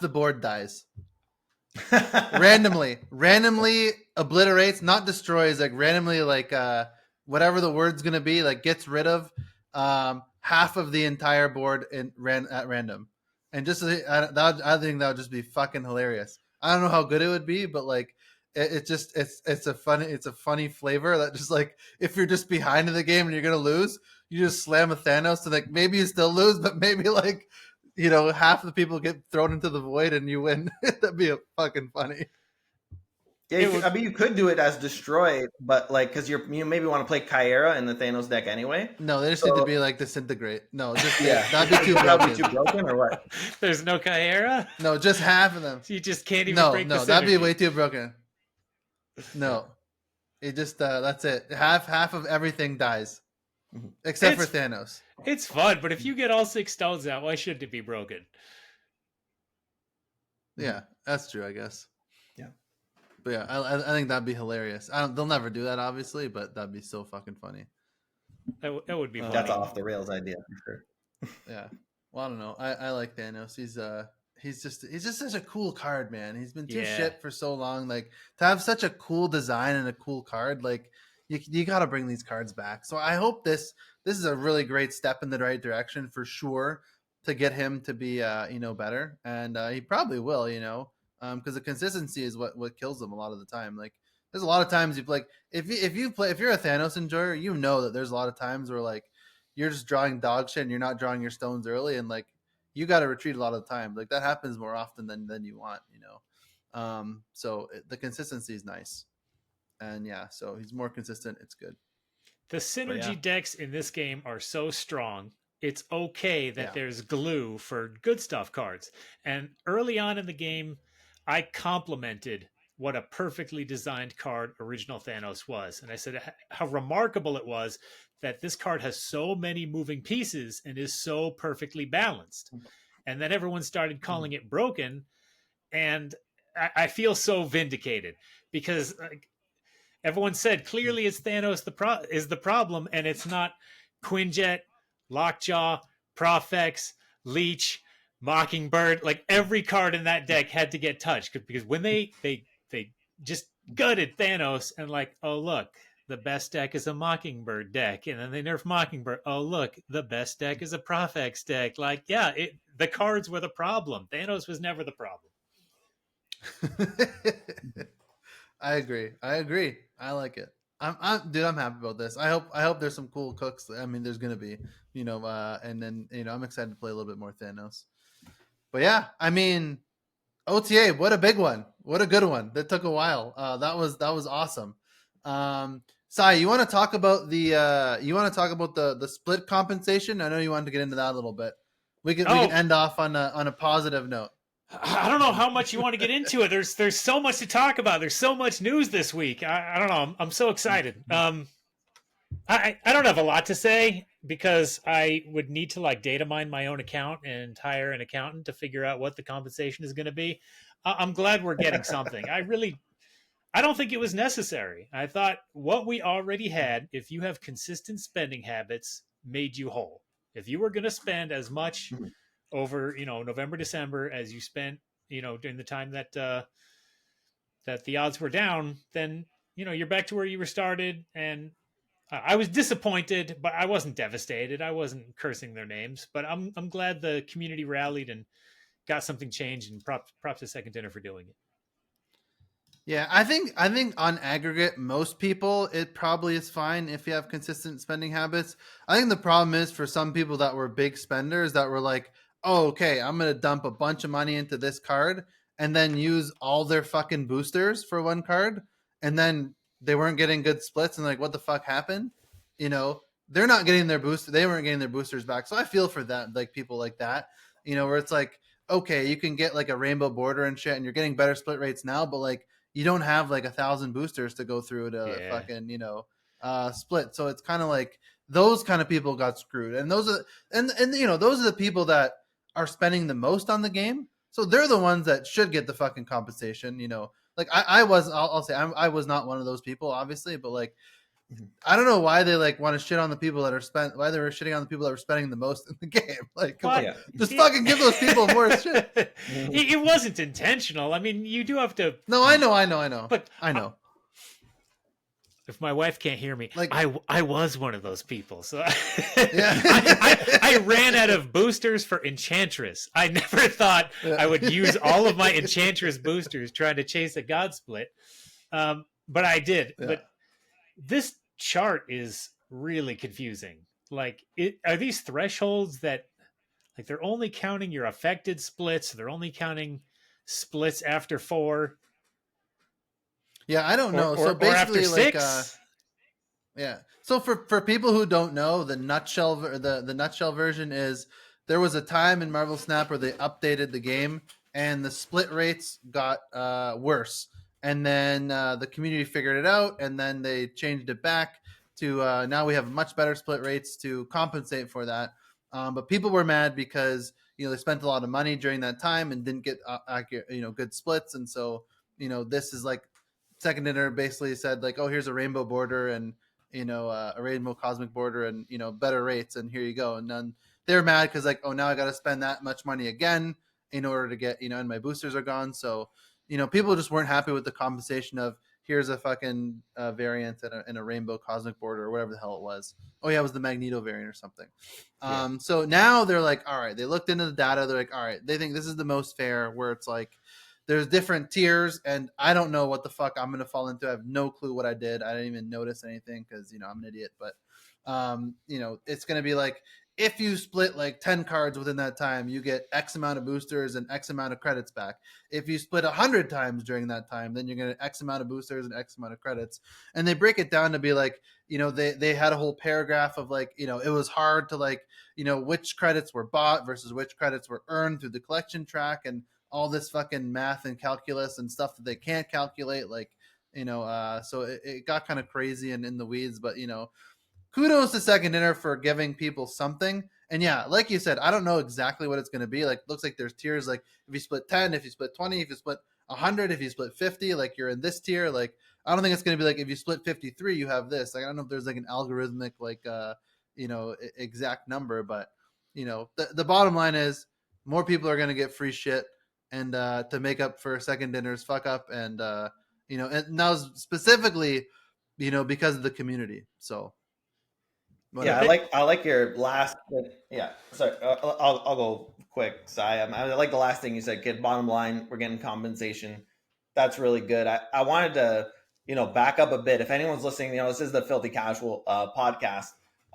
the board dies. randomly obliterates, not destroys, like randomly, like whatever the word's gonna be, like gets rid of half of the entire board at random. And just I think that would just be fucking hilarious. I don't know how good it would be, but like it's a funny flavor that just like if you're just behind in the game and you're gonna lose, you just slam a Thanos and like maybe you still lose, but maybe like half the people get thrown into the void and you win. That'd be fucking funny. Yeah, you could do it as destroy, but like because you maybe want to play Kyra in the Thanos deck anyway. No, they just need to be like disintegrate. No, just that'd be too That'd broken. be too broken or what? There's no Kyra? No, just half of them. So you just can't even break the synergy. That'd be way too broken. No, it just that's it. Half of everything dies, except for Thanos. It's fun, but if you get all 6 stones out, why shouldn't it be broken? Yeah, that's true, I guess. Yeah. But yeah, I think that'd be hilarious. They'll never do that, obviously, but that'd be so fucking funny. That would be funny. That's off the rails idea for sure. Yeah. Well, I don't know. I like Thanos. He's just such a cool card, man. He's been too shit for so long. Like, to have such a cool design and a cool card, like you got to bring these cards back. So I hope this is a really great step in the right direction for sure to get him to be better, and he probably will, because the consistency is what kills them a lot of the time. Like, there's a lot of times if you're a Thanos enjoyer, you know that there's a lot of times where like you're just drawing dog shit and you're not drawing your stones early, and like you got to retreat a lot of the time. Like, that happens more often than you want, so the consistency is nice, and yeah, so he's more consistent. It's good. The synergy decks in this game are so strong. It's okay that there's glue for good stuff cards. And early on in the game, I complimented what a perfectly designed card original Thanos was. And I said how remarkable it was that this card has so many moving pieces and is so perfectly balanced. And then everyone started calling it broken. And I feel so vindicated because everyone said clearly it's Thanos is the problem, and it's not Quinjet, Lockjaw, Profex, Leech, Mockingbird. Like, every card in that deck had to get touched because when they just gutted Thanos and like, oh look, the best deck is a Mockingbird deck, and then they nerf Mockingbird. Oh look, the best deck is a Profex deck. Like, yeah, the cards were the problem. Thanos was never the problem. I agree. I like it. I'm happy about this. I hope there's some cool cooks. I mean, there's gonna be, and then I'm excited to play a little bit more Thanos. But yeah, I mean, OTA, what a big one, what a good one. That took a while. That was awesome. Sai, you want to talk about the split compensation? I know you wanted to get into that a little bit. We can end off on a positive note. I don't know how much you want to get into it. There's so much to talk about. There's so much news this week. I don't know. I'm so excited. I don't have a lot to say because I would need to like data mine my own account and hire an accountant to figure out what the compensation is going to be. I'm glad we're getting something. I don't think it was necessary. I thought what we already had, if you have consistent spending habits, made you whole. If you were going to spend as much over November, December as you spent during the time that that the odds were down, then you're back to where you were started. And I was disappointed, but I wasn't devastated. I wasn't cursing their names, but I'm glad the community rallied and got something changed, and props to Second Dinner for doing it. Yeah, I think on aggregate, most people, it probably is fine if you have consistent spending habits. I think the problem is for some people that were big spenders that were like, oh, okay, I'm going to dump a bunch of money into this card and then use all their fucking boosters for one card. And then they weren't getting good splits and like, what the fuck happened? They're not getting their booster. They weren't getting their boosters back. So I feel for that, like people like that, where it's like, okay, you can get like a rainbow border and shit and you're getting better split rates now, but like, you don't have like 1,000 boosters to go through to fucking, split. So it's kind of like those kind of people got screwed. And those are the people that are spending the most on the game. So they're the ones that should get the fucking compensation, like I'll say I was not one of those people, obviously, but like, I don't know why they like want to shit on the people that are why they were shitting on the people that were spending the most in the game. Like, come on, just fucking give those people more shit. It wasn't intentional. I mean, you do have to. No, I know. But I know. If my wife can't hear me, like I was one of those people. So yeah. I ran out of boosters for Enchantress. I never thought I would use all of my Enchantress boosters trying to chase a God Split. But I did. Yeah. But this chart is really confusing. Like, are these thresholds that like they're only counting your affected splits? They're only counting splits after 4. Yeah, I don't know. So basically, like, 6? Yeah. So for people who don't know, the nutshell version is there was a time in Marvel Snap where they updated the game and the split rates got worse. And then the community figured it out, and then they changed it back to now we have much better split rates to compensate for that. But people were mad because they spent a lot of money during that time and didn't get accurate, good splits, and so this is like second dinner basically said like, oh, here's a rainbow border and a rainbow cosmic border and better rates, and here you go. And then they're mad because like, oh, now I got to spend that much money again in order to get and my boosters are gone. So people just weren't happy with the compensation of here's a fucking variant and a rainbow cosmic border or whatever the hell it was. Oh yeah, it was the Magneto variant or something. So now they're like, all right, they looked into the data. They're like, all right, they think this is the most fair, where it's like there's different tiers, and I don't know what the fuck I'm going to fall into. I have no clue what I did. I didn't even notice anything because, I'm an idiot. But, it's going to be like, if you split like 10 cards within that time, you get X amount of boosters and X amount of credits back. If you split 100 times during that time, then you're going to X amount of boosters and X amount of credits. And they break it down to be like, they had a whole paragraph of like, it was hard to like, which credits were bought versus which credits were earned through the collection track, and all this fucking math and calculus and stuff that they can't calculate. Like, so it got kind of crazy and in the weeds, but kudos to Second Dinner for giving people something. And yeah, like you said, I don't know exactly what it's going to be. Like, looks like there's tiers. Like if you split 10, if you split 20, if you split 100, if you split 50, like you're in this tier. Like, I don't think it's going to be like if you split 53, you have this. Like, I don't know if there's like an algorithmic, like, exact number, but the bottom line is more people are going to get free shit, and to make up for Second Dinner's fuck up, and and now specifically, because of the community. So yeah, I like your last. Yeah, sorry, I'll go quick. So I like the last thing you said, kid. Bottom line, we're getting compensation. That's really good. I wanted to back up a bit. If anyone's listening, this is the Filthy Casual podcast.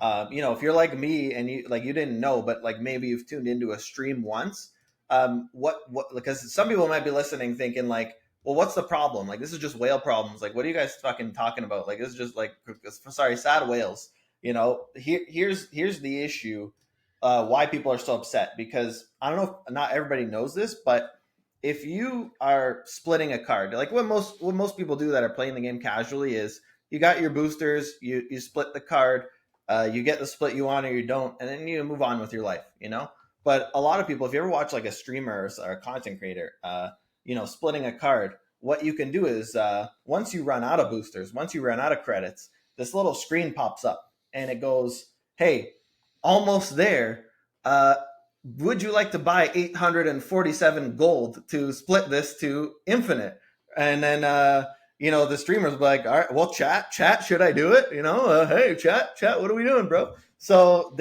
If you're like me and you didn't know, but like maybe you've tuned into a stream once. What because some people might be listening thinking like, well, what's the problem? Like, this is just whale problems. Like, what are you guys fucking talking about? Like, this is just like, sorry, sad whales. Here's the issue. Why people are so upset, because I don't know if not everybody knows this, but if you are splitting a card, like what most people do that are playing the game casually is you got your boosters, you split the card, you get the split you want or you don't, and then you move on with your life, But a lot of people, if you ever watch like a streamer or a content creator, splitting a card, what you can do is once you run out of boosters, once you run out of credits, this little screen pops up and it goes, hey, almost there. Would you like to buy 847 gold to split this to infinite? And then, the streamers will be like, all right, well, chat, should I do it? Hey, chat, what are we doing, bro? So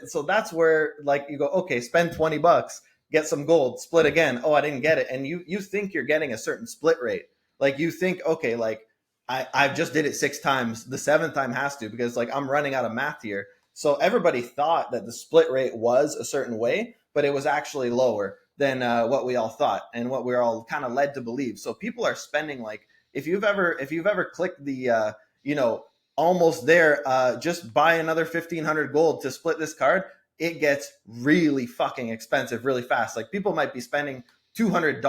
so that's where like you go, okay, spend $20, get some gold, split again. Oh, I didn't get it. And you think you're getting a certain split rate. Like you think, okay, like I just did it 6 times. The 7th time has to, because like I'm running out of math here. So everybody thought that the split rate was a certain way, but it was actually lower than what we all thought and what we were all kind of led to believe. So people are spending like, if you've ever clicked the almost there, just buy another 1,500 gold to split this card, it gets really fucking expensive really fast. Like people might be spending $200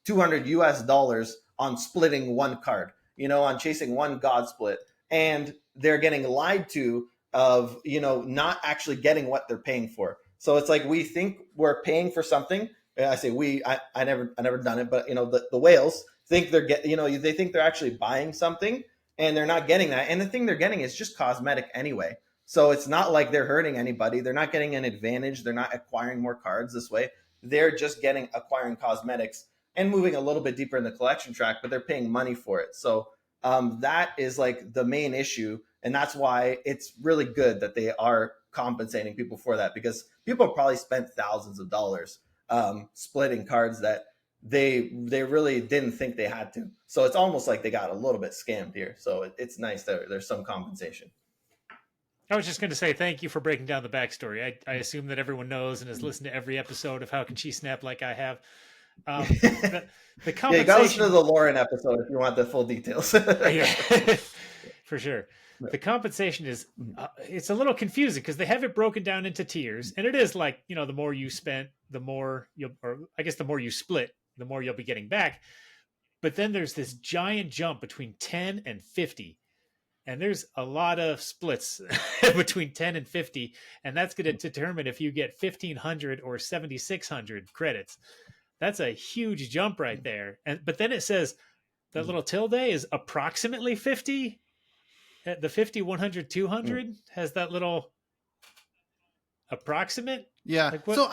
$200 on splitting one card, on chasing one god split, and they're getting lied to of not actually getting what they're paying for. So it's like we think we're paying for something. I say we. I never done it, but the whales think they're they think they're actually buying something, and they're not getting that. And the thing they're getting is just cosmetic anyway. So it's not like they're hurting anybody. They're not getting an advantage. They're not acquiring more cards this way. They're just acquiring cosmetics and moving a little bit deeper in the collection track, but they're paying money for it. So that is like the main issue. And that's why it's really good that they are compensating people for that, because people probably spent thousands of dollars splitting cards that they really didn't think they had to. So it's almost like they got a little bit scammed here. So it's nice that there's some compensation. I was just going to say thank you for breaking down the backstory. I assume that everyone knows and has listened to every episode of How Can She Snap like I have. The compensation... Yeah, you got to listen to the Lauren episode if you want the full details. Yeah, for sure. The compensation is it's a little confusing because they have it broken down into tiers, and it is like the more you spent, the more the more you split, the more you'll be getting back. But then there's this giant jump between 10 and 50. And there's a lot of splits between 10 and 50. And that's going to determine if you get 1,500 or 7,600 credits. That's a huge jump right there. But then it says little tilde is approximately 50. The 50, 100, 200 has that little approximate. Yeah. Like what? So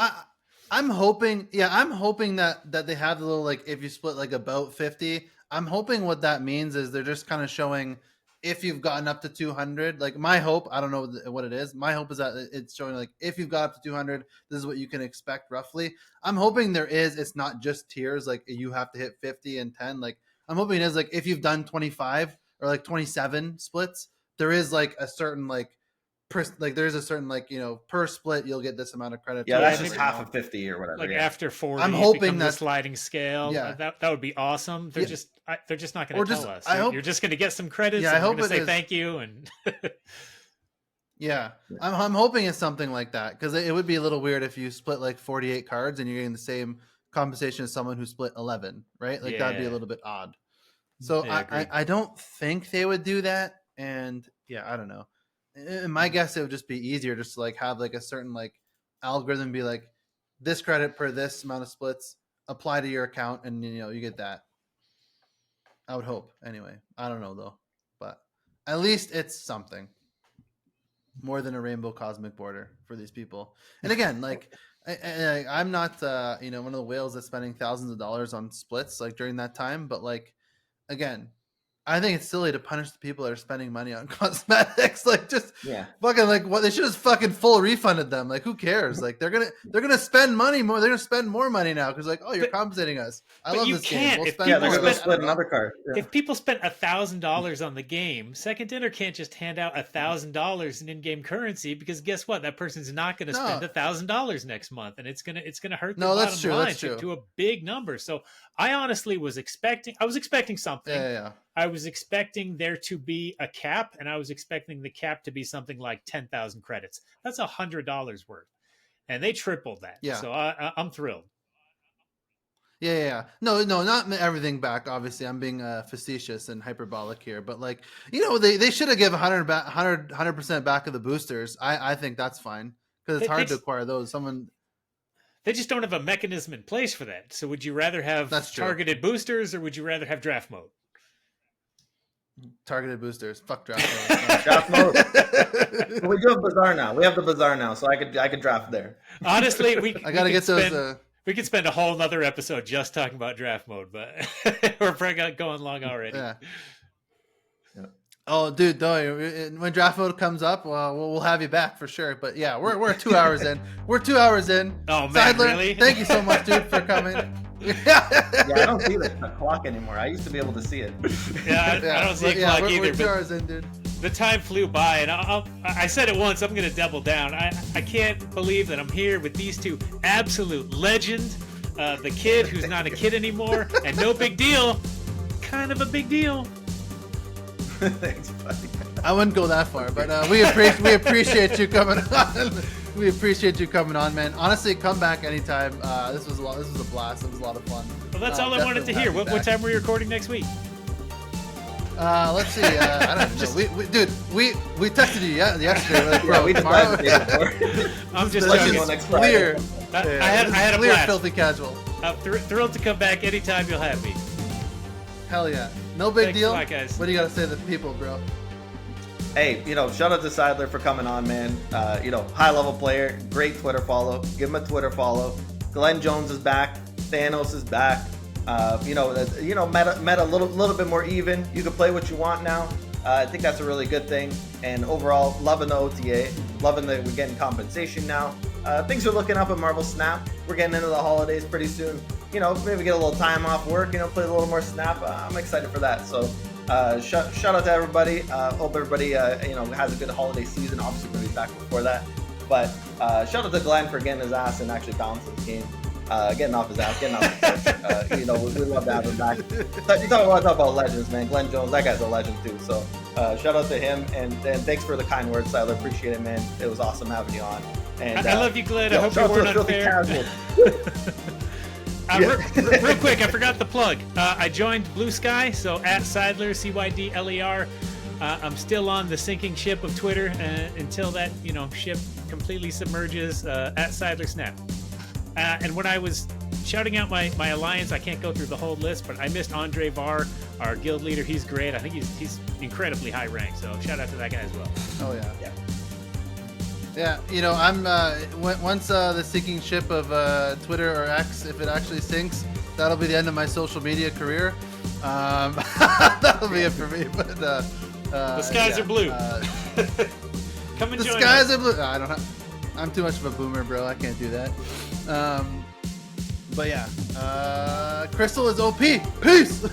I'm hoping that they have the little, like, if you split like about 50, I'm hoping what that means is they're just kind of showing if you've gotten up to 200. Like, my hope, I don't know what it is. My hope is that it's showing like if you've got up to 200, this is what you can expect roughly. I'm hoping it's not just tiers, like you have to hit 50 and 10. Like, I'm hoping it is like if you've done 25 or like 27 splits, there is like a certain there's a certain per split you'll get this amount of credit. Yeah, that's just half of 50 or whatever. Like yeah. after 40, I'm hoping that that sliding scale. Yeah. That would be awesome. They're just not going to tell us. You're just going to get some credits. Yeah, and I hope we're going to say is. thank you. And yeah, I'm hoping it's something like that, because it would be a little weird if you split like 48 cards and you're getting the same compensation as someone who split 11, right? Like that'd be a little bit odd. So I don't think they would do that, and yeah, I don't know. In my guess, it would just be easier just to like have like a certain like algorithm be like this credit per this amount of splits apply to your account, and you get that. I would hope anyway. I don't know though, but at least it's something more than a rainbow cosmic border for these people. And again, like I'm not one of the whales that's spending thousands of dollars on splits like during that time, but like again, I think it's silly to punish the people that are spending money on cosmetics. Like, just fucking like what they should have fucking full refunded them. Like, who cares? Like, they're gonna spend money more. They're gonna spend more money now because like, oh, you're compensating us. I love this game. We'll spend they're more. gonna split another card. Yeah. If people spent $1,000 on the game, Second Dinner can't just hand out $1,000 in in-game currency, because guess what? That person's not going to spend $1,000 next month, and it's gonna hurt their bottom line to a big number. So I honestly was expecting something. Yeah. I was expecting there to be a cap, and I was expecting the cap to be something like 10,000 credits. That's $100 worth, and they tripled that. Yeah. So I'm thrilled. Yeah. No, not everything back. Obviously, I'm being facetious and hyperbolic here, but like, they should have given 100% back of the boosters. I think that's fine, because it's hard to acquire those. They just don't have a mechanism in place for that. So would you rather have targeted boosters, or would you rather have draft mode? Targeted boosters. Fuck draft mode. Draft mode. We do have Bazaar now. We have the Bazaar now, so I could draft there. Honestly, I gotta get those. We could spend a whole nother episode just talking about draft mode, but we're probably going long already. Yeah. Oh, dude, when draft mode comes up, well, we'll have you back for sure. But yeah, we're 2 hours in. We're 2 hours in. Oh man, Cydler, really? Thank you so much, dude, for coming. Yeah, I don't see the clock anymore. I used to be able to see it. Yeah, I don't see a clock either. We're 2 hours in, dude. The time flew by, and I said it once. I'm going to double down. I can't believe that I'm here with these two absolute legends. The kid who's not a kid anymore, and no big deal. Kind of a big deal. Thanks, buddy. I wouldn't go that far, but we appreciate you coming on. We appreciate you coming on, man. Honestly, come back anytime. This was a blast. It was a lot of fun. Well, that's all I wanted to hear. What time are we recording next week? Let's see. I don't know. We texted you yesterday. Like, bro, we tomorrow. I'm just joking. Clear. I had a clear, blast. filthy casual. I'm thrilled to come back anytime you'll have me. Hell yeah. No big Thanks deal. a lot, guys. What do you got to say to the people, bro? Hey, shout out to Cydler for coming on, man. High level player, great Twitter follow. Give him a Twitter follow. Glenn Jones is back. Thanos is back. Meta a little bit more even. You can play what you want now. I think that's a really good thing. And overall, loving the OTA. Loving that we're getting compensation now. Things are looking up at Marvel Snap. We're getting into the holidays pretty soon. Maybe get a little time off work. Play a little more Snap. I'm excited for that. So. Shout out to everybody. Hope everybody has a good holiday season. Obviously, we're gonna be back before that. But shout out to Glenn for getting his ass and actually balancing this game, getting off his ass, getting off the pitch. We love to have him back. You talk about legends, man. Glenn Jones, that guy's a legend too. So shout out to him, and thanks for the kind words, Cydler. Appreciate it, man. It was awesome having you on. And I love you, Glenn. I hope you weren't unfair. Real quick, I forgot the plug. I joined Blue Sky, so at Cydler, Cydler. I'm still on the sinking ship of Twitter until that ship completely submerges. At Cydler Snap. And when I was shouting out my alliance, I can't go through the whole list, but I missed Andre Var, our guild leader. He's great. I think he's incredibly high ranked. So shout out to that guy as well. Oh yeah. Yeah. Yeah, you know, I'm once the sinking ship of Twitter or X, if it actually sinks, that'll be the end of my social media career. That'll be it for me. But the skies are blue. Come and the join skies us. are blue. I don't have. I'm too much of a boomer, bro. I can't do that. But yeah, Crystal is OP. Peace.